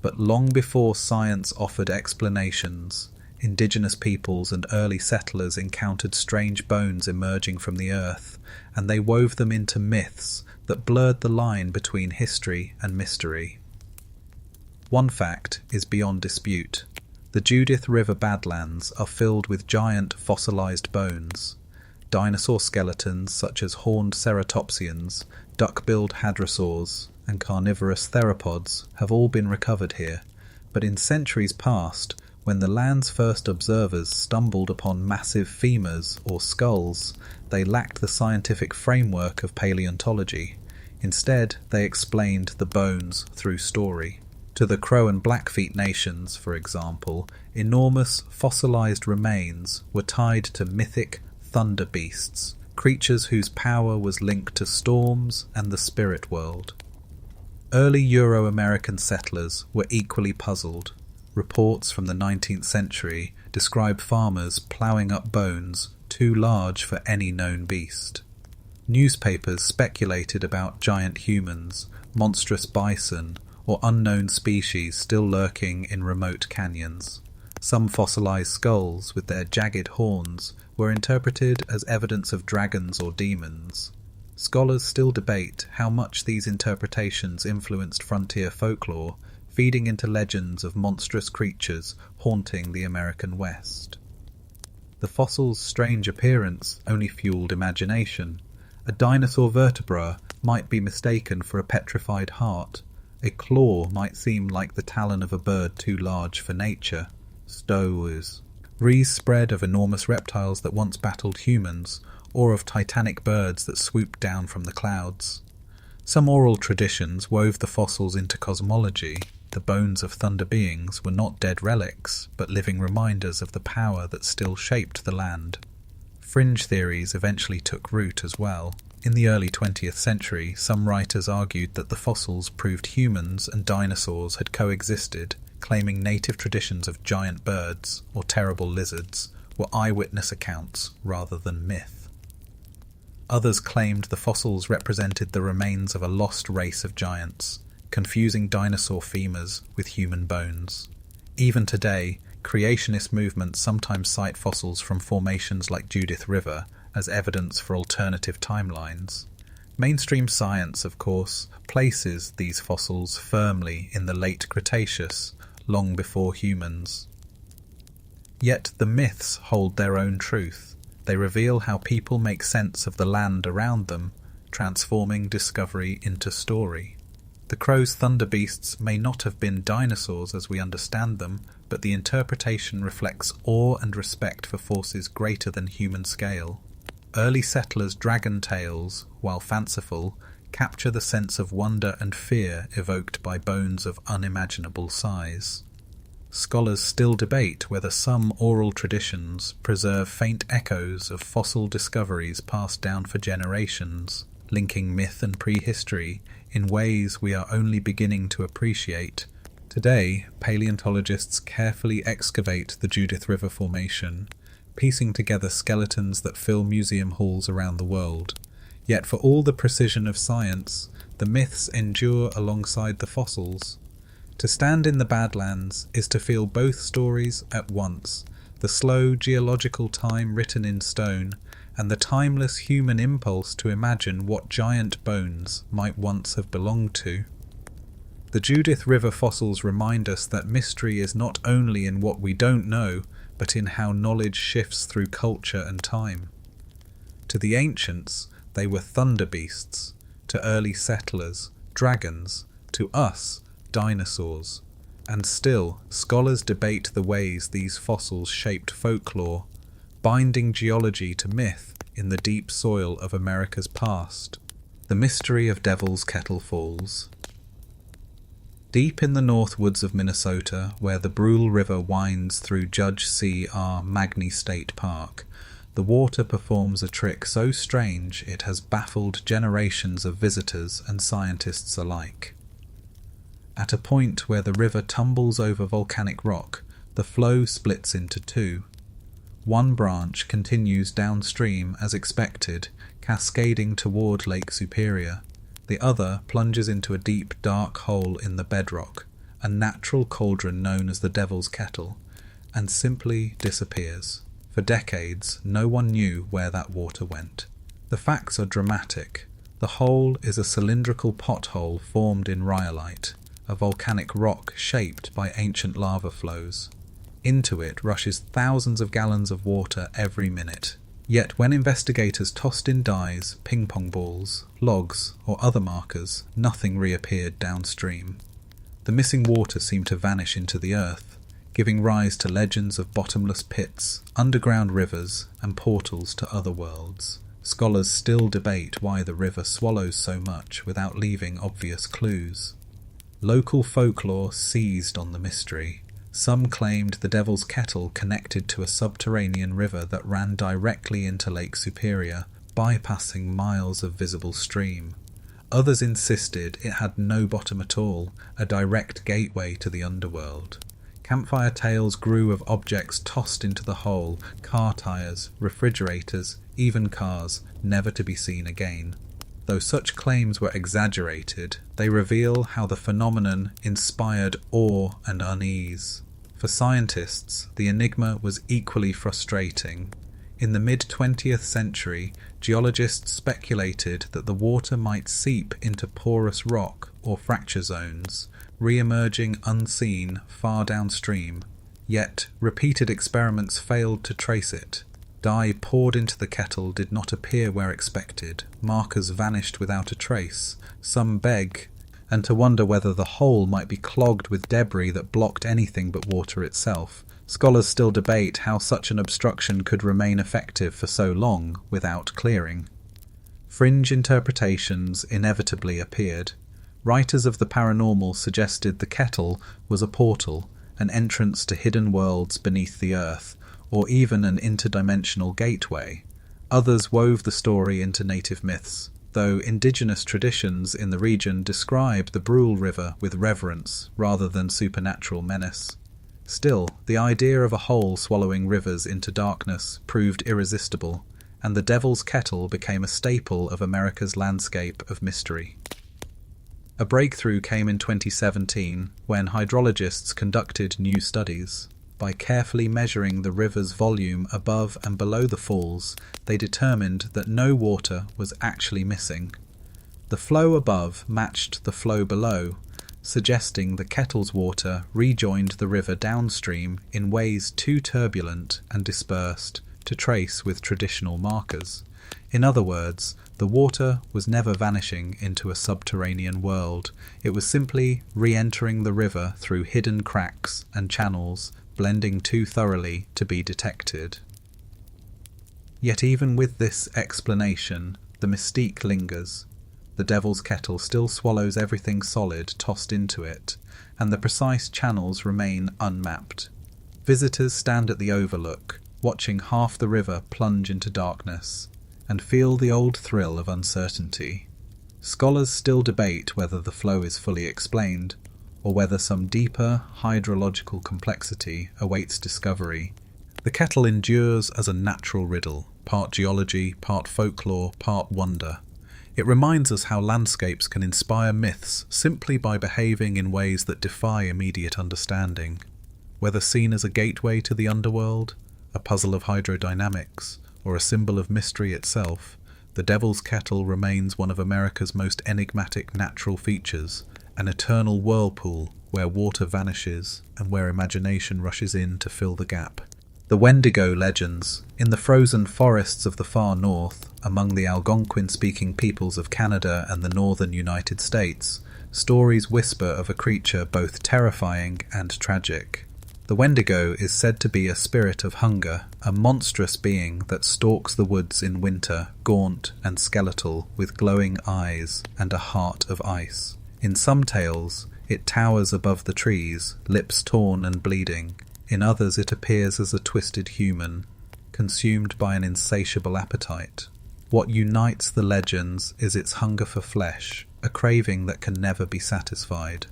But long before science offered explanations, indigenous peoples and early settlers encountered strange bones emerging from the earth, and they wove them into myths that blurred the line between history and mystery. One fact is beyond dispute. The Judith River Badlands are filled with giant fossilized bones. Dinosaur skeletons such as horned ceratopsians, duck-billed hadrosaurs, and carnivorous theropods have all been recovered here, but in centuries past, when the land's first observers stumbled upon massive femurs or skulls, they lacked the scientific framework of paleontology. Instead, they explained the bones through story. To the Crow and Blackfeet nations, for example, enormous fossilized remains were tied to mythic thunder beasts, creatures whose power was linked to storms and the spirit world. Early Euro-American settlers were equally puzzled. Reports from the 19th century describe farmers ploughing up bones too large for any known beast. Newspapers speculated about giant humans, monstrous bison, or unknown species still lurking in remote canyons. Some fossilized skulls with their jagged horns were interpreted as evidence of dragons or demons. Scholars still debate how much these interpretations influenced frontier folklore, feeding into legends of monstrous creatures haunting the American West. The fossil's strange appearance only fueled imagination. A dinosaur vertebra might be mistaken for a petrified heart. A claw might seem like the talon of a bird too large for nature. Stows. Rees spread of enormous reptiles that once battled humans, or of titanic birds that swooped down from the clouds. Some oral traditions wove the fossils into cosmology. The bones of thunder beings were not dead relics, but living reminders of the power that still shaped the land. Fringe theories eventually took root as well. In the early 20th century, some writers argued that the fossils proved humans and dinosaurs had coexisted, claiming native traditions of giant birds, or terrible lizards, were eyewitness accounts rather than myth. Others claimed the fossils represented the remains of a lost race of giants, confusing dinosaur femurs with human bones. Even today, creationist movements sometimes cite fossils from formations like Judith River as evidence for alternative timelines. Mainstream science, of course, places these fossils firmly in the late Cretaceous, long before humans. Yet the myths hold their own truth. They reveal how people make sense of the land around them, transforming discovery into story. The Crow's thunder beasts may not have been dinosaurs as we understand them, but the interpretation reflects awe and respect for forces greater than human scale. Early settlers' dragon tales, while fanciful, capture the sense of wonder and fear evoked by bones of unimaginable size. Scholars still debate whether some oral traditions preserve faint echoes of fossil discoveries passed down for generations, linking myth and prehistory in ways we are only beginning to appreciate. Today, paleontologists carefully excavate the Judith River Formation, piecing together skeletons that fill museum halls around the world. Yet for all the precision of science, the myths endure alongside the fossils. To stand in the Badlands is to feel both stories at once, the slow geological time written in stone, and the timeless human impulse to imagine what giant bones might once have belonged to. The Judith River fossils remind us that mystery is not only in what we don't know, but in how knowledge shifts through culture and time. To the ancients, they were thunder beasts. To early settlers, dragons. To us, dinosaurs. And still, scholars debate the ways these fossils shaped folklore, binding geology to myth in the deep soil of America's past. The mystery of Devil's Kettle Falls. Deep in the north woods of Minnesota, where the Brule River winds through Judge C. R. Magny State Park, the water performs a trick so strange it has baffled generations of visitors and scientists alike. At a point where the river tumbles over volcanic rock, the flow splits into two. One branch continues downstream as expected, cascading toward Lake Superior. The other plunges into a deep, dark hole in the bedrock, a natural cauldron known as the Devil's Kettle, and simply disappears. For decades, no one knew where that water went. The facts are dramatic. The hole is a cylindrical pothole formed in rhyolite, a volcanic rock shaped by ancient lava flows. Into it rushes thousands of gallons of water every minute. Yet when investigators tossed in dyes, ping-pong balls, logs, or other markers, nothing reappeared downstream. The missing water seemed to vanish into the earth, giving rise to legends of bottomless pits, underground rivers, and portals to other worlds. Scholars still debate why the river swallows so much without leaving obvious clues. Local folklore seized on the mystery. Some claimed the Devil's Kettle connected to a subterranean river that ran directly into Lake Superior, bypassing miles of visible stream. Others insisted it had no bottom at all, a direct gateway to the underworld. Campfire tales grew of objects tossed into the hole, car tires, refrigerators, even cars, never to be seen again. Though such claims were exaggerated, they reveal how the phenomenon inspired awe and unease. For scientists, the enigma was equally frustrating. In the mid-20th century, geologists speculated that the water might seep into porous rock or fracture zones, re-emerging unseen far downstream. Yet, repeated experiments failed to trace it. Dye poured into the kettle did not appear where expected. Markers vanished without a trace. Some beg, and to wonder whether the hole might be clogged with debris that blocked anything but water itself. Scholars still debate how such an obstruction could remain effective for so long without clearing. Fringe interpretations inevitably appeared. Writers of the paranormal suggested the kettle was a portal, an entrance to hidden worlds beneath the earth, or even an interdimensional gateway. Others wove the story into native myths, though indigenous traditions in the region describe the Brule River with reverence rather than supernatural menace. Still, the idea of a hole swallowing rivers into darkness proved irresistible, and the Devil's Kettle became a staple of America's landscape of mystery. A breakthrough came in 2017 when hydrologists conducted new studies. By carefully measuring the river's volume above and below the falls, they determined that no water was actually missing. The flow above matched the flow below, suggesting the kettle's water rejoined the river downstream in ways too turbulent and dispersed to trace with traditional markers. In other words, the water was never vanishing into a subterranean world. It was simply re-entering the river through hidden cracks and channels, blending too thoroughly to be detected. Yet even with this explanation, the mystique lingers. The Devil's Kettle still swallows everything solid tossed into it, and the precise channels remain unmapped. Visitors stand at the overlook, watching half the river plunge into darkness, and feel the old thrill of uncertainty. Scholars still debate whether the flow is fully explained, or whether some deeper hydrological complexity awaits discovery. The kettle endures as a natural riddle, part geology, part folklore, part wonder. It reminds us how landscapes can inspire myths simply by behaving in ways that defy immediate understanding. Whether seen as a gateway to the underworld, a puzzle of hydrodynamics, or a symbol of mystery itself, the Devil's Kettle remains one of America's most enigmatic natural features, an eternal whirlpool where water vanishes and where imagination rushes in to fill the gap. The Wendigo legends. In the frozen forests of the far north, among the Algonquin-speaking peoples of Canada and the northern United States, stories whisper of a creature both terrifying and tragic. The Wendigo is said to be a spirit of hunger, a monstrous being that stalks the woods in winter, gaunt and skeletal, with glowing eyes and a heart of ice. In some tales, it towers above the trees, lips torn and bleeding. In others it appears as a twisted human, consumed by an insatiable appetite. What unites the legends is its hunger for flesh, a craving that can never be satisfied.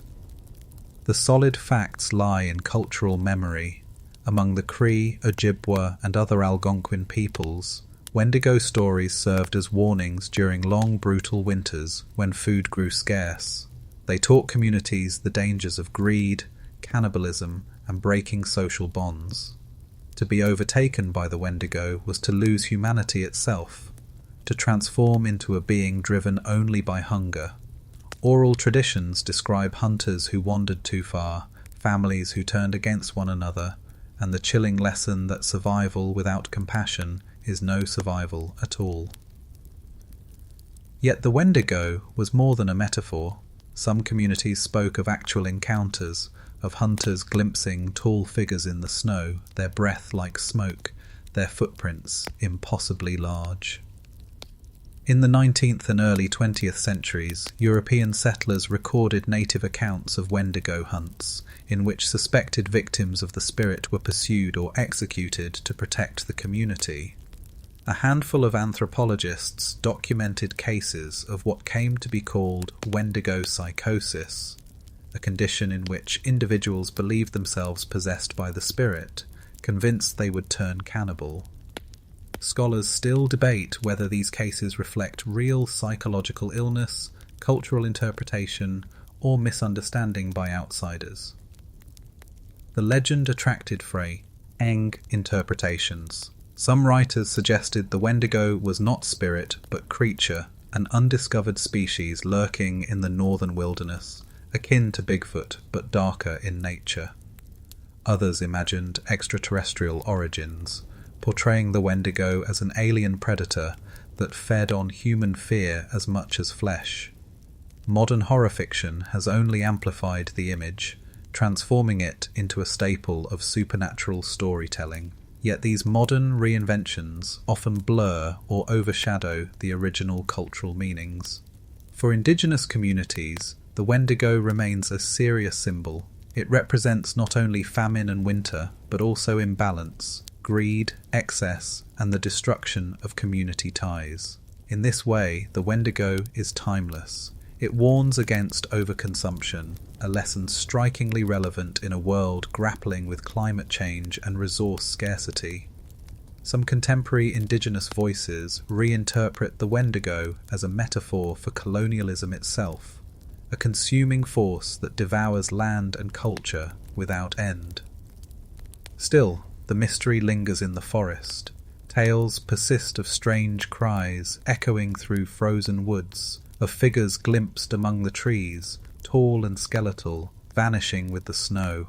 The solid facts lie in cultural memory. Among the Cree, Ojibwa, and other Algonquin peoples, Wendigo stories served as warnings during long, brutal winters when food grew scarce. They taught communities the dangers of greed, cannibalism, and breaking social bonds. To be overtaken by the Wendigo was to lose humanity itself, to transform into a being driven only by hunger. Oral traditions describe hunters who wandered too far, families who turned against one another, and the chilling lesson that survival without compassion is no survival at all. Yet the Wendigo was more than a metaphor. Some communities spoke of actual encounters, of hunters glimpsing tall figures in the snow, their breath like smoke, their footprints impossibly large. In the 19th and early 20th centuries, European settlers recorded native accounts of Wendigo hunts, in which suspected victims of the spirit were pursued or executed to protect the community. A handful of anthropologists documented cases of what came to be called Wendigo psychosis, a condition in which individuals believed themselves possessed by the spirit, convinced they would turn cannibal. Scholars still debate whether these cases reflect real psychological illness, cultural interpretation, or misunderstanding by outsiders. The legend attracted Eng interpretations. Some writers suggested the Wendigo was not spirit but creature, an undiscovered species lurking in the northern wilderness, akin to Bigfoot but darker in nature. Others imagined extraterrestrial origins, portraying the Wendigo as an alien predator that fed on human fear as much as flesh. Modern horror fiction has only amplified the image, transforming it into a staple of supernatural storytelling. Yet these modern reinventions often blur or overshadow the original cultural meanings. For indigenous communities, the Wendigo remains a serious symbol. It represents not only famine and winter, but also imbalance, greed, excess, and the destruction of community ties. In this way, the Wendigo is timeless. It warns against overconsumption, a lesson strikingly relevant in a world grappling with climate change and resource scarcity. Some contemporary indigenous voices reinterpret the Wendigo as a metaphor for colonialism itself, a consuming force that devours land and culture without end. Still, the mystery lingers in the forest. Tales persist of strange cries echoing through frozen woods, of figures glimpsed among the trees, tall and skeletal, vanishing with the snow.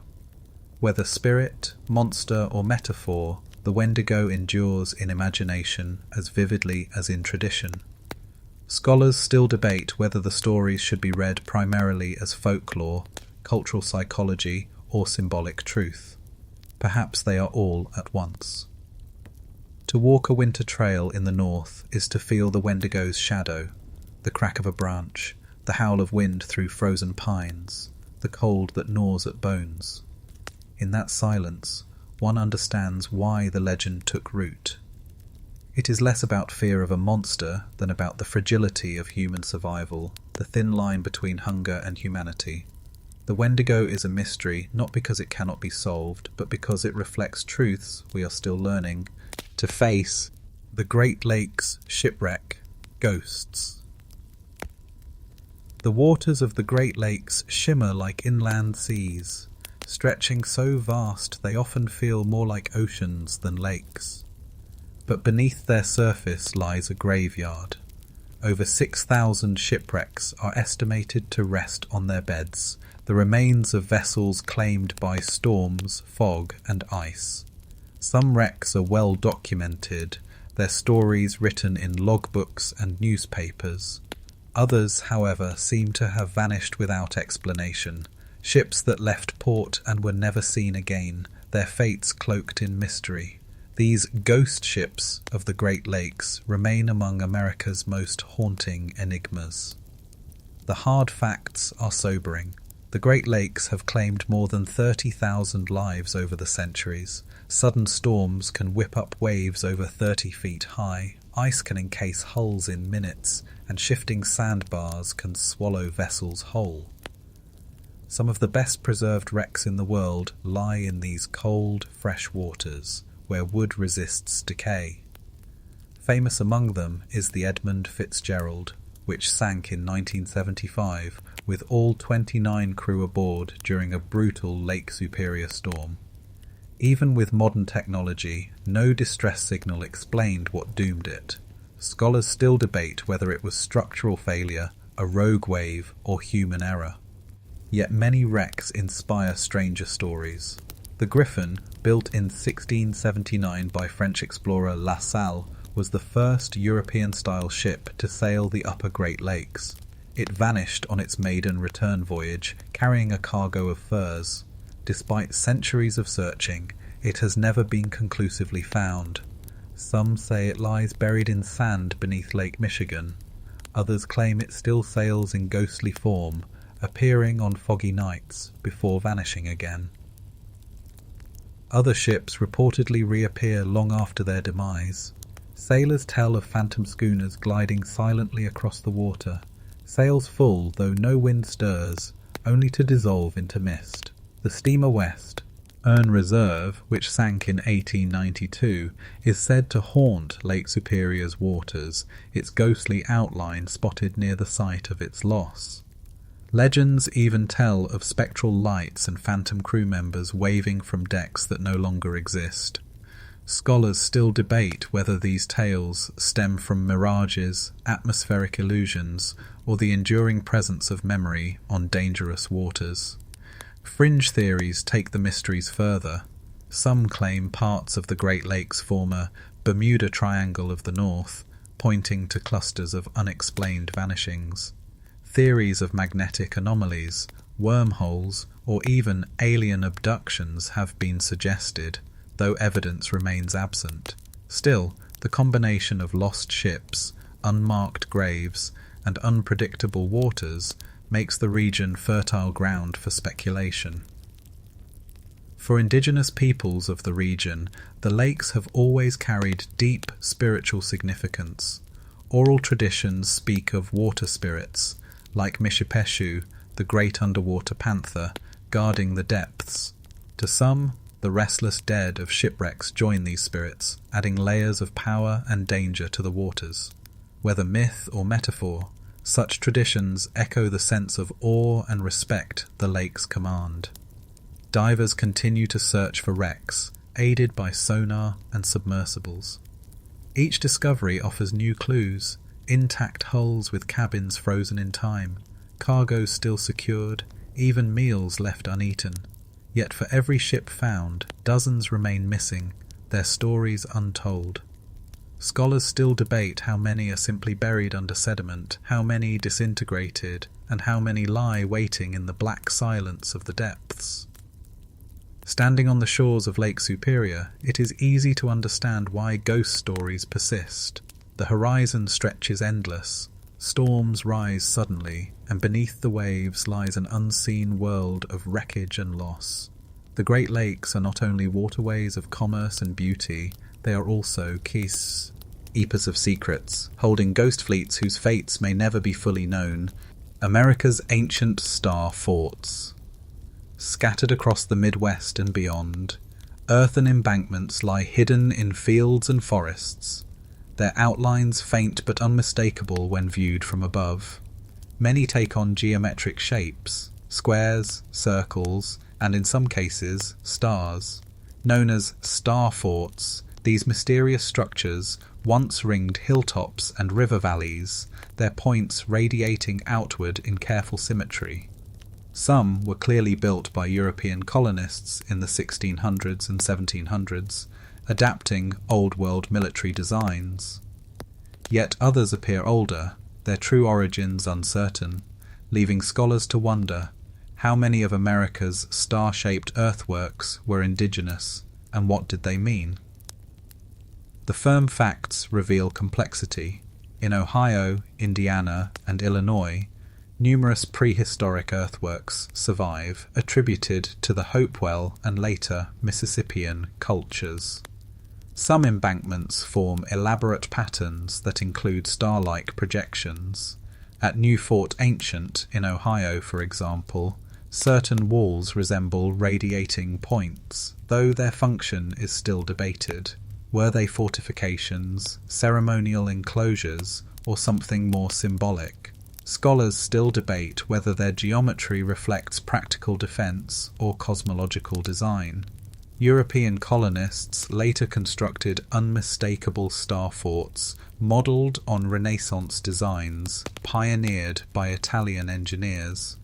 Whether spirit, monster, or metaphor, the Wendigo endures in imagination as vividly as in tradition. Scholars still debate whether the stories should be read primarily as folklore, cultural psychology, or symbolic truth. Perhaps they are all at once. To walk a winter trail in the north is to feel the Wendigo's shadow, the crack of a branch, the howl of wind through frozen pines, the cold that gnaws at bones. In that silence, one understands why the legend took root. It is less about fear of a monster than about the fragility of human survival, the thin line between hunger and humanity. The Wendigo is a mystery not because it cannot be solved, but because it reflects truths we are still learning to face. The Great Lakes Shipwreck. Ghosts. The waters of the Great Lakes shimmer like inland seas, stretching so vast they often feel more like oceans than lakes. But beneath their surface lies a graveyard. Over 6,000 shipwrecks are estimated to rest on their beds, the remains of vessels claimed by storms, fog, and ice. Some wrecks are well documented, their stories written in logbooks and newspapers. Others, however, seem to have vanished without explanation. Ships that left port and were never seen again, their fates cloaked in mystery. These ghost ships of the Great Lakes remain among America's most haunting enigmas. The hard facts are sobering. The Great Lakes have claimed more than 30,000 lives over the centuries. Sudden storms can whip up waves over 30 feet high. Ice can encase hulls in minutes, and shifting sandbars can swallow vessels whole. Some of the best preserved wrecks in the world lie in these cold, fresh waters, where wood resists decay. Famous among them is the Edmund Fitzgerald, which sank in 1975 with all 29 crew aboard during a brutal Lake Superior storm. Even with modern technology, no distress signal explained what doomed it. Scholars still debate whether it was structural failure, a rogue wave, or human error. Yet many wrecks inspire stranger stories. The Griffin, built in 1679 by French explorer La Salle, was the first European-style ship to sail the upper Great Lakes. It vanished on its maiden return voyage, carrying a cargo of furs. Despite centuries of searching, it has never been conclusively found. Some say it lies buried in sand beneath Lake Michigan. Others claim it still sails in ghostly form, appearing on foggy nights before vanishing again. Other ships reportedly reappear long after their demise. Sailors tell of phantom schooners gliding silently across the water, sails full though no wind stirs, only to dissolve into mist. The steamer West, Urn Reserve, which sank in 1892, is said to haunt Lake Superior's waters, its ghostly outline spotted near the site of its loss. Legends even tell of spectral lights and phantom crew members waving from decks that no longer exist. Scholars still debate whether these tales stem from mirages, atmospheric illusions, or the enduring presence of memory on dangerous waters. Fringe theories take the mysteries further. Some claim parts of the Great Lakes form a Bermuda Triangle of the North, pointing to clusters of unexplained vanishings. Theories of magnetic anomalies, wormholes, or even alien abductions have been suggested, though evidence remains absent. Still, the combination of lost ships, unmarked graves, and unpredictable waters makes the region fertile ground for speculation. For indigenous peoples of the region, the lakes have always carried deep spiritual significance. Oral traditions speak of water spirits, like Mishipeshu, the great underwater panther, guarding the depths. To some, the restless dead of shipwrecks join these spirits, adding layers of power and danger to the waters. Whether myth or metaphor, such traditions echo the sense of awe and respect the lakes command. Divers continue to search for wrecks, aided by sonar and submersibles. Each discovery offers new clues: intact hulls with cabins frozen in time, cargoes still secured, even meals left uneaten. Yet for every ship found, dozens remain missing, their stories untold. Scholars still debate how many are simply buried under sediment, how many disintegrated, and how many lie waiting in the black silence of the depths. Standing on the shores of Lake Superior, it is easy to understand why ghost stories persist. The horizon stretches endless, storms rise suddenly, and beneath the waves lies an unseen world of wreckage and loss. The Great Lakes are not only waterways of commerce and beauty, they are also keys, keepers of secrets, holding ghost fleets whose fates may never be fully known. America's ancient star forts. Scattered across the Midwest and beyond, earthen embankments lie hidden in fields and forests, their outlines faint but unmistakable when viewed from above. Many take on geometric shapes, squares, circles, and in some cases, stars. Known as star forts, these mysterious structures once ringed hilltops and river valleys, their points radiating outward in careful symmetry. Some were clearly built by European colonists in the 1600s and 1700s, adapting Old World military designs. Yet others appear older, their true origins uncertain, leaving scholars to wonder how many of America's star-shaped earthworks were indigenous, and what did they mean? The firm facts reveal complexity. In Ohio, Indiana, and Illinois, numerous prehistoric earthworks survive, attributed to the Hopewell and later Mississippian cultures. Some embankments form elaborate patterns that include star-like projections. At Newport Ancient in Ohio, for example, certain walls resemble radiating points, though their function is still debated. Were they fortifications, ceremonial enclosures, or something more symbolic? Scholars still debate whether their geometry reflects practical defense or cosmological design. European colonists later constructed unmistakable star forts modelled on Renaissance designs pioneered by Italian engineers.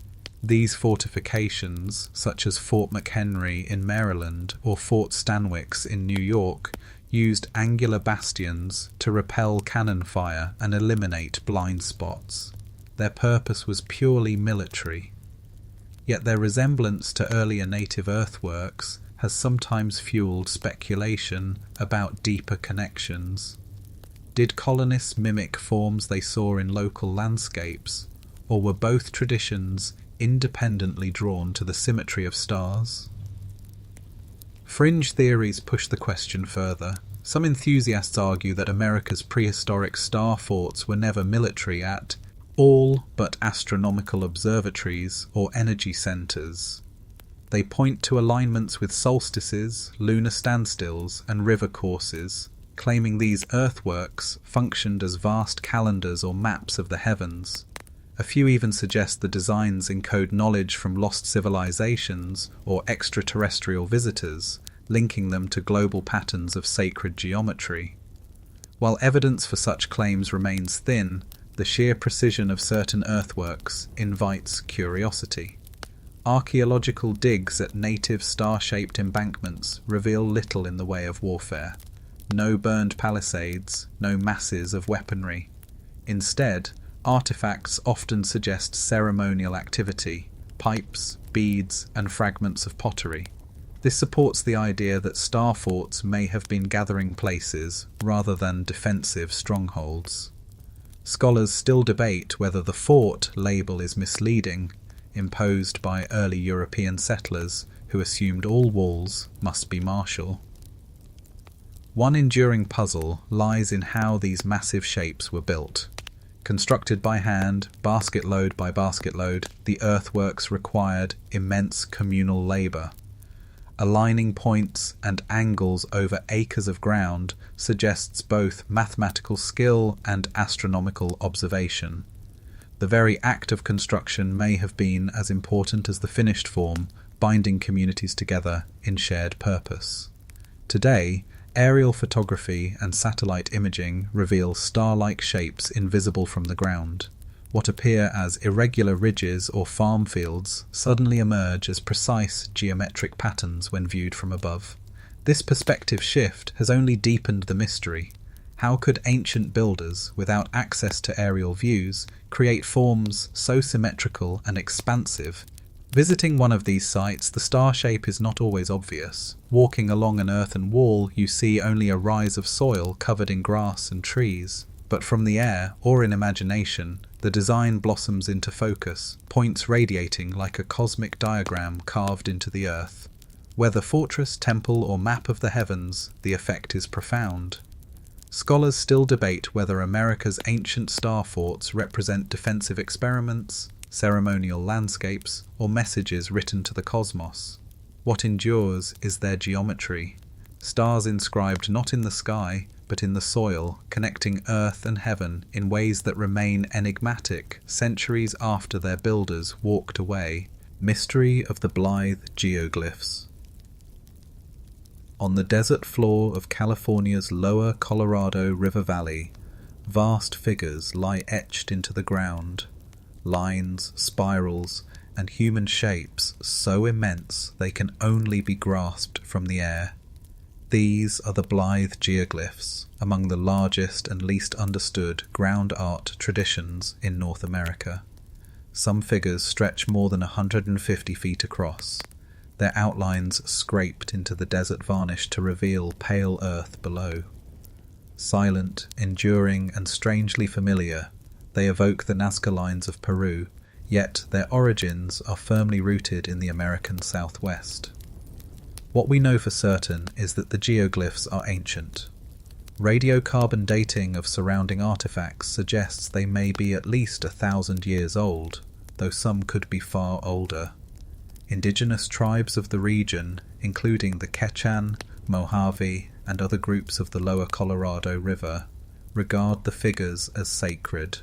These fortifications, such as Fort McHenry in Maryland or Fort Stanwix in New York, used angular bastions to repel cannon fire and eliminate blind spots. Their purpose was purely military. Yet their resemblance to earlier native earthworks has sometimes fueled speculation about deeper connections. Did colonists mimic forms they saw in local landscapes, or were both traditions independently drawn to the symmetry of stars? Fringe theories push the question further. Some enthusiasts argue that America's prehistoric star forts were never military at all but astronomical observatories or energy centres. They point to alignments with solstices, lunar standstills, and river courses, claiming these earthworks functioned as vast calendars or maps of the heavens. A few even suggest the designs encode knowledge from lost civilizations or extraterrestrial visitors, linking them to global patterns of sacred geometry. While evidence for such claims remains thin, the sheer precision of certain earthworks invites curiosity. Archaeological digs at native star-shaped embankments reveal little in the way of warfare. No burned palisades, no masses of weaponry. Instead, artifacts often suggest ceremonial activity, pipes, beads, and fragments of pottery. This supports the idea that star forts may have been gathering places rather than defensive strongholds. Scholars still debate whether the fort label is misleading, imposed by early European settlers who assumed all walls must be martial. One enduring puzzle lies in how these massive shapes were built. Constructed by hand, basket load by basket load, the earthworks required immense communal labour. Aligning points and angles over acres of ground suggests both mathematical skill and astronomical observation. The very act of construction may have been as important as the finished form, binding communities together in shared purpose. Today, aerial photography and satellite imaging reveal star-like shapes invisible from the ground. What appear as irregular ridges or farm fields suddenly emerge as precise geometric patterns when viewed from above. This perspective shift has only deepened the mystery. How could ancient builders, without access to aerial views, create forms so symmetrical and expansive? Visiting one of these sites, the star shape is not always obvious. Walking along an earthen wall, you see only a rise of soil covered in grass and trees. But from the air, or in imagination, the design blossoms into focus, points radiating like a cosmic diagram carved into the earth. Whether fortress, temple, or map of the heavens, the effect is profound. Scholars still debate whether America's ancient star forts represent defensive experiments, ceremonial landscapes, or messages written to the cosmos. What endures is their geometry. Stars inscribed not in the sky, but in the soil, connecting earth and heaven in ways that remain enigmatic centuries after their builders walked away. Mystery of the Blythe Geoglyphs. On the desert floor of California's lower Colorado River Valley, vast figures lie etched into the ground. Lines, spirals, and human shapes so immense they can only be grasped from the air. These are the Blythe Geoglyphs, among the largest and least understood ground art traditions in North America. Some figures stretch more than 150 feet across, their outlines scraped into the desert varnish to reveal pale earth below. Silent, enduring, and strangely familiar, they evoke the Nazca lines of Peru, yet their origins are firmly rooted in the American Southwest. What we know for certain is that the geoglyphs are ancient. Radiocarbon dating of surrounding artifacts suggests they may be at least 1,000 years old, though some could be far older. Indigenous tribes of the region, including the Quechan, Mojave, and other groups of the lower Colorado River, regard the figures as sacred.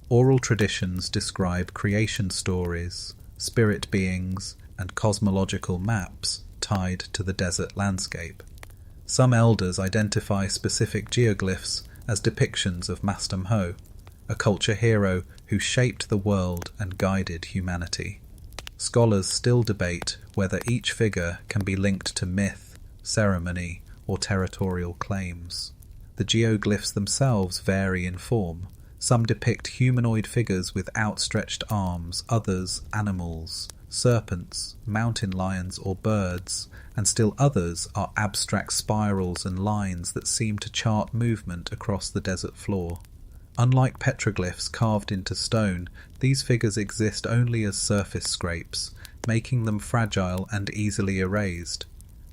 Oral traditions describe creation stories, spirit beings, and cosmological maps tied to the desert landscape. Some elders identify specific geoglyphs as depictions of Mastamho, a culture hero who shaped the world and guided humanity. Scholars still debate whether each figure can be linked to myth, ceremony, or territorial claims. The geoglyphs themselves vary in form. Some depict humanoid figures with outstretched arms, others animals, serpents, mountain lions or birds, and still others are abstract spirals and lines that seem to chart movement across the desert floor. Unlike petroglyphs carved into stone, these figures exist only as surface scrapes, making them fragile and easily erased.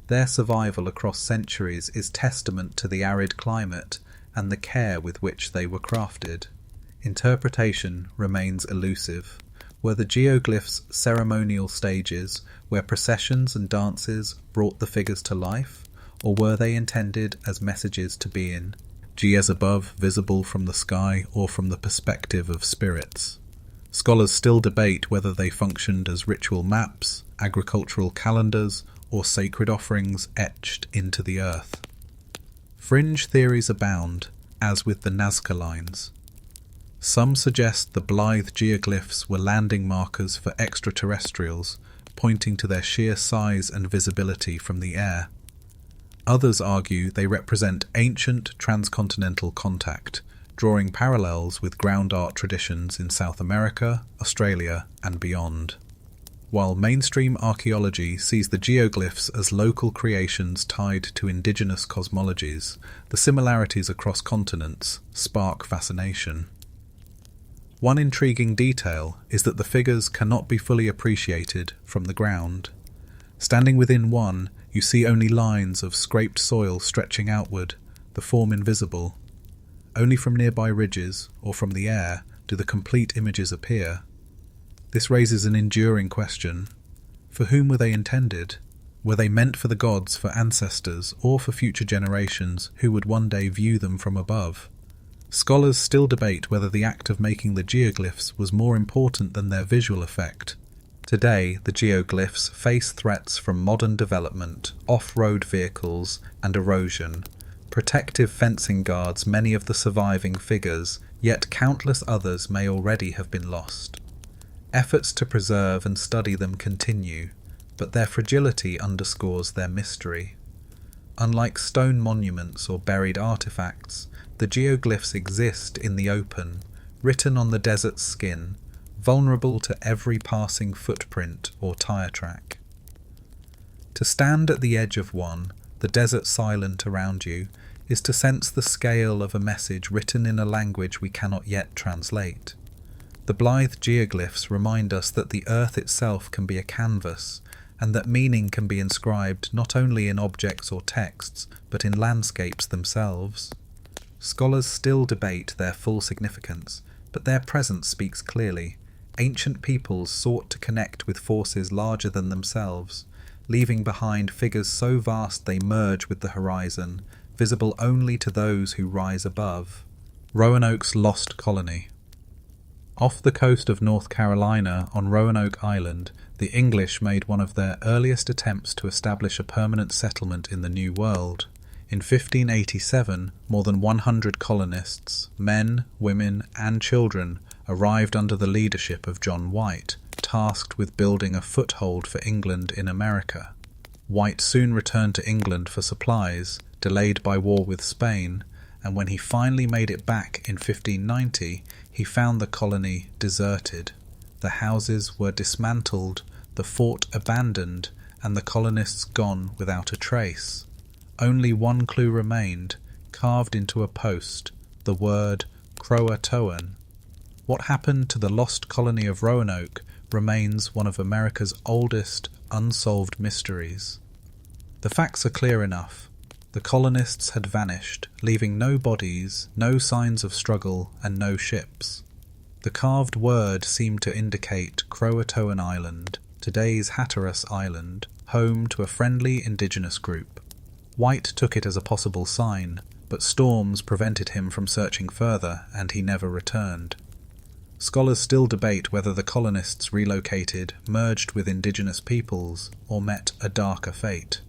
Their survival across centuries is testament to the arid climate and the care with which they were crafted. Interpretation remains elusive. Were the geoglyphs ceremonial stages where processions and dances brought the figures to life, or were they intended as messages to being, G as above, visible from the sky or from the perspective of spirits? Scholars still debate whether they functioned as ritual maps, agricultural calendars, or sacred offerings etched into the earth. Fringe theories abound, as with the Nazca lines. Some suggest the Blythe Geoglyphs were landing markers for extraterrestrials, pointing to their sheer size and visibility from the air. Others argue they represent ancient transcontinental contact, drawing parallels with ground art traditions in South America, Australia, and beyond. While mainstream archaeology sees the geoglyphs as local creations tied to indigenous cosmologies, the similarities across continents spark fascination. One intriguing detail is that the figures cannot be fully appreciated from the ground. Standing within one, you see only lines of scraped soil stretching outward, the form invisible. Only from nearby ridges or from the air do the complete images appear. This raises an enduring question. For whom were they intended? Were they meant for the gods, for ancestors, or for future generations who would one day view them from above? Scholars still debate whether the act of making the geoglyphs was more important than their visual effect. Today, the geoglyphs face threats from modern development, off-road vehicles, and erosion. Protective fencing guards many of the surviving figures, yet countless others may already have been lost. Efforts to preserve and study them continue, but their fragility underscores their mystery. Unlike stone monuments or buried artifacts, the geoglyphs exist in the open, written on the desert's skin, vulnerable to every passing footprint or tire track. To stand at the edge of one, the desert silent around you, is to sense the scale of a message written in a language we cannot yet translate. The Blythe Geoglyphs remind us that the earth itself can be a canvas, and that meaning can be inscribed not only in objects or texts, but in landscapes themselves. Scholars still debate their full significance, but their presence speaks clearly. Ancient peoples sought to connect with forces larger than themselves, leaving behind figures so vast they merge with the horizon, visible only to those who rise above. Roanoke's Lost Colony. Off the coast of North Carolina, on Roanoke Island, the English made one of their earliest attempts to establish a permanent settlement in the New World. In 1587, more than 100 colonists, men, women, and children, arrived under the leadership of John White, tasked with building a foothold for England in America. White soon returned to England for supplies, delayed by war with Spain, and when he finally made it back in 1590, he found the colony deserted. The houses were dismantled, the fort abandoned, and the colonists gone without a trace. Only one clue remained, carved into a post, the word Croatoan. What happened to the lost colony of Roanoke remains one of America's oldest unsolved mysteries. The facts are clear enough. The colonists had vanished, leaving no bodies, no signs of struggle, and no ships. The carved word seemed to indicate Croatoan Island, today's Hatteras Island, home to a friendly indigenous group. White took it as a possible sign, but storms prevented him from searching further, and he never returned. Scholars still debate whether the colonists relocated, merged with indigenous peoples, or met a darker fate.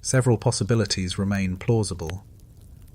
Several possibilities remain plausible.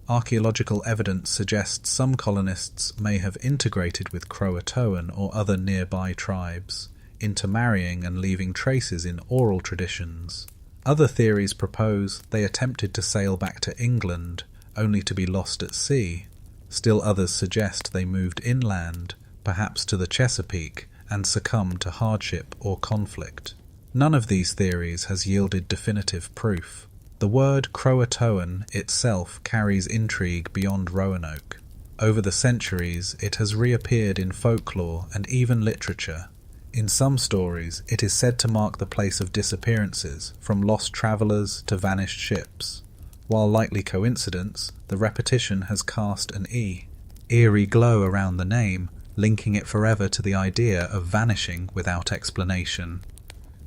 Archaeological evidence suggests some colonists may have integrated with Croatoan or other nearby tribes, intermarrying and leaving traces in oral traditions. Other theories propose they attempted to sail back to England, only to be lost at sea. Still others suggest they moved inland, perhaps to the Chesapeake, and succumbed to hardship or conflict. None of these theories has yielded definitive proof. The word Croatoan itself carries intrigue beyond Roanoke. Over the centuries, it has reappeared in folklore and even literature. In some stories, it is said to mark the place of disappearances, from lost travellers to vanished ships. While likely coincidence, the repetition has cast an eerie glow around the name, linking it forever to the idea of vanishing without explanation.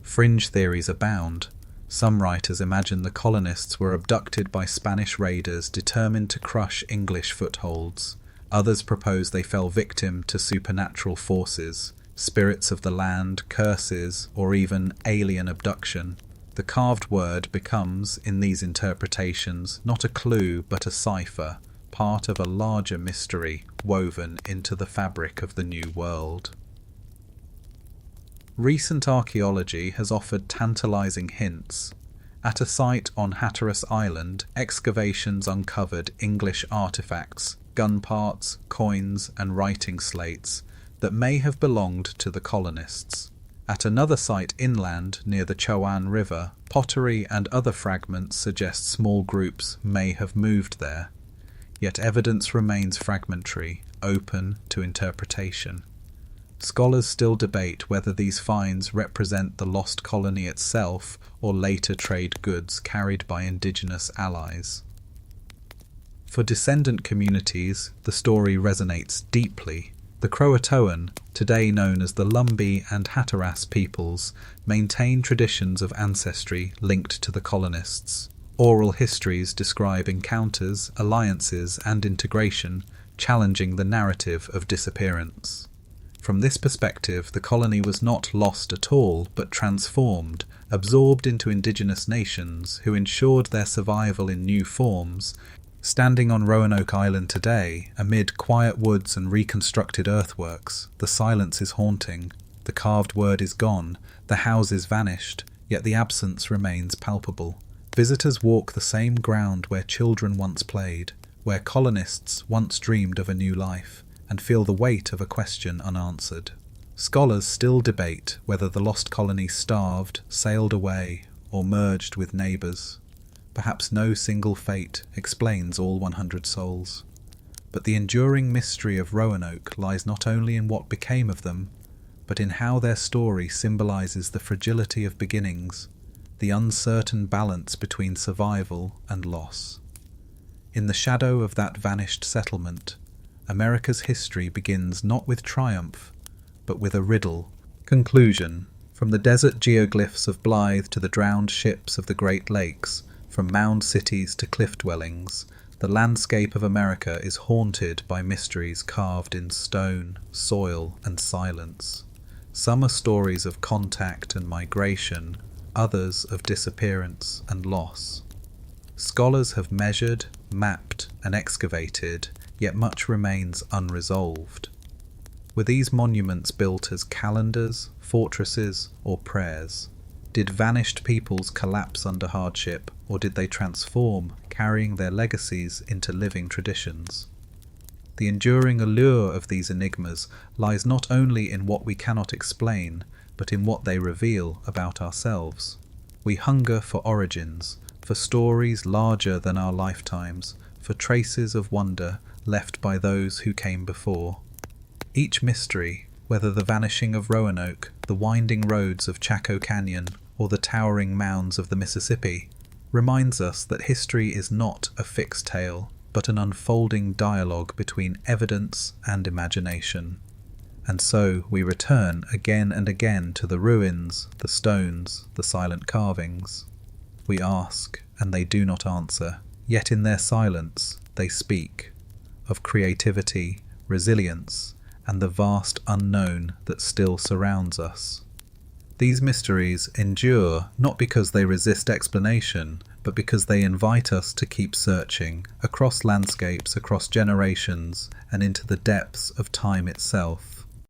Fringe theories abound. Some writers imagine the colonists were abducted by Spanish raiders determined to crush English footholds. Others propose they fell victim to supernatural forces, spirits of the land, curses, or even alien abduction. The carved word becomes, in these interpretations, not a clue but a cipher, part of a larger mystery woven into the fabric of the New World. Recent archaeology has offered tantalizing hints. At a site on Hatteras Island, excavations uncovered English artifacts, gun parts, coins, and writing slates that may have belonged to the colonists. At another site inland near the Chowan River, pottery and other fragments suggest small groups may have moved there. Yet evidence remains fragmentary, open to interpretation. Scholars still debate whether these finds represent the lost colony itself or later trade goods carried by indigenous allies. For descendant communities, the story resonates deeply. The Croatoan, today known as the Lumbee and Hatteras peoples, maintain traditions of ancestry linked to the colonists. Oral histories describe encounters, alliances, and integration, challenging the narrative of disappearance. From this perspective, the colony was not lost at all, but transformed, absorbed into indigenous nations who ensured their survival in new forms. Standing on Roanoke Island today, amid quiet woods and reconstructed earthworks, the silence is haunting. The carved word is gone, the houses vanished, yet the absence remains palpable. Visitors walk the same ground where children once played, where colonists once dreamed of a new life, and feel the weight of a question unanswered. Scholars still debate whether the lost colony starved, sailed away, or merged with neighbours. Perhaps no single fate explains all 100 souls. But the enduring mystery of Roanoke lies not only in what became of them, but in how their story symbolises the fragility of beginnings, the uncertain balance between survival and loss. In the shadow of that vanished settlement, America's history begins not with triumph, but with a riddle. Conclusion. From the desert geoglyphs of Blythe to the drowned ships of the Great Lakes, from mound cities to cliff dwellings, the landscape of America is haunted by mysteries carved in stone, soil, and silence. Some are stories of contact and migration, others of disappearance and loss. Scholars have measured, mapped, and excavated, yet much remains unresolved. Were these monuments built as calendars, fortresses, or prayers? Did vanished peoples collapse under hardship, or did they transform, carrying their legacies into living traditions? The enduring allure of these enigmas lies not only in what we cannot explain, but in what they reveal about ourselves. We hunger for origins, for stories larger than our lifetimes, for traces of wonder left by those who came before. Each mystery, whether the vanishing of Roanoke, the winding roads of Chaco Canyon, or the towering mounds of the Mississippi, reminds us that history is not a fixed tale, but an unfolding dialogue between evidence and imagination. And so we return again and again to the ruins, the stones, the silent carvings. We ask, and they do not answer, yet in their silence they speak of creativity, resilience, and the vast unknown that still surrounds us. These mysteries endure not because they resist explanation, but because they invite us to keep searching, across landscapes, across generations, and into the depths of time itself.